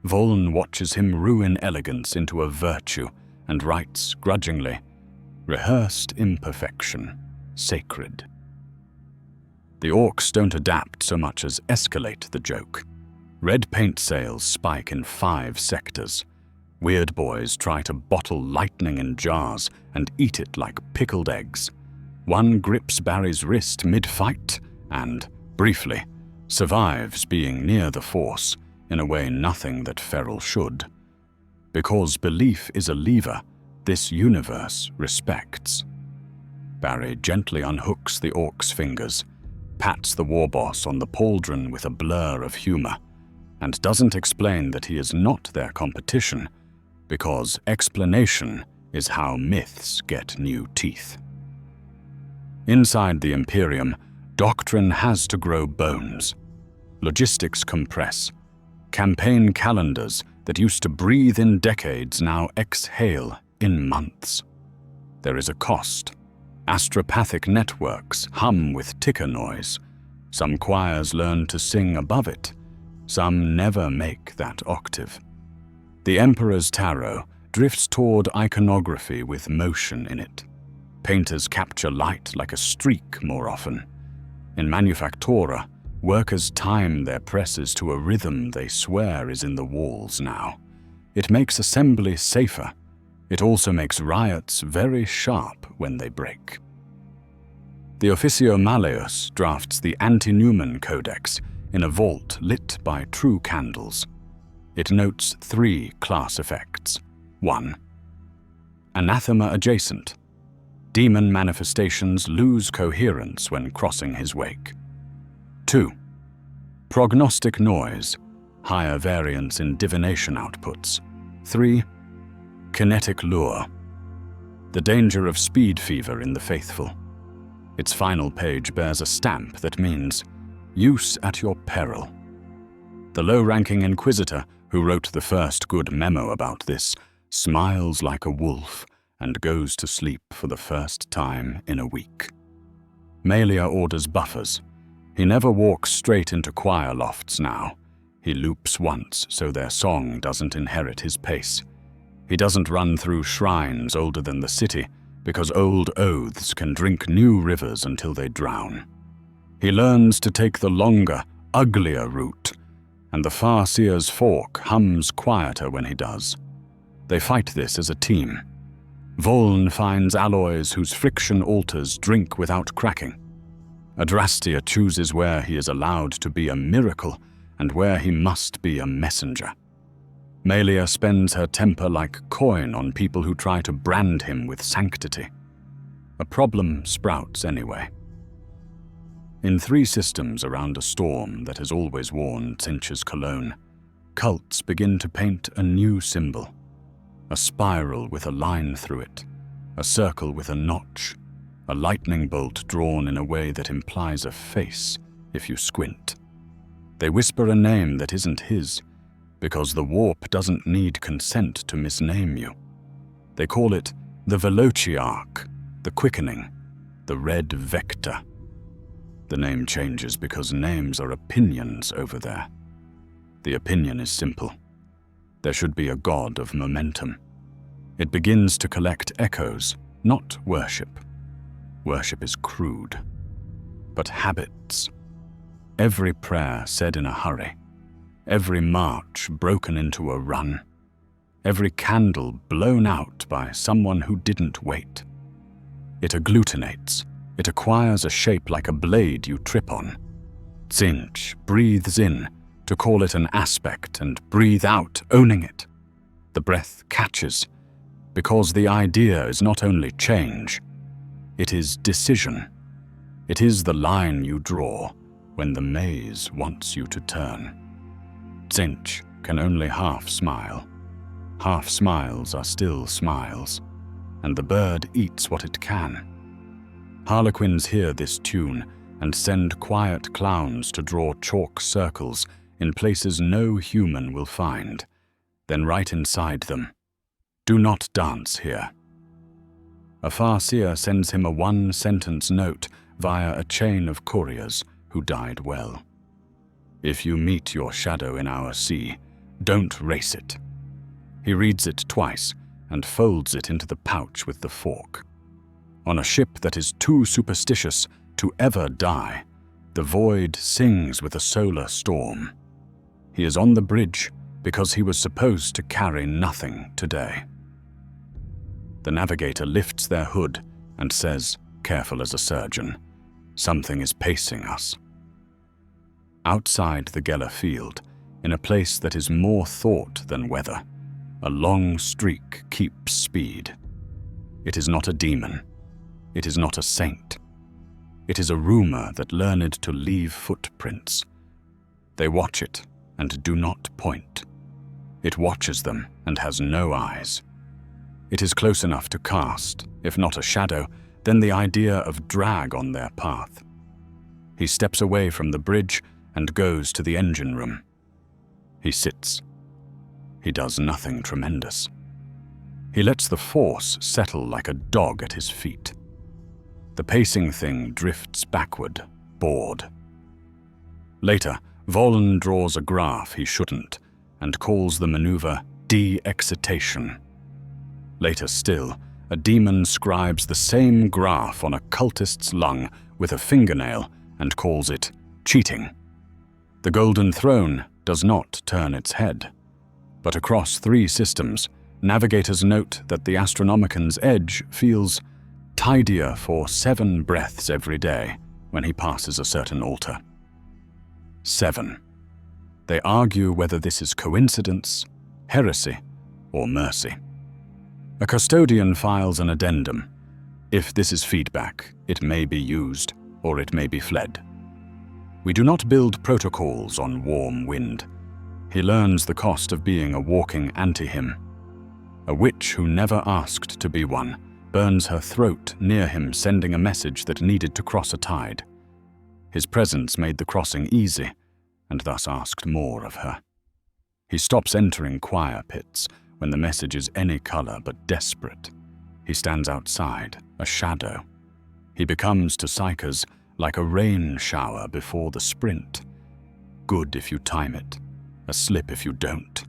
Voln watches him ruin elegance into a virtue and writes grudgingly, "Rehearsed imperfection, sacred." The orcs don't adapt so much as escalate the joke. Red paint sales spike in 5 sectors. Weird boys try to bottle lightning in jars and eat it like pickled eggs. One grips Barry's wrist mid-fight and, briefly, survives being near the Force in a way nothing that Feral should. Because belief is a lever this universe respects. Barry gently unhooks the orc's fingers, pats the war boss on the pauldron with a blur of humor, and doesn't explain that he is not their competition, because explanation is how myths get new teeth. Inside the Imperium, doctrine has to grow bones. Logistics compress. Campaign calendars that used to breathe in decades now exhale in months. There is a cost. Astropathic networks hum with ticker noise. Some choirs learn to sing above it. Some never make that octave. The Emperor's Tarot drifts toward iconography with motion in it. Painters capture light like a streak more often. In Manufactura, workers time their presses to a rhythm they swear is in the walls now. It makes assembly safer. It also makes riots very sharp when they break. The Officio Malleus drafts the Anti-Newman Codex in a vault lit by true candles. It notes 3 class effects. 1. Anathema adjacent. Demon manifestations lose coherence when crossing his wake. 2. Prognostic noise. Higher variance in divination outputs. 3. Kinetic lure. The danger of speed fever in the faithful. Its final page bears a stamp that means, use at your peril. The low-ranking inquisitor who wrote the first good memo about this smiles like a wolf and goes to sleep for the first time in a week. Malia orders buffers. He never walks straight into choir lofts now. He loops once so their song doesn't inherit his pace. He doesn't run through shrines older than the city because old oaths can drink new rivers until they drown. He learns to take the longer, uglier route, and the Farseer's fork hums quieter when he does. They fight this as a team. Voln finds alloys whose friction alters drink without cracking. Adrastia chooses where he is allowed to be a miracle and where he must be a messenger. Malia spends her temper like coin on people who try to brand him with sanctity. A problem sprouts anyway. In 3 systems around a storm that has always worn Tzeentch's cologne, cults begin to paint a new symbol. A spiral with a line through it, a circle with a notch, a lightning bolt drawn in a way that implies a face if you squint. They whisper a name that isn't his, because the warp doesn't need consent to misname you. They call it the Velochiarch, the Quickening, the Red Vector. The name changes because names are opinions over there. The opinion is simple. There should be a god of momentum. It begins to collect echoes, not worship. Worship is crude. But habits. Every prayer said in a hurry. Every march broken into a run. Every candle blown out by someone who didn't wait. It agglutinates. It acquires a shape like a blade you trip on. Tzeentch breathes in to call it an aspect and breathe out, owning it. The breath catches, because the idea is not only change, it is decision. It is the line you draw when the maze wants you to turn. Tzeentch can only half smile. Half smiles are still smiles, and the bird eats what it can. Harlequins hear this tune and send quiet clowns to draw chalk circles in places no human will find, then write inside them, "Do not dance here." A farseer sends him a one-sentence note via a chain of couriers who died well. "If you meet your shadow in our sea, don't race it." He reads it twice and folds it into the pouch with the fork. On a ship that is too superstitious to ever die, the void sings with a solar storm. He is on the bridge because he was supposed to carry nothing today. The navigator lifts their hood and says, careful as a surgeon, "Something is pacing us." Outside the Geller field, in a place that is more thought than weather, a long streak keeps speed. It is not a demon. It is not a saint. It is a rumor that learned to leave footprints. They watch it and do not point. It watches them and has no eyes. It is close enough to cast, if not a shadow, then the idea of drag on their path. He steps away from the bridge and goes to the engine room. He sits. He does nothing tremendous. He lets the force settle like a dog at his feet. The pacing thing drifts backward, bored. Later, Voln draws a graph he shouldn't and calls the maneuver de-excitation. Later still, a demon scribes the same graph on a cultist's lung with a fingernail and calls it cheating. The Golden Throne does not turn its head, but across 3 systems, navigators note that the Astronomican's edge feels tidier for 7 breaths every day when he passes a certain altar. 7. They argue whether this is coincidence, heresy, or mercy. A custodian files an addendum. If this is feedback, it may be used, or it may be fled. We do not build protocols on warm wind. He learns the cost of being a walking anti-him. A witch who never asked to be one burns her throat near him, sending a message that needed to cross a tide. His presence made the crossing easy, and thus asked more of her. He stops entering choir pits when the message is any color but desperate. He stands outside, a shadow. He becomes to psychers like a rain shower before the sprint. Good if you time it, a slip if you don't.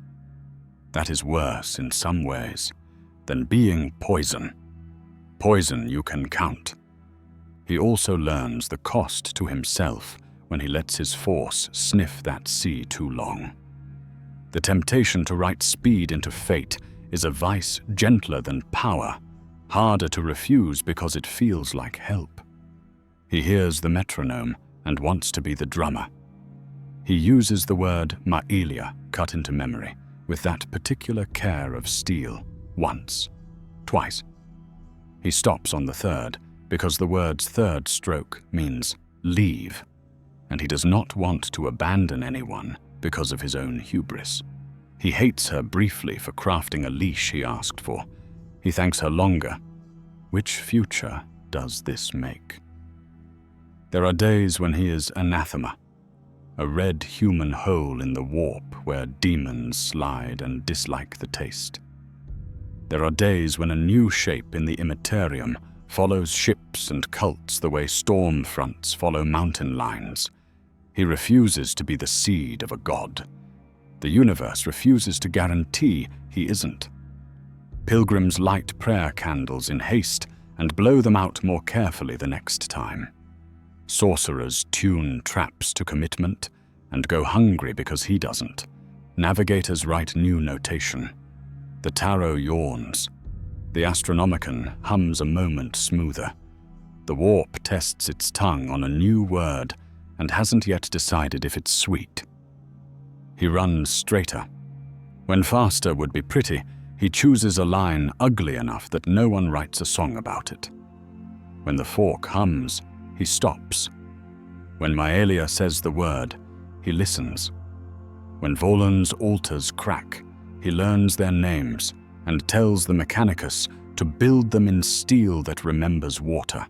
That is worse in some ways than being poison. Poison you can count. He also learns the cost to himself when he lets his force sniff that sea too long. The temptation to write speed into fate is a vice gentler than power, harder to refuse because it feels like help. He hears the metronome and wants to be the drummer. He uses the word Maelia cut into memory with that particular care of steel once, twice. He stops on the 3rd because the word's 3rd stroke means leave, and he does not want to abandon anyone because of his own hubris. He hates her briefly for crafting a leash he asked for. He thanks her longer. Which future does this make? There are days when he is anathema, a red human hole in the warp where demons slide and dislike the taste. There are days when a new shape in the immaterium follows ships and cults the way storm fronts follow mountain lines. He refuses to be the seed of a god. The universe refuses to guarantee he isn't. Pilgrims light prayer candles in haste and blow them out more carefully the next time. Sorcerers tune traps to commitment and go hungry because he doesn't. Navigators write new notation. The tarot yawns. The Astronomican hums a moment smoother. The warp tests its tongue on a new word and hasn't yet decided if it's sweet. He runs straighter. When faster would be pretty, he chooses a line ugly enough that no one writes a song about it. When the fork hums, he stops. When Maelia says the word, he listens. When Volan's altars crack, he learns their names and tells the Mechanicus to build them in steel that remembers water.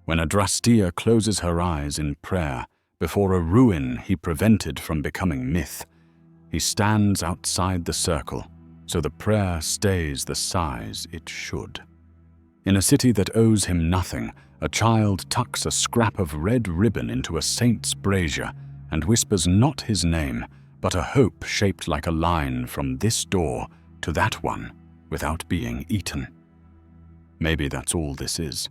When Adrastea closes her eyes in prayer before a ruin he prevented from becoming myth, he stands outside the circle so the prayer stays the size it should. In a city that owes him nothing, a child tucks a scrap of red ribbon into a saint's brazier and whispers not his name, but a hope shaped like a line from this door to that one without being eaten. Maybe that's all this is.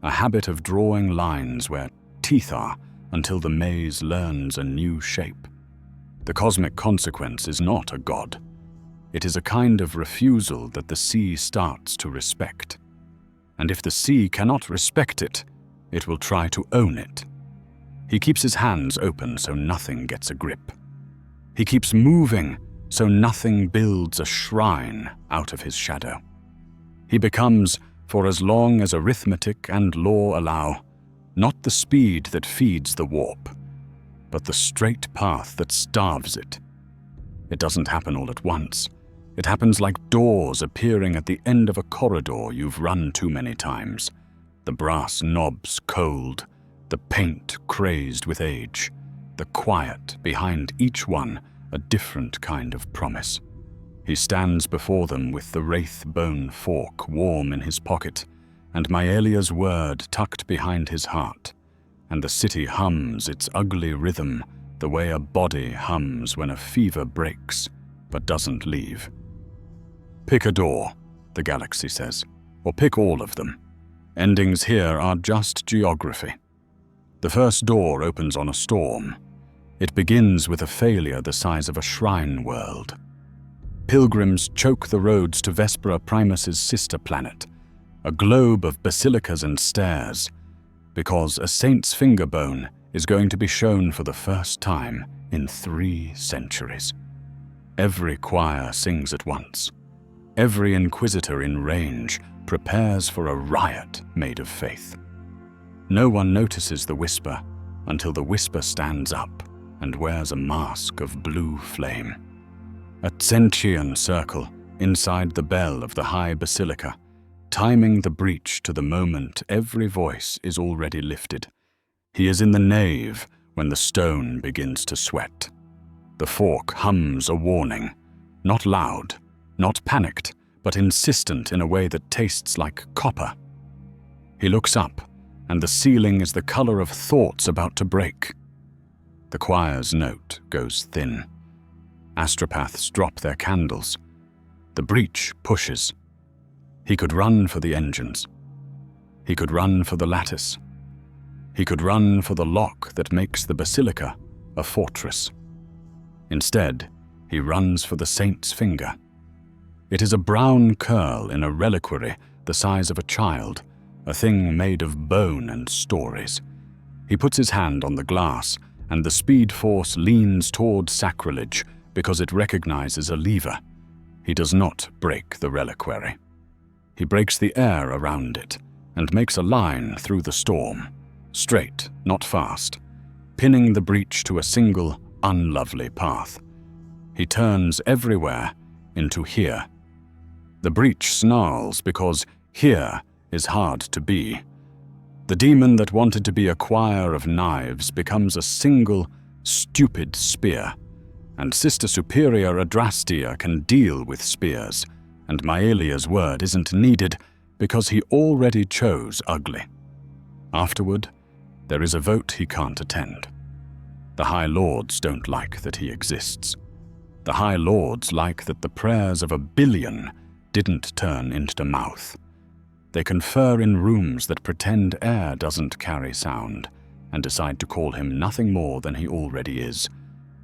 A habit of drawing lines where teeth are until the maze learns a new shape. The cosmic consequence is not a god. It is a kind of refusal that the sea starts to respect. And if the sea cannot respect it, it will try to own it. He keeps his hands open so nothing gets a grip. He keeps moving so nothing builds a shrine out of his shadow. He becomes, for as long as arithmetic and law allow, not the speed that feeds the warp, but the straight path that starves it. It doesn't happen all at once. It happens like doors appearing at the end of a corridor you've run too many times, the brass knobs cold, the paint crazed with age, the quiet behind each one a different kind of promise. He stands before them with the wraith bone fork warm in his pocket, and Maelia's word tucked behind his heart, and the city hums its ugly rhythm the way a body hums when a fever breaks but doesn't leave. Pick a door, the galaxy says, or pick all of them. Endings here are just geography. The first door opens on a storm. It begins with a failure the size of a shrine world. Pilgrims choke the roads to Vespera Primus's sister planet, a globe of basilicas and stairs, because a saint's finger bone is going to be shown for the first time in 3 centuries. Every choir sings at once. Every inquisitor in range prepares for a riot made of faith. No one notices the whisper until the whisper stands up and wears a mask of blue flame. A Tsentian circle inside the bell of the high basilica, timing the breach to the moment every voice is already lifted. He is in the nave when the stone begins to sweat. The fork hums a warning, not loud, not panicked, but insistent in a way that tastes like copper. He looks up, and the ceiling is the color of thoughts about to break. The choir's note goes thin. Astropaths drop their candles. The breach pushes. He could run for the engines. He could run for the lattice. He could run for the lock that makes the basilica a fortress. Instead, he runs for the saint's finger. It is a brown curl in a reliquary the size of a child, a thing made of bone and stories. He puts his hand on the glass, and the speed force leans toward sacrilege because it recognizes a lever. He does not break the reliquary. He breaks the air around it and makes a line through the storm, straight, not fast, pinning the breach to a single, unlovely path. He turns everywhere into here. The breach snarls because here is hard to be. The demon that wanted to be a choir of knives becomes a single, stupid spear, and Sister Superior Adrastea can deal with spears, and Maelia's word isn't needed because he already chose ugly. Afterward, there is a vote he can't attend. The High Lords don't like that he exists. The High Lords like that the prayers of 1 billion didn't turn into mouth. They confer in rooms that pretend air doesn't carry sound and decide to call him nothing more than he already is,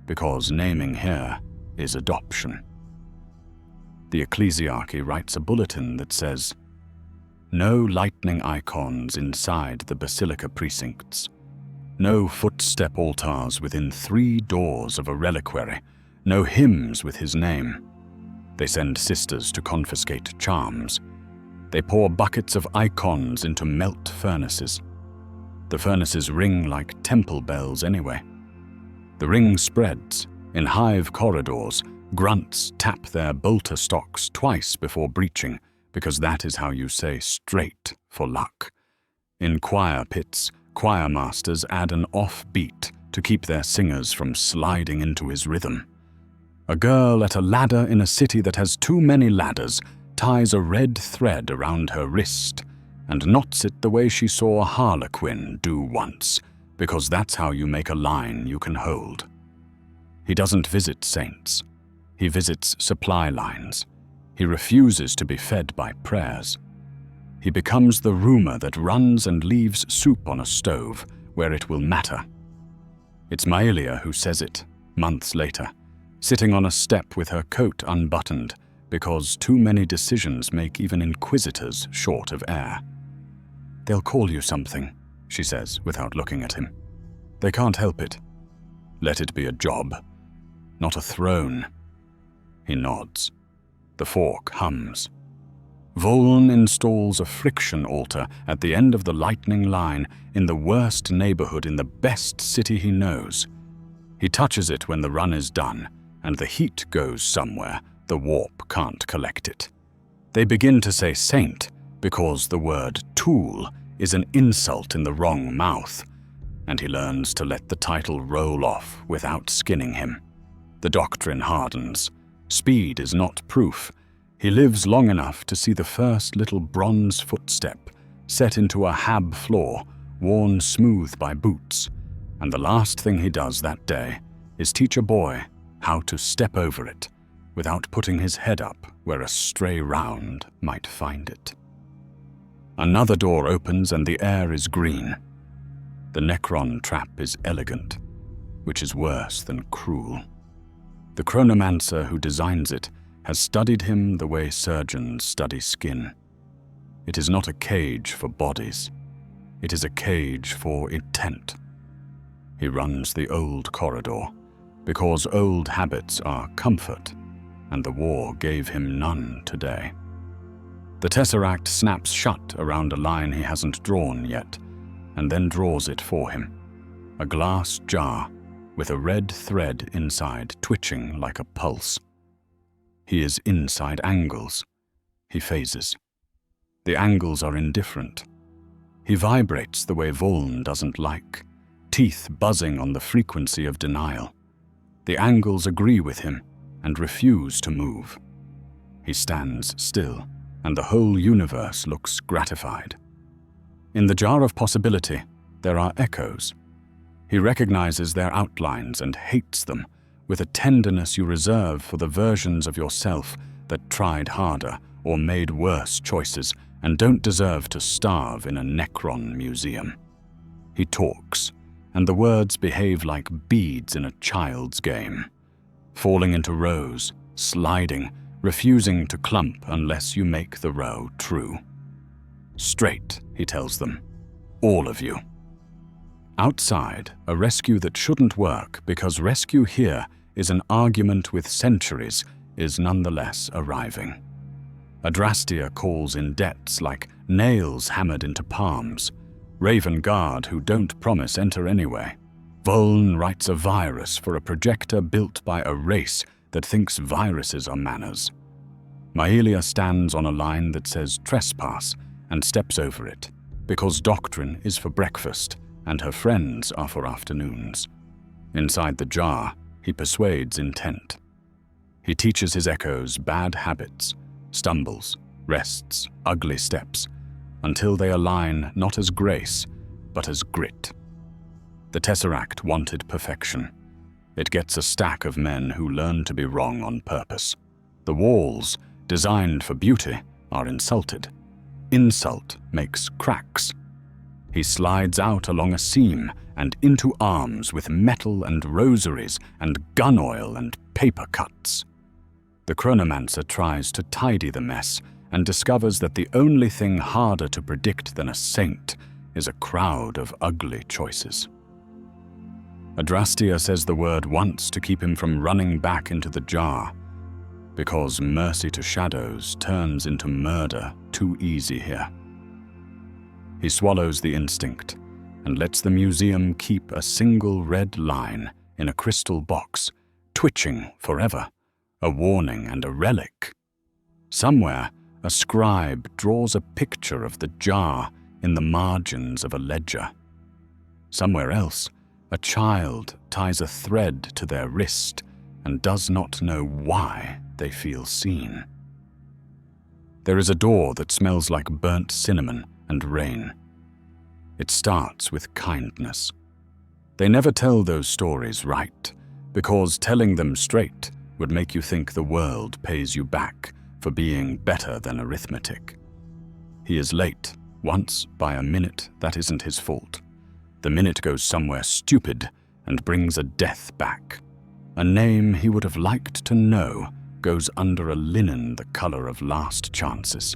because naming here is adoption. The ecclesiarchy writes a bulletin that says, "No lightning icons inside the basilica precincts. No footstep altars within 3 doors of a reliquary. No hymns with his name. They send sisters to confiscate charms. They pour buckets of icons into melt furnaces. The furnaces ring like temple bells anyway. The ring spreads. In hive corridors, grunts tap their bolter stocks twice before breaching, because that is how you say straight for luck. In choir pits, choir masters add an off beat to keep their singers from sliding into his rhythm. A girl at a ladder in a city that has too many ladders ties a red thread around her wrist and knots it the way she saw Harlequin do once, because that's how you make a line you can hold. He doesn't visit saints. He visits supply lines. He refuses to be fed by prayers. He becomes the rumor that runs and leaves soup on a stove where it will matter. It's Maelia who says it, months later, sitting on a step with her coat unbuttoned because too many decisions make even inquisitors short of air. "They'll call you something," she says without looking at him. "They can't help it. Let it be a job, not a throne." He nods. The fork hums. Voln installs a friction altar at the end of the lightning line in the worst neighborhood in the best city he knows. He touches it when the run is done, and the heat goes somewhere. The warp can't collect it. They begin to say saint because the word tool is an insult in the wrong mouth, and he learns to let the title roll off without skinning him. The doctrine hardens. Speed is not proof. He lives long enough to see the first little bronze footstep set into a hab floor, worn smooth by boots, and the last thing he does that day is teach a boy how to step over it without putting his head up where a stray round might find it. Another door opens and the air is green. The Necron trap is elegant, which is worse than cruel. The chronomancer who designs it has studied him the way surgeons study skin. It is not a cage for bodies. It is a cage for intent. He runs the old corridor, because old habits are comfort, and the war gave him none today. The tesseract snaps shut around a line he hasn't drawn yet, and then draws it for him. A glass jar with a red thread inside twitching like a pulse. He is inside angles. He phases. The angles are indifferent. He vibrates the way Voln doesn't like, teeth buzzing on the frequency of denial. The angles agree with him and refuse to move. He stands still, and the whole universe looks gratified. In the jar of possibility, there are echoes. He recognizes their outlines and hates them with a tenderness you reserve for the versions of yourself that tried harder or made worse choices and don't deserve to starve in a Necron museum. He talks, and the words behave like beads in a child's game, falling into rows, sliding, refusing to clump unless you make the row true. "Straight," he tells them, "all of you." Outside, a rescue that shouldn't work because rescue here is an argument with centuries is nonetheless arriving. Adrastia calls in debts like nails hammered into palms. Raven Guard who don't promise enter anyway. Voln writes a virus for a projector built by a race that thinks viruses are manners. Maelia stands on a line that says trespass and steps over it, because doctrine is for breakfast and her friends are for afternoons. Inside the jar, he persuades intent. He teaches his echoes bad habits, stumbles, rests, ugly steps, until they align not as grace, but as grit. The Tesseract wanted perfection. It gets a stack of men who learn to be wrong on purpose. The walls, designed for beauty, are insulted. Insult makes cracks. He slides out along a seam and into arms with metal and rosaries and gun oil and paper cuts. The chronomancer tries to tidy the mess and discovers that the only thing harder to predict than a saint is a crowd of ugly choices. Adrastia says the word once to keep him from running back into the jar. because mercy to shadows turns into murder too easy here. He swallows the instinct and lets the museum keep a single red line in a crystal box, twitching forever, a warning and a relic. Somewhere, a scribe draws a picture of the jar in the margins of a ledger. Somewhere else, a child ties a thread to their wrist and does not know why they feel seen. There is a door that smells like burnt cinnamon and rain. It starts with kindness. They never tell those stories right, because telling them straight would make you think the world pays you back for being better than arithmetic. He is late, once by a minute that isn't his fault. The minute goes somewhere stupid and brings a death back. A name he would have liked to know goes under a linen the color of last chances.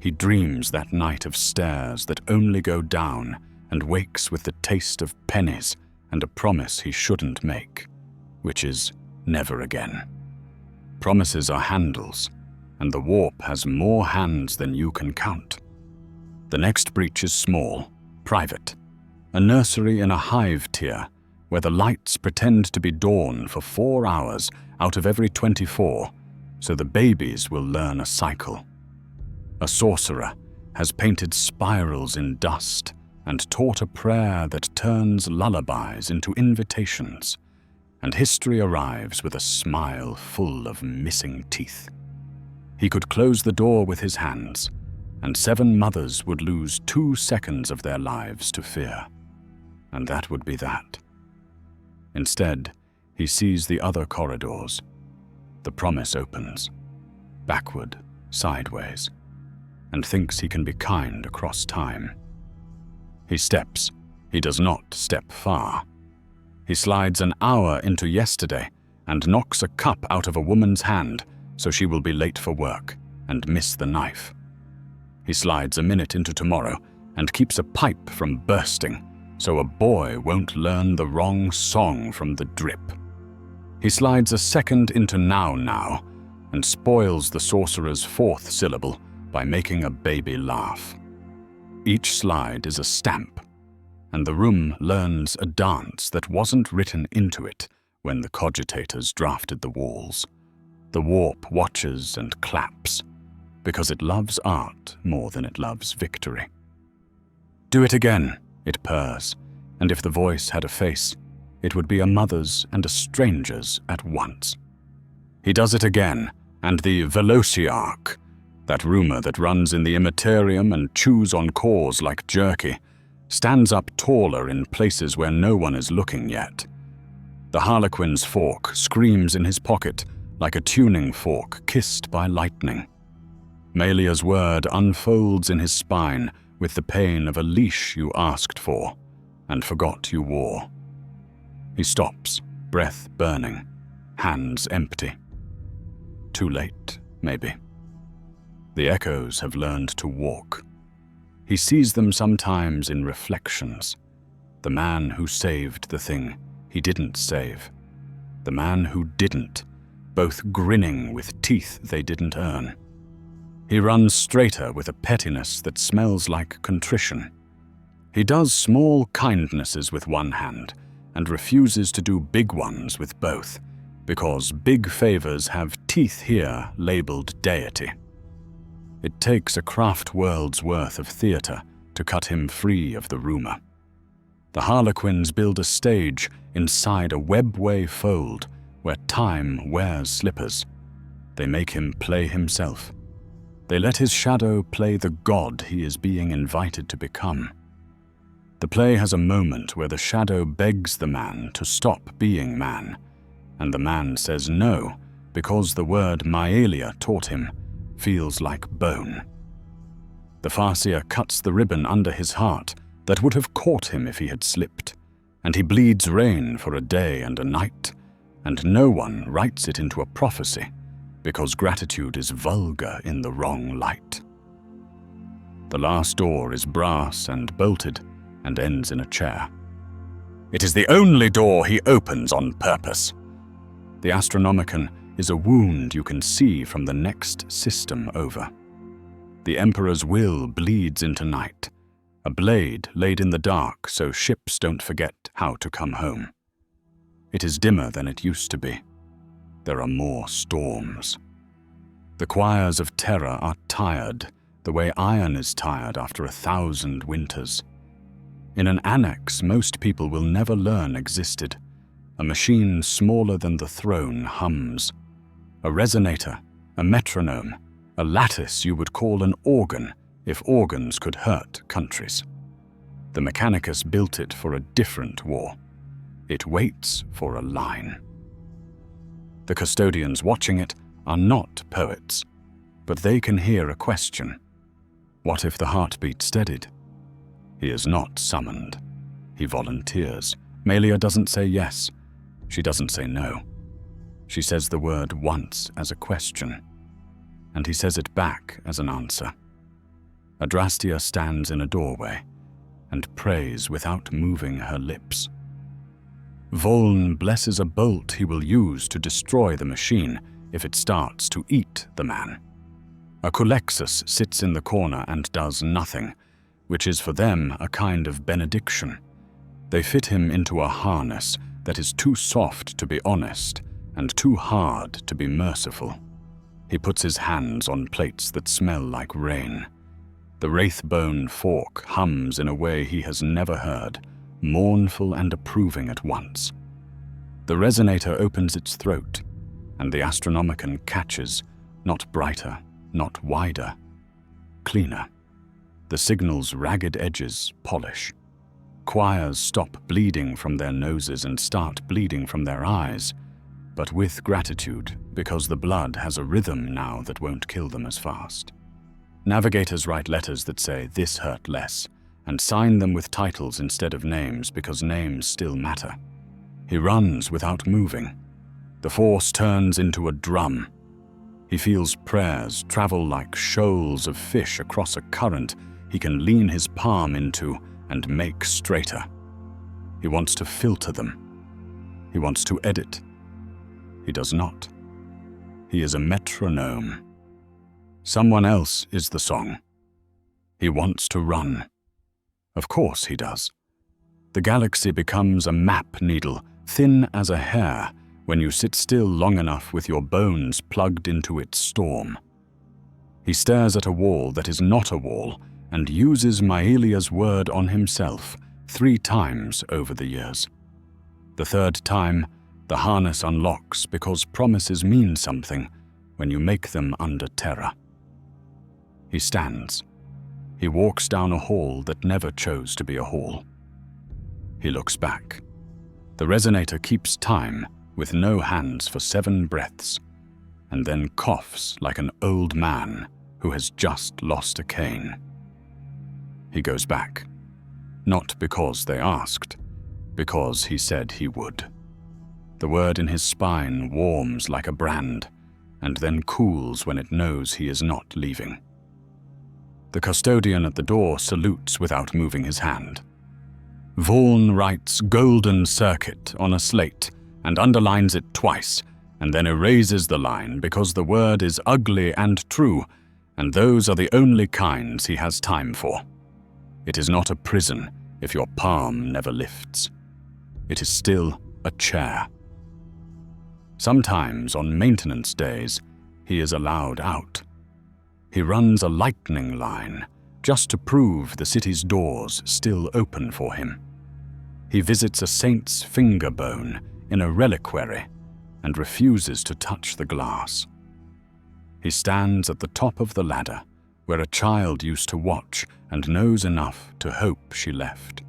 He dreams that night of stairs that only go down and wakes with the taste of pennies and a promise he shouldn't make, which is never again. Promises are handles, and the warp has more hands than you can count. The next breach is small, private, a nursery in a hive tier where the lights pretend to be dawn for 4 hours out of every 24, so the babies will learn a cycle. A sorcerer has painted spirals in dust and taught a prayer that turns lullabies into invitations, and history arrives with a smile full of missing teeth. He could close the door with his hands, and 7 mothers would lose 2 seconds of their lives to fear, and that would be that. Instead, he sees the other corridors. The promise opens, backward, sideways, and thinks he can be kind across time. He steps. He does not step far. He slides an hour into yesterday and knocks a cup out of a woman's hand so she will be late for work and miss the knife. He slides a minute into tomorrow and keeps a pipe from bursting so a boy won't learn the wrong song from the drip. He slides a second into now and spoils the sorcerer's 4th syllable by making a baby laugh. Each slide is a stamp, and the room learns a dance that wasn't written into it when the cogitators drafted the walls. The warp watches and claps, because it loves art more than it loves victory. Do it again, it purrs, and if the voice had a face, it would be a mother's and a stranger's at once. He does it again, and the Velociarch, that rumor that runs in the immaterium and chews on cores like jerky, stands up taller in places where no one is looking yet. The Harlequin's fork screams in his pocket like a tuning fork kissed by lightning. Melia's word unfolds in his spine with the pain of a leash you asked for and forgot you wore. He stops, breath burning, hands empty. Too late, maybe. The echoes have learned to walk. He sees them sometimes in reflections. The man who saved the thing he didn't save. The man who didn't, both grinning with teeth they didn't earn. He runs straighter with a pettiness that smells like contrition. He does small kindnesses with one hand and refuses to do big ones with both, because big favors have teeth here labeled deity. It takes a craft world's worth of theater to cut him free of the rumor. The Harlequins build a stage inside a webway fold where time wears slippers. They make him play himself. They let his shadow play the god he is being invited to become. The play has a moment where the shadow begs the man to stop being man, and the man says no because the word Maelia taught him feels like bone. The Farseer cuts the ribbon under his heart that would have caught him if he had slipped, and he bleeds rain for a day and a night, and no one writes it into a prophecy because gratitude is vulgar in the wrong light. The last door is brass and bolted and ends in a chair. It is the only door he opens on purpose. The Astronomicon is a wound you can see from the next system over. The Emperor's will bleeds into night, a blade laid in the dark so ships don't forget how to come home. It is dimmer than it used to be. There are more storms. The choirs of terror are tired, the way iron is tired after 1,000 winters. In an annex most people will never learn existed. A machine smaller than the throne hums. A resonator, a metronome, a lattice you would call an organ if organs could hurt countries. The Mechanicus built it for a different war. It waits for a line. The custodians watching it are not poets, but they can hear a question. What if the heartbeat steadied? He is not summoned. He volunteers. Melia doesn't say yes. She doesn't say no. She says the word once as a question, and he says it back as an answer. Adrastea stands in a doorway and prays without moving her lips. Voln blesses a bolt he will use to destroy the machine if it starts to eat the man. A Culexus sits in the corner and does nothing, which is for them a kind of benediction. They fit him into a harness that is too soft to be honest and too hard to be merciful. He puts his hands on plates that smell like rain. The wraithbone fork hums in a way he has never heard, mournful and approving at once. The resonator opens its throat, and the Astronomicon catches, not brighter, not wider, cleaner. The signal's ragged edges polish. Choirs stop bleeding from their noses and start bleeding from their eyes, but with gratitude, because the blood has a rhythm now that won't kill them as fast. Navigators write letters that say, "This hurt less," and sign them with titles instead of names because names still matter. He runs without moving. The force turns into a drum. He feels prayers travel like shoals of fish across a current he can lean his palm into and make straighter. He wants to filter them. He wants to edit. He does not. He is a metronome. Someone else is the song. He wants to run. Of course he does. The galaxy becomes a map needle, thin as a hair, when you sit still long enough with your bones plugged into its storm. He stares at a wall that is not a wall and uses Maelia's word on himself 3 times over the years. The 3rd time, the harness unlocks because promises mean something when you make them under terror. He stands. He walks down a hall that never chose to be a hall. He looks back. The resonator keeps time with no hands for 7 breaths, and then coughs like an old man who has just lost a cane. He goes back, not because they asked, because he said he would. The word in his spine warms like a brand, and then cools when it knows he is not leaving. The custodian at the door salutes without moving his hand. Voln writes "Golden Circuit" on a slate and underlines it twice, and then erases the line because the word is ugly and true, and those are the only kinds he has time for. It is not a prison if your palm never lifts. It is still a chair. Sometimes on maintenance days, he is allowed out. He runs a lightning line, just to prove the city's doors still open for him. He visits a saint's finger bone in a reliquary and refuses to touch the glass. He stands at the top of the ladder, where a child used to watch and knows enough to hope she left.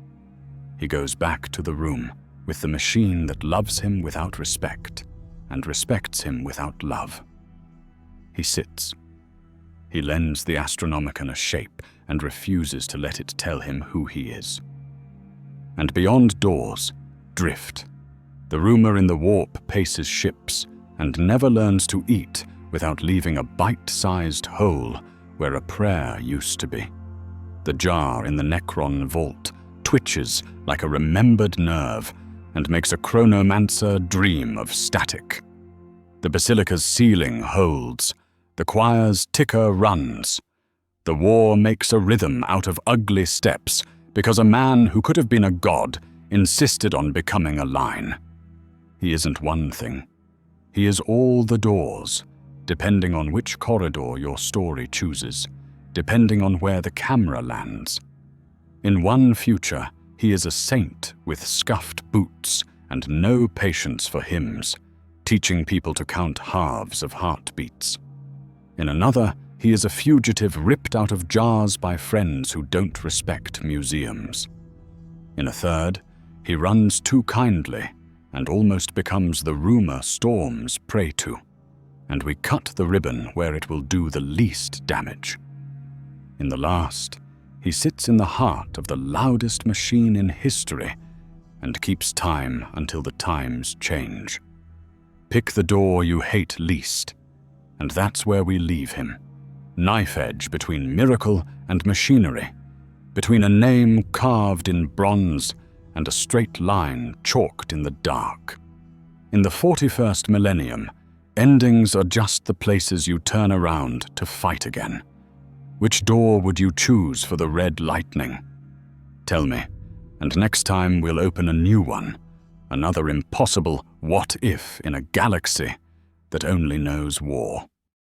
He goes back to the room with the machine that loves him without respect and respects him without love. He sits. He lends the Astronomicon a shape and refuses to let it tell him who he is. And beyond doors, drift. The rumor in the warp paces ships and never learns to eat without leaving a bite-sized hole where a prayer used to be. The jar in the Necron vault twitches like a remembered nerve and makes a chronomancer dream of static. The basilica's ceiling holds. The choir's ticker runs. The war makes a rhythm out of ugly steps because a man who could have been a god insisted on becoming a line. He isn't one thing. He is all the doors, depending on which corridor your story chooses, depending on where the camera lands. In one future, he is a saint with scuffed boots and no patience for hymns, teaching people to count halves of heartbeats. In another, he is a fugitive ripped out of jars by friends who don't respect museums. In a third, he runs too kindly and almost becomes the rumor storms prey to, and we cut the ribbon where it will do the least damage. In the last, he sits in the heart of the loudest machine in history and keeps time until the times change. Pick the door you hate least, and that's where we leave him. Knife edge between miracle and machinery, between a name carved in bronze and a straight line chalked in the dark. In the 41st millennium, endings are just the places you turn around to fight again. Which door would you choose for the red lightning? Tell me, and next time we'll open a new one, another impossible what if in a galaxy that only knows war.